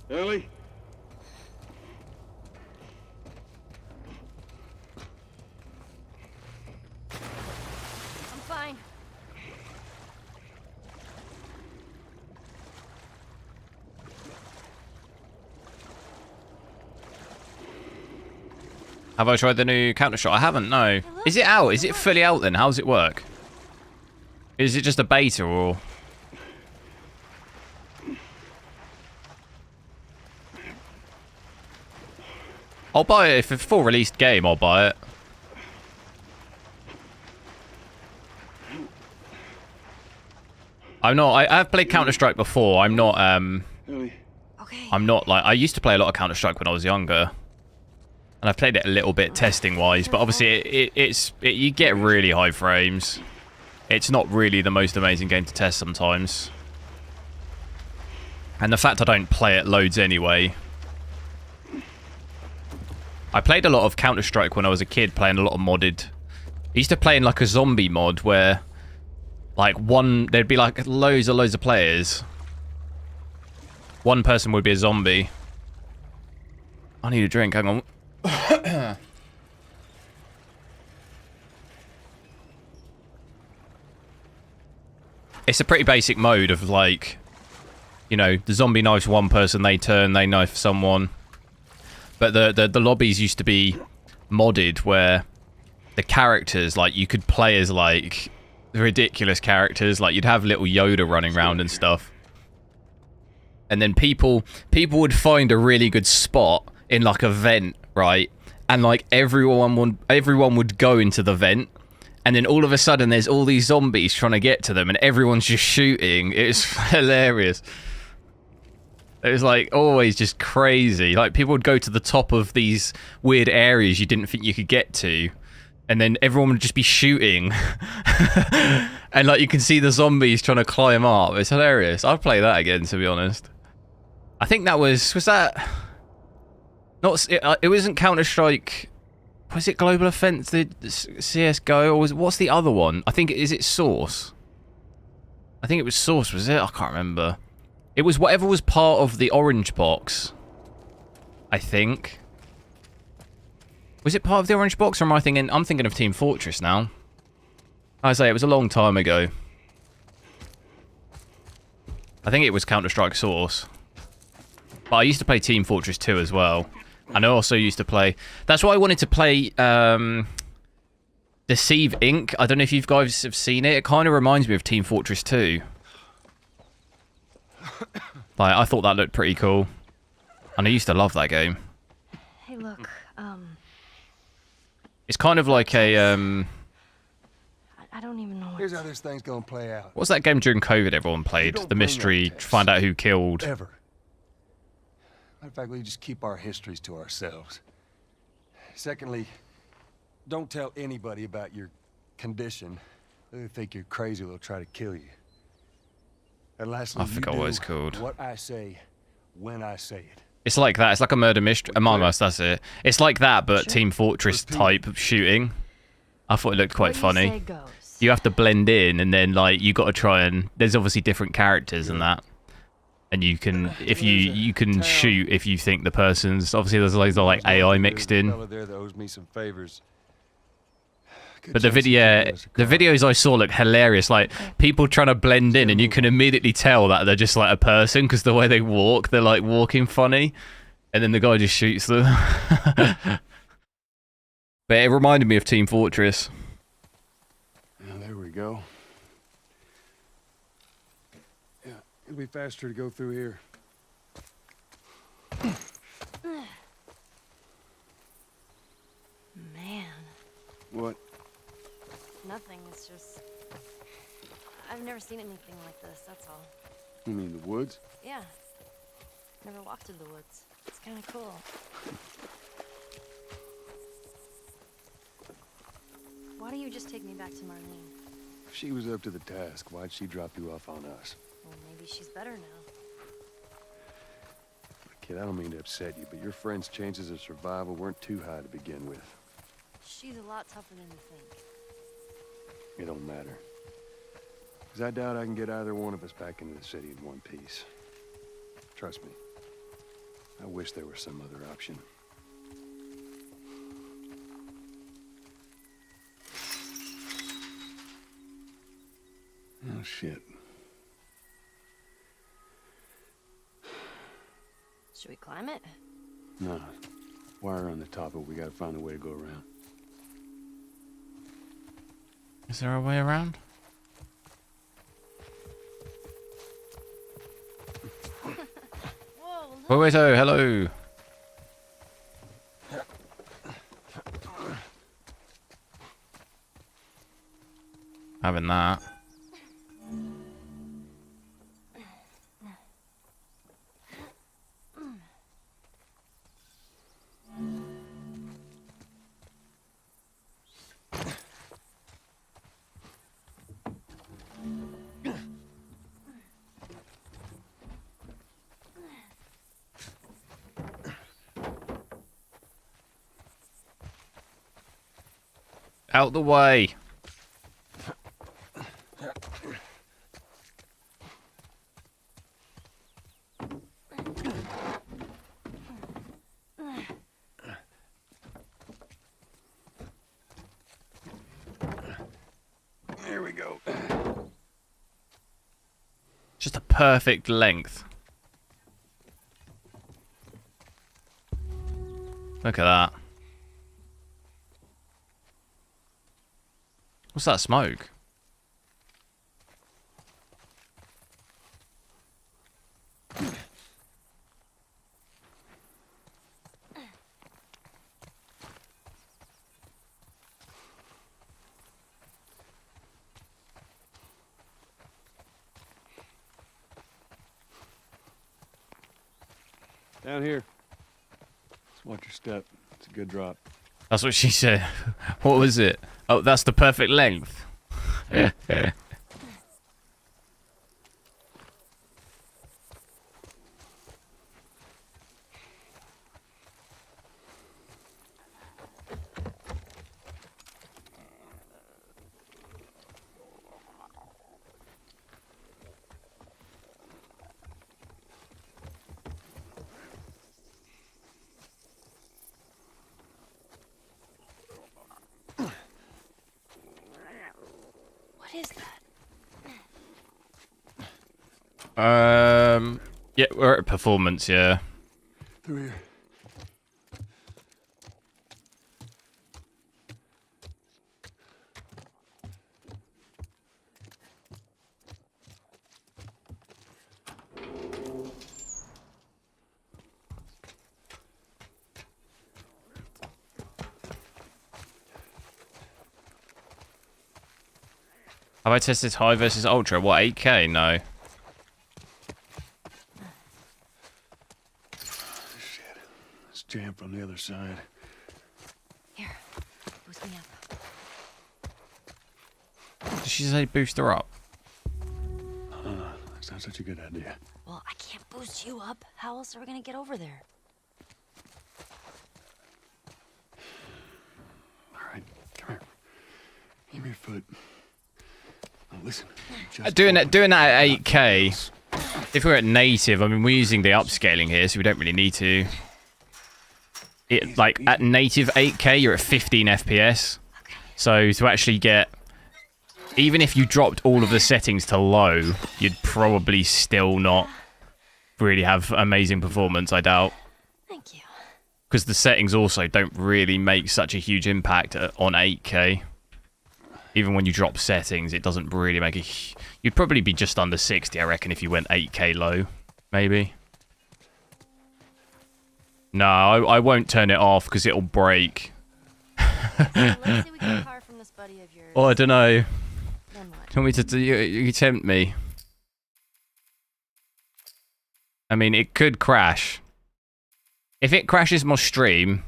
Ellie? I'm fine. Have I tried the new Counter-Strike? I haven't, no. Is it out? Is it fully out then? How does it work? Is it just a beta or... I'll buy it. If it's a full released game, I'll buy it. I'm not... I have played Counter-Strike before. I'm not... I'm not like... I used to play a lot of Counter-Strike when I was younger. And I've played it a little bit testing-wise, but obviously you get really high frames. It's not really the most amazing game to test sometimes. And the fact I don't play it loads anyway. I played a lot of Counter-Strike when I was a kid, playing a lot of modded. I used to play in like a zombie mod where like there'd be like loads of players. One person would be a zombie. I need a drink, hang on. It's a pretty basic mode of like, you know, the zombie knifes one person, they turn, they knife someone. But the lobbies used to be modded where the characters, like, you could play as like ridiculous characters, like you'd have little Yoda running around and stuff. And then people would find a really good spot in like a vent, right? And like everyone would go into the vent, and then all of a sudden there's all these zombies trying to get to them, and everyone's just shooting. It's hilarious. It was like always just crazy. Like people would go to the top of these weird areas you didn't think you could get to, and then everyone would just be shooting. And like you can see the zombies trying to climb up. It's hilarious. I'd play that again, to be honest. I think that was that... Not, it wasn't Counter-Strike. Was it Global Offensive, CSGO, or what's the other one? I think, is it Source? I think it was Source, was it? I can't remember. It was whatever was part of the orange box, I think. Was it part of the orange box, or am I thinking... I'm thinking of Team Fortress now. I say, it was a long time ago. I think it was Counter-Strike Source. But I used to play Team Fortress 2 as well. And I also used to play... That's why I wanted to play Deceive Inc. I don't know if you guys have seen it. It kind of reminds me of Team Fortress 2. Like, I thought that looked pretty cool. And I used to love that game. Hey, look, It's kind of like a I don't even know. Here's how this thing's gonna play out. what's that game during COVID everyone played? The mystery, find out who killed. Ever. Matter of fact, we just keep our histories to ourselves. Secondly, don't tell anybody about your condition. They think you're crazy, they'll try to kill you. And lastly, I forgot you what do it's called. what I say, when I say it. It's like that. It's like a murder mystery. Among Us, that's it. It's like that, but Team Fortress type shooting. I thought it looked quite funny. You have to blend in, and then like you got to try and. There's obviously different characters and that, and you can if you can shoot if you think the person's obviously there's loads of like AI mixed in. Fella there that owes me some favors. But the videos I saw look hilarious. Like people trying to blend in, and you can immediately tell that they're just like a person because the way they walk, they're like walking funny, and then the guy just shoots them. But it reminded me of Team Fortress. Yeah, there we go. Yeah, it'll be faster to go through here. Man. What? Nothing, it's just... I've never seen anything like this, that's all. You mean the woods? Yeah. Never walked through the woods. It's kind of cool. Why don't you just take me back to Marlene? If she was up to the task, why'd she drop you off on us? Well, maybe she's better now. Kid, I don't mean to upset you, but your friend's chances of survival weren't too high to begin with. She's a lot tougher than you think. It don't matter. Because I doubt I can get either one of us back into the city in one piece. Trust me. I wish there was some other option. Oh, shit. Should we climb it? No. Wire on the top of it. We gotta find a way to go around. Is there a way around? Whoa, wait, oh, hello. Having that. Out the way. There we go. Just a perfect length. Look at that. What's that smoke? Down here. Just watch your step. It's a good drop. That's what she said. What was it? Oh, that's the perfect length. What is that? Yeah, we're at performance, yeah. Through here. Have I tested high versus ultra? What, 8K? No. Shit. Let's jam from the other side. Here, boost me up. Did she say boost her up? That's not such a good idea. Well, I can't boost you up. How else are we gonna get over there? All right, come here. Give me your foot. Now listen. Doing that at 8K. If we're at native, I mean, we're using the upscaling here, so we don't really need to. Like at native 8K, you're at 15 FPS. So to actually get, even if you dropped all of the settings to low, you'd probably still not really have amazing performance, I doubt. Thank you. Because the settings also don't really make such a huge impact on 8K. Even when you drop settings, it doesn't really make a... You'd probably be just under 60, I reckon, if you went 8K low, maybe. No, I won't turn it off because it'll break. Let's say we get a car from this buddy of yours. Oh, I don't know. Then what? Do you want me to... You tempt me. I mean, it could crash. If it crashes my stream,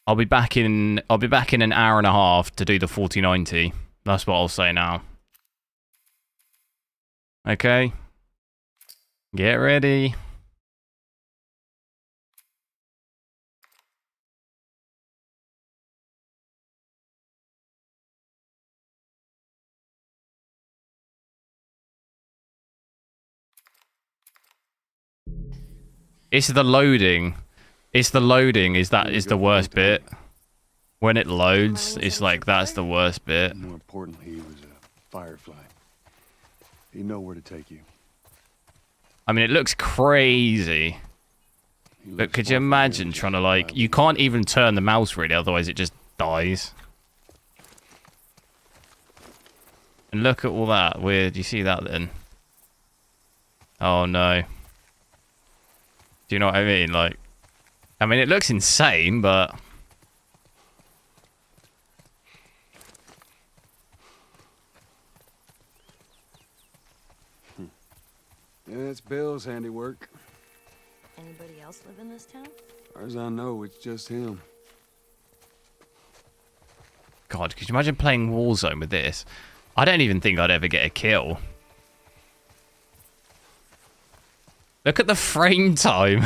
I'll be back in an hour and a half to do the 4090. That's what I'll say now. Okay. Get ready. It's the loading. It's the loading is the worst bit. When it loads, it's like that's the worst bit. More importantly, he was a firefly. He'd know where to take you. I mean, it looks crazy. But could you imagine trying to like... You can't even turn the mouse really, otherwise it just dies. And look at all that. Weird. Do you see that then? Oh no. Do you know what I mean? Like... I mean, it looks insane, but... Yeah, it's Bill's handiwork. Anybody else live in this town? As far as I know, it's just him. God, could you imagine playing Warzone with this? I don't even think I'd ever get a kill. Look at the frame time.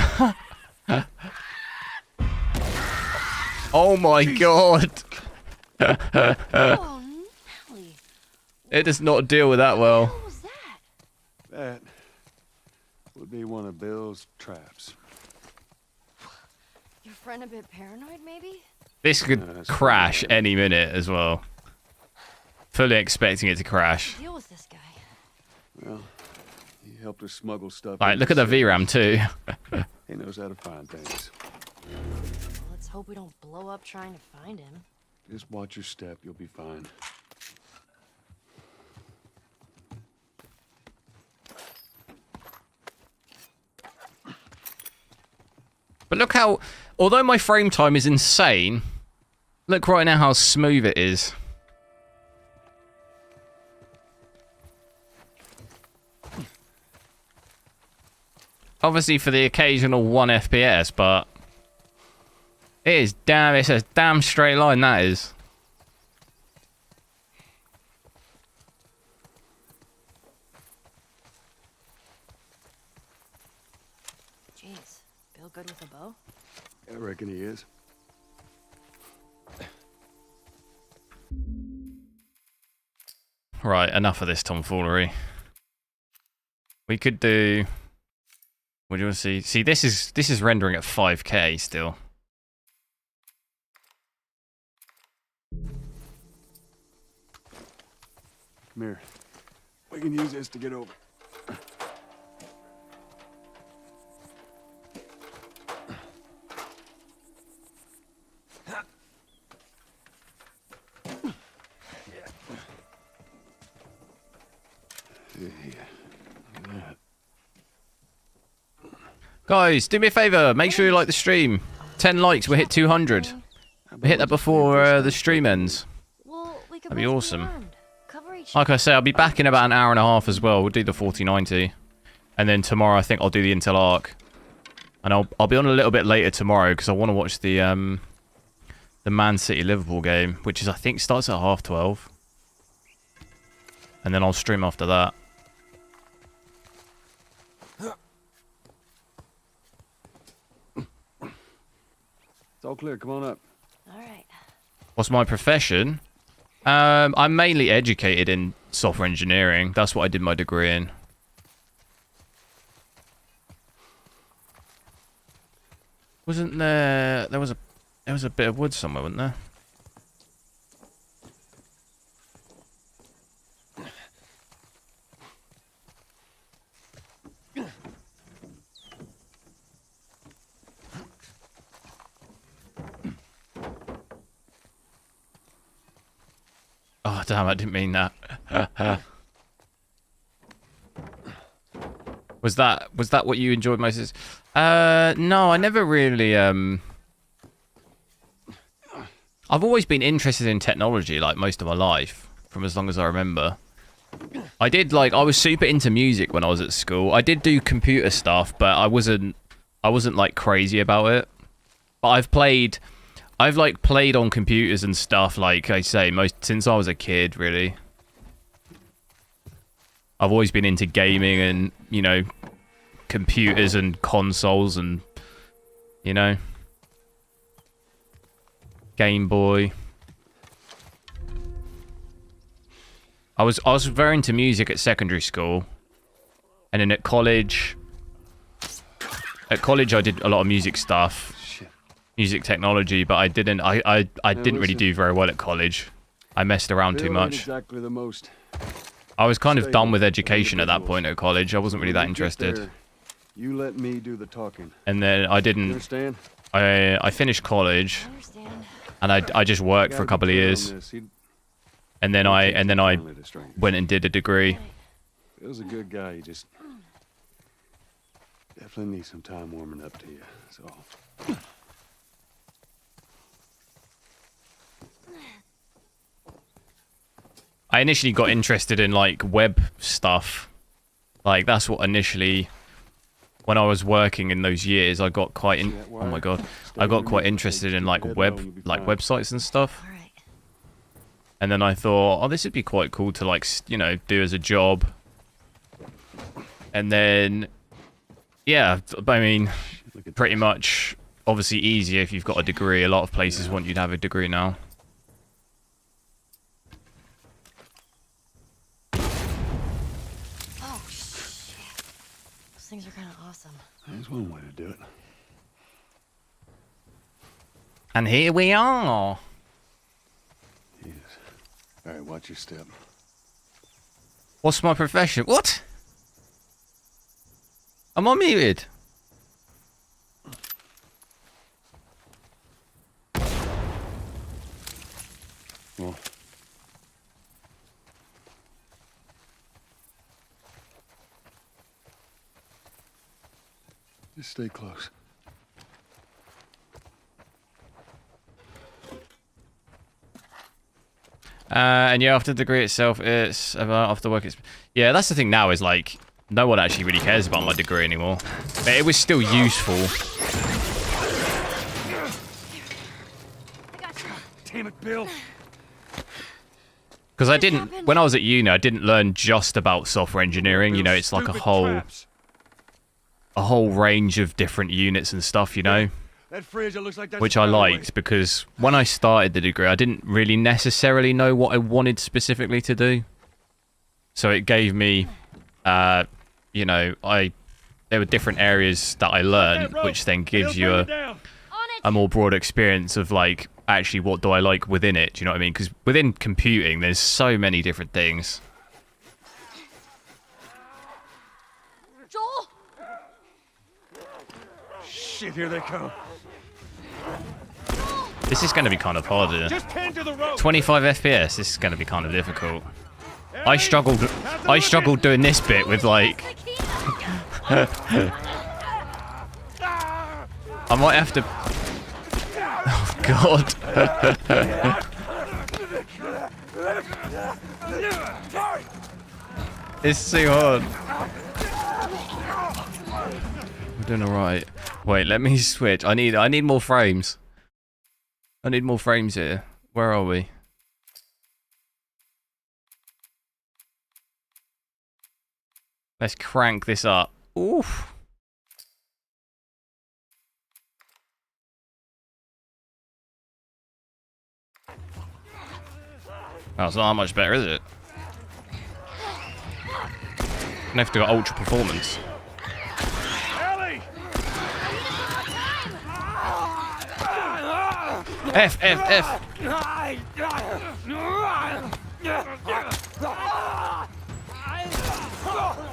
Oh my god. Oh, Nelly. It does not deal with that well. What was that? That would be one of Bill's traps. Your friend a bit paranoid, maybe? This could crash any minute as well. Fully expecting it to crash. Deal with this guy. Well, he helped us smuggle stuff. Right, look at the VRAM too. He knows how to find things. Well, let's hope we don't blow up trying to find him. Just watch your step, you'll be fine. But look how, although my frame time is insane, look right now how smooth it is. Obviously for the occasional 1 FPS, but it is damn, it's a damn straight line that is. Jeez, Bill good with a bow? I reckon he is. Right, enough of this tomfoolery. We could do... What do you want to see? See, this is rendering at 5K still. Come here. We can use this to get over. Guys, do me a favor. Make sure you like the stream. 10 likes, we'll hit 200. We'll hit that before the stream ends. Well, we could That'd be awesome. Cover each Like I say, I'll be back in about an hour and a half as well. We'll do the 4090. And then tomorrow I think I'll do the Intel Arc. And I'll be on a little bit later tomorrow because I want to watch the Man City Liverpool game, which is I think starts at 12:30. And then I'll stream after that. It's all clear. Come on up. All right. What's my profession? I'm mainly educated in software engineering. That's what I did my degree in. Wasn't there? There was a bit of wood somewhere, wasn't there? Oh damn! I didn't mean that. Was that what you enjoyed most? No, I never really. I've always been interested in technology, like most of my life, from as long as I remember. I was super into music when I was at school. I did do computer stuff, but I wasn't like crazy about it. But I've played on computers and stuff, like I say, since I was a kid, really. I've always been into gaming and, you know, computers and consoles and, you know, Game Boy. I was very into music at secondary school, and then at college I did a lot of music stuff. Music technology, but I didn't really do very well at college. I messed around too much. Exactly the most. I was kind of done with education at that point at college. I wasn't really that interested. You let me do the talking. And then I didn't. Understand? I finished college, and I just worked for a couple of years. And then I went and did a degree. It was a good guy. You just definitely need some time warming up to you. So. I initially got interested in like web stuff. Like that's what initially, when I was working in those years, I got quite oh my god, I got quite interested in like websites and stuff. And then I thought, oh, this would be quite cool to like, you know, do as a job. And then, yeah, I mean, pretty much, obviously easier if you've got a degree. A lot of places want you to have a degree now. Things are kind of awesome. There's one way to do it. And here we are. Yes. All right, watch your step. What's my profession? What? Am I muted? Well. Just stay close. And yeah, after the degree itself, it's about after work. Yeah, that's the thing now is like, no one actually really cares about my degree anymore. But it was still useful. Damn it, Bill. Because I didn't, when I was at uni, I didn't learn just about software engineering. You know, it's like a whole range of different units and stuff, you know, which I liked because when I started the degree, I didn't really necessarily know what I wanted specifically to do. So it gave me, you know, there were different areas that I learned, which then gives you a more broad experience of like, actually, what do I like within it? Do you know what I mean? Because within computing, there's so many different things. Joel! Shit, here they come. This is going to be kind of harder. 25 FPS, this is going to be kind of difficult. I struggled doing this bit with like... I might have to... Oh, God. It's too hard. We're doing alright. Wait, let me switch. I need more frames. I need more frames here. Where are we? Let's crank this up. Oof. Oh, it's not that much better, is it? I have to go ultra performance. F, F, F.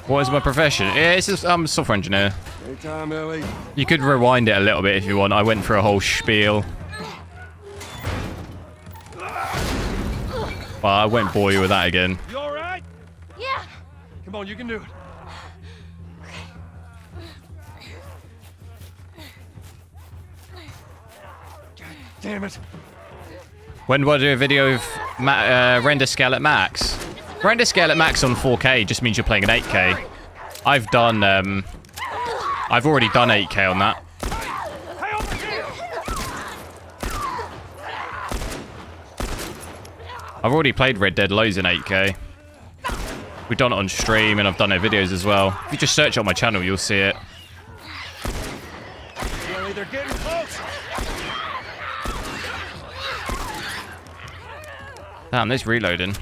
What is my profession? Yeah, it's just, I'm a software engineer. Anytime, Ellie. You could rewind it a little bit if you want. I went through a whole spiel. Well, I won't bore you with that again. You all right? Yeah. Come on, you can do it. God damn it. When do I do a video of render scale at max? Render scale at max on 4K just means you're playing at 8K. I've already done 8K on that. I've already played Red Dead loads in 8K. We've done it on stream and I've done their videos as well. If you just search on my channel, you'll see it. They're getting close. Damn, this reloading.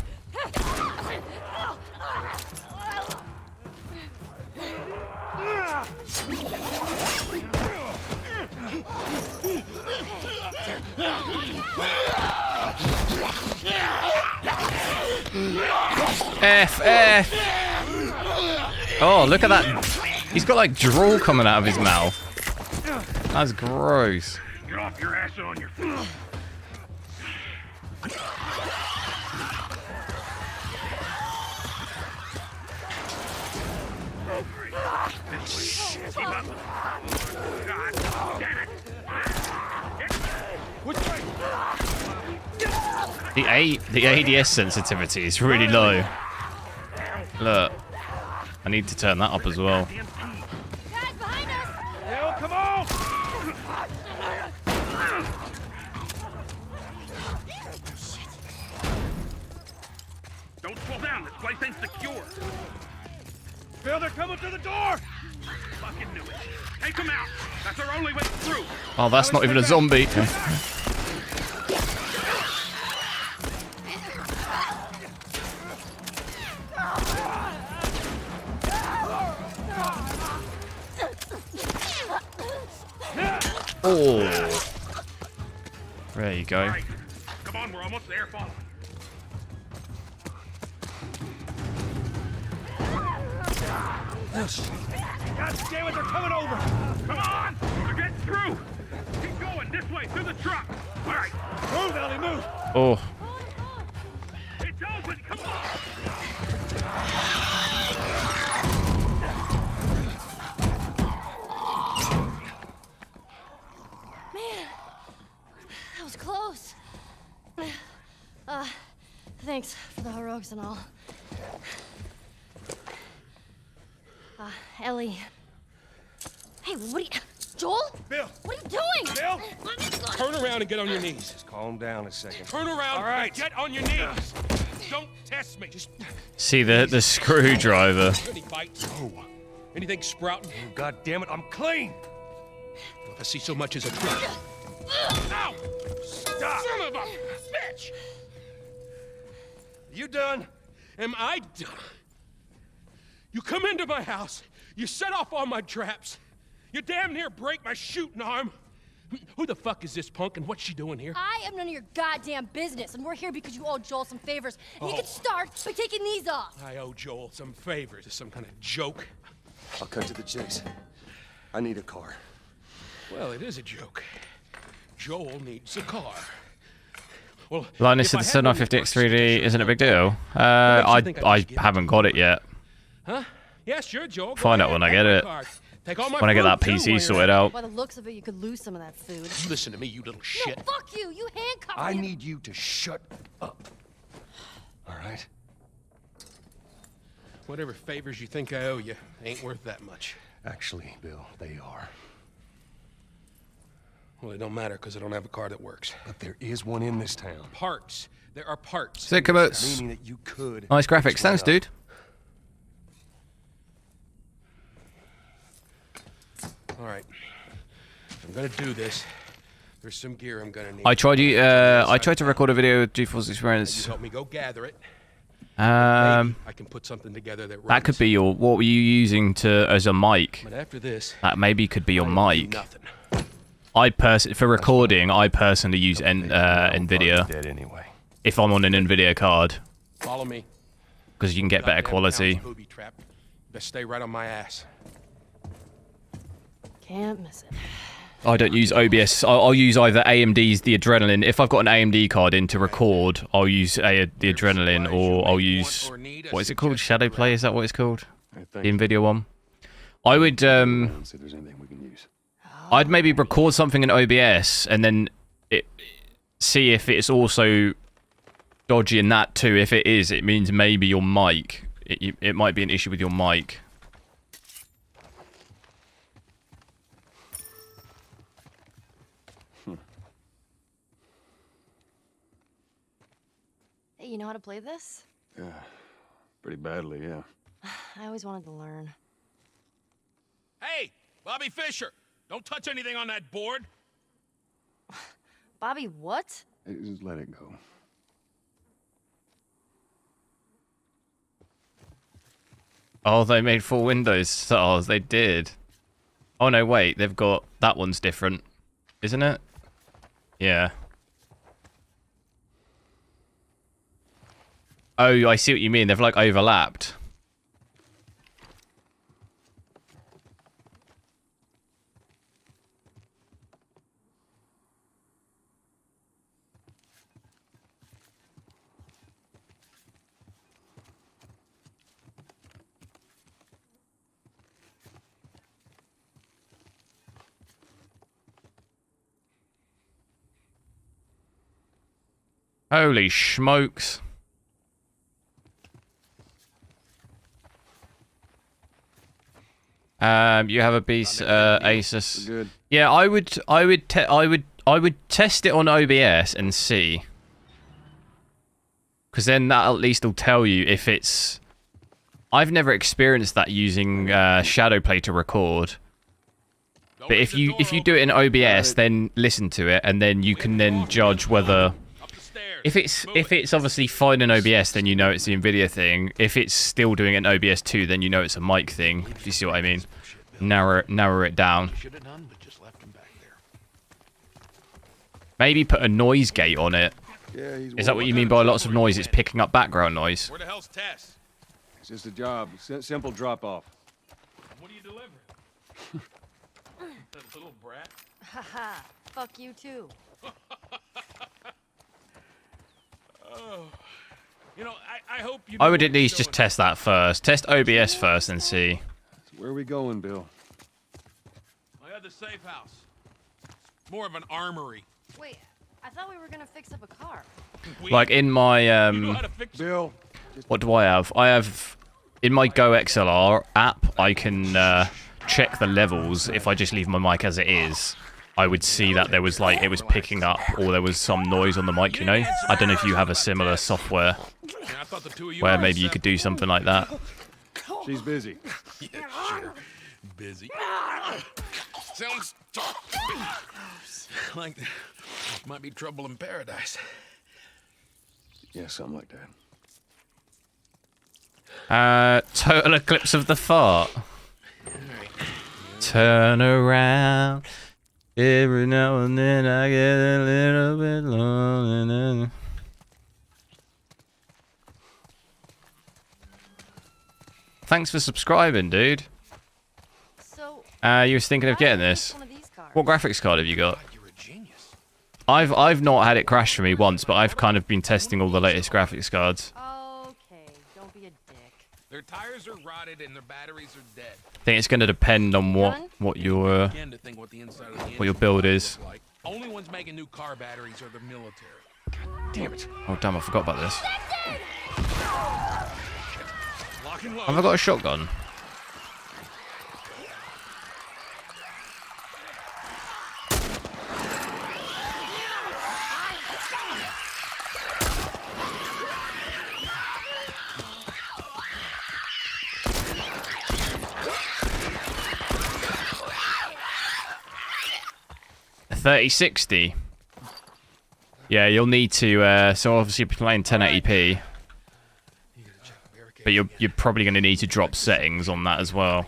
F. Oh, look at that. He's got like drool coming out of his mouth. That's gross. Get off your ass on your feet. Shit. God damn it. The ADS sensitivity is really low. Look. I need to turn that up as well. Guys, behind us! Hell, come on! Don't slow down. This place ain't secure. Bill, they're coming through the door! Fucking knew it. Take them out. That's our only way through. Oh, that's not even a zombie. Oh. There you go. Right. Come on, we're almost there. Follow. God damn it, they're coming over! Come on! We're getting through! Keep going, this way, through the truck! Alright! Move, Ellie, move! Oh. It's open! Come on! Man, that was close. Thanks for the heroics and all. Ellie. Hey, what are you... Joel? Bill! What are you doing? Bill! Turn around and get on your knees. Just calm down a second. Turn around. All right. Get on your knees. Don't test me. Just... See the screwdriver. Any bites? No. Anything sprouting? Oh, God damn it, I'm clean! If I see so much as a drop. Ow! Stop! Son of a bitch! You done? Am I done? You come into my house, you set off all my traps, you damn near break my shooting arm. Who the fuck is this punk and what's she doing here? I am none of your goddamn business, and we're here because you owe Joel some favors. And you can start by taking these off. I owe Joel some favors. Is some kind of joke? I'll cut to the chase. I need a car. Well, it is a joke. Joel needs a car. Well, Linus said the 7950X 3D isn't a big deal. I haven't got it yet. Huh? Yeah, sure, Joel. Find out when I get it. When I get that PC sorted out. By the looks of it, you could lose some of that food. Listen to me, you little shit. No, fuck you. You handcuffed me. I need you to shut up. all right? Whatever favors you think I owe you ain't worth that much. Actually, Bill, they are. Well, it don't matter because I don't have a car that works. But there is one in this town. Parts. There are parts. Sick emotes. Meaning that you could. Nice graphics. Thanks, dude. All right. If I'm gonna do this, there's some gear I'm gonna need. I tried to record a video with GeForce Experience. You help me go gather it. Maybe I can put something together that runs. That could be your. What were you using to as a mic? But after this, that maybe could be your mic. For recording, I personally use nvidia. Dead anyway. If I'm on an nvidia card. Follow me. Because you can get better quality. Best stay right on my ass. Can't miss it. I don't use OBS. I'll use either AMD's the Adrenaline. If I've got an AMD card in to record, I'll use the Adrenaline, or I'll use what is it called? Shadowplay? Is that what it's called? The NVIDIA one. I would I'd maybe record something in OBS and then see if it's also dodgy in that too. If it is, it means maybe your mic. It might be an issue with your mic. Hey, you know how to play this? Yeah, pretty badly, yeah. I always wanted to learn. Hey, Bobby Fischer! Don't touch anything on that board. Bobby, what? Hey, just let it go. Oh, they made 4 windows stars. They did. Oh no, wait. They've got that one's different, isn't it? Yeah. Oh, I see what you mean. They've like overlapped. Holy smokes. You have a beast Asus. Good. Yeah, I would test it on OBS and see. Cuz then that at least will tell you if it's I've never experienced that using shadowplay to record. But if you do it in OBS, then listen to it and then you can then judge whether if it's obviously fine in OBS, then you know it's the NVIDIA thing. If it's still doing it in OBS too, then you know it's a mic thing. If you see what I mean, narrow it down. Maybe put a noise gate on it. Yeah, Is that what you mean by lots of noise? It's picking up background noise. Where the hell's Tess? It's just a job. Simple drop off. What are you delivering? That little brat. Haha. Fuck you too. Oh. You know, I hope you. I would at least just test that first. Test OBS first and see. So where are we going, Bill? My other safe house. More of an armory. Wait, I thought we were gonna fix up a car. Like in my Bill. What do I have? I have in my Go XLR app. I can check the levels. If I just leave my mic as it is, I would see that there was like it was picking up or there was some noise on the mic. You know, I don't know if you have a similar software where maybe you could do something like that. She's busy. Yeah, sure. Busy. Sounds like might be trouble in paradise. Yeah, something like that. Total eclipse of the fart. Turn around. Every now and then I get a little bit lonely. Thanks for subscribing, dude. So, you was thinking of getting this. What graphics card have you got? I've not had it crash for me once, but I've kind of been testing all the latest graphics cards. Okay, don't be a dick. Their tires are rotted and their batteries are dead. I think it's going to depend on what your build is. Only ones making new car batteries are the military. Damn it. Oh damn, I forgot about this. Have I got a shotgun? A 3060. Yeah, you'll need to. So obviously, you're playing 1080p. But you're probably going to need to drop settings on that as well.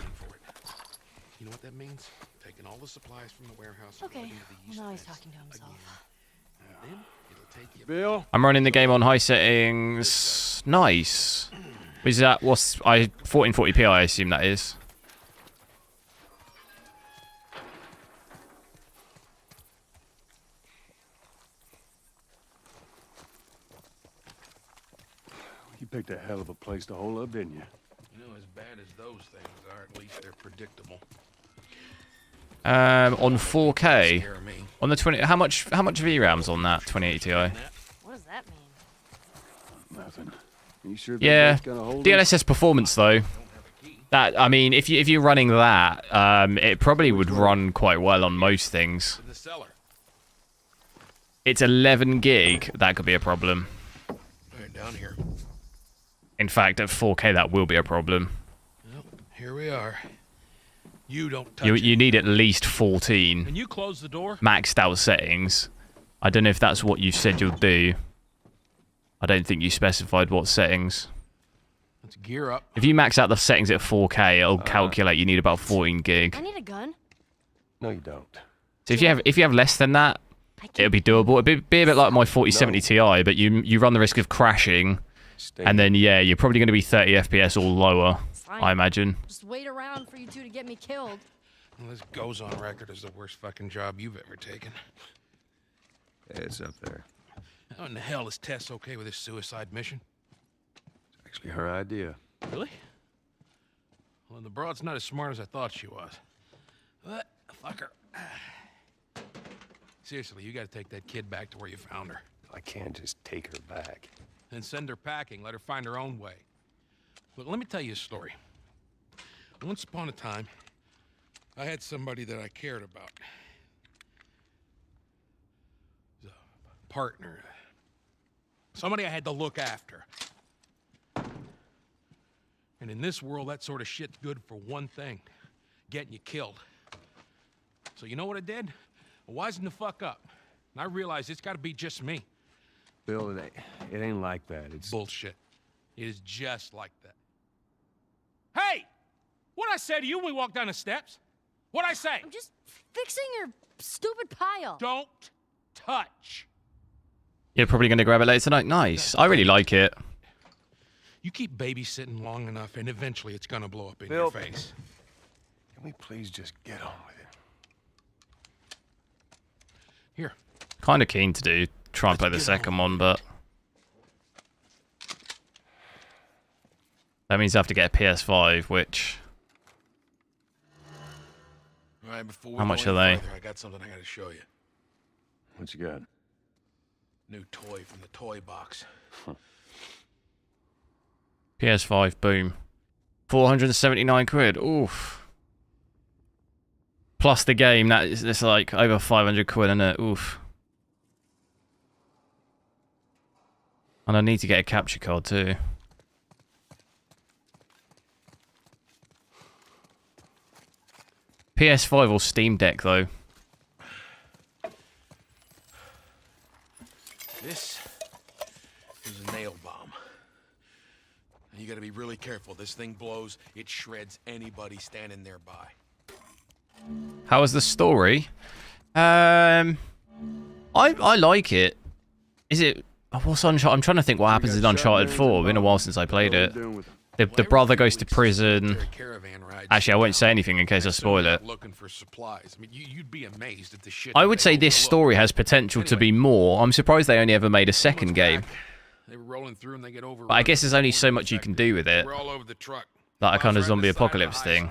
You know what that means? Taking all the supplies from the warehouse. Okay. Well, now he's talking to himself. Bill? I'm running the game on high settings. Nice. Is that what's 1440p? I assume that is. You picked a hell of a place to hole up, didn't you? You know, as bad as those things are, at least they're predictable. On 4K, on the 20. How much VRAM's on that 2080 Ti? What does that mean? Nothing. You sure Yeah, gonna hold DLSS performance though. That I mean, if you're running that, it probably would run quite well on most things. It's 11 gig. That could be a problem. Right down here. In fact, at 4K, that will be a problem. Well, here we are. You don't touch You need at least 14 Can you close the door? maxed out settings. I don't know if that's what you said you'll do. I don't think you specified what settings. Let's gear up. If you max out the settings at 4K, it'll calculate you need about 14 gig. I need a gun. No, you don't. So if you have less than that, it'll be doable. It'll be a bit like my 4070 Ti, but you run the risk of crashing, and then yeah, you're probably going to be 30 FPS or lower, I imagine. Just wait around for you two to get me killed. Well, this goes on record as the worst fucking job you've ever taken. It's up there. How in the hell is Tess okay with this suicide mission? It's actually her idea. Really? Well, the broad's not as smart as I thought she was. But, fuck her. Seriously, you gotta take that kid back to where you found her. I can't just take her back. Then send her packing, let her find her own way. Look, let me tell you a story. Once upon a time, I had somebody that I cared about. A partner. Somebody I had to look after. And in this world, that sort of shit's good for one thing. Getting you killed. So you know what I did? I wisened the fuck up. And I realized it's gotta be just me. Bill, it ain't like that. It's bullshit. It is just like that. Hey! What'd I say to you when we walked down the steps? What'd I say? I'm just fixing your stupid pile. Don't touch. You're probably going to grab it later tonight. Nice. I really like it. You keep babysitting long enough, and eventually it's gonna blow up in Bill, your face. Can we please just get on with it? Here. Kind of keen to try and play the second one, but that means I have to get a PS5, which All right, before we how go much any are they? further, I got something I gotta show you. What you got? New toy from the toy box. PS5, boom. 479 quid. Oof. Plus the game, that's like over 500 quid, isn't it? Oof. And I need to get a capture card too. PS5 or Steam Deck though. This is a nail bomb. And you gotta be really careful. This thing blows, it shreds anybody standing nearby. How was the story? I like it. Is it? What's Uncharted? I'm trying to think what happens in Uncharted 4. It's been a while since I played it. The brother goes to prison. Actually, I won't say anything in case I spoil it. Looking for supplies. I mean, you'd be amazed at the shit. I would say this story has potential to be more. I'm surprised they only ever made a second game. They were rolling through and they get over. But I guess there's only so much you can do with it. We're all over the truck. That kind of zombie apocalypse thing.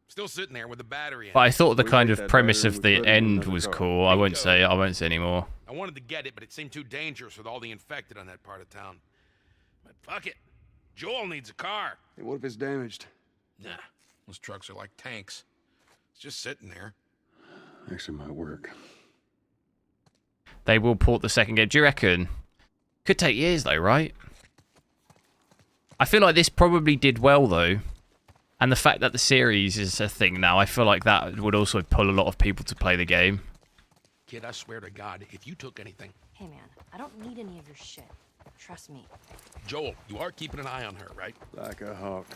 Still sitting there with the battery in. But I thought the kind of premise of the end was cool. I won't say anymore. I wanted to get it, but it seemed too dangerous with all the infected on that part of town. But fuck it. Joel needs a car. Hey, what if it's damaged? Nah, those trucks are like tanks. It's just sitting there. Actually, might work. They will port the second game. Do you reckon? Could take years though, right? I feel like this probably did well though. And the fact that the series is a thing now, I feel like that would also pull a lot of people to play the game. Kid, I swear to God, if you took anything... Hey man, I don't need any of your shit. Trust me. Joel, you are keeping an eye on her, right? Like a hawk.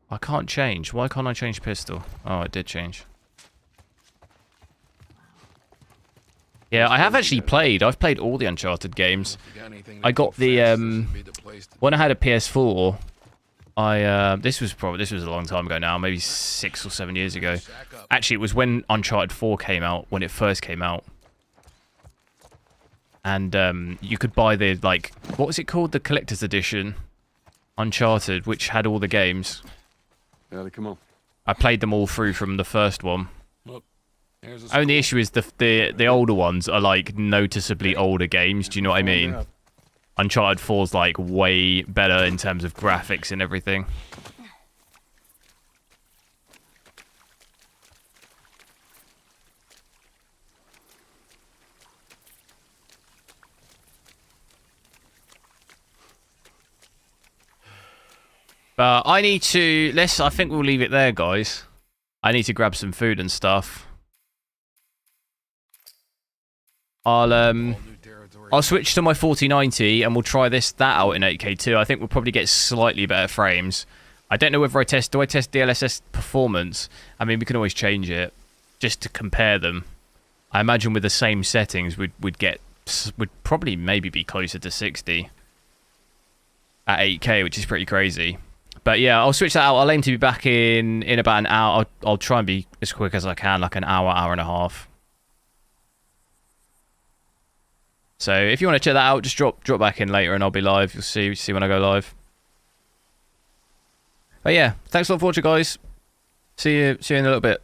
I can't change. Why can't I change pistol? Oh, it did change. Yeah, I have actually played. I've played all the Uncharted games. I got the when I had a PS4. This was a long time ago now, maybe 6 or 7 years ago. Actually, it was when Uncharted 4 came out, when it first came out. And you could buy the what was it called, the collector's edition, Uncharted, which had all the games. Yeah, come on. I played them all through from the first one. Look, only issue is the older ones are like noticeably older games. Do you know what I mean? Uncharted 4's like way better in terms of graphics and everything. But I need to I think we'll leave it there, guys. I need to grab some food and stuff. I'll switch to my 4090 and we'll try that out in 8K too. I think we'll probably get slightly better frames. I don't know whether do I test DLSS performance? I mean, we can always change it just to compare them. I imagine with the same settings we'd probably maybe be closer to 60 at 8K, which is pretty crazy. But yeah, I'll switch that out. I'll aim to be back in about an hour. I'll try and be as quick as I can, like an hour and a half. So if you want to check that out, just drop back in later and I'll be live. You'll see when I go live. But yeah, thanks a lot for watching, guys. See you in a little bit.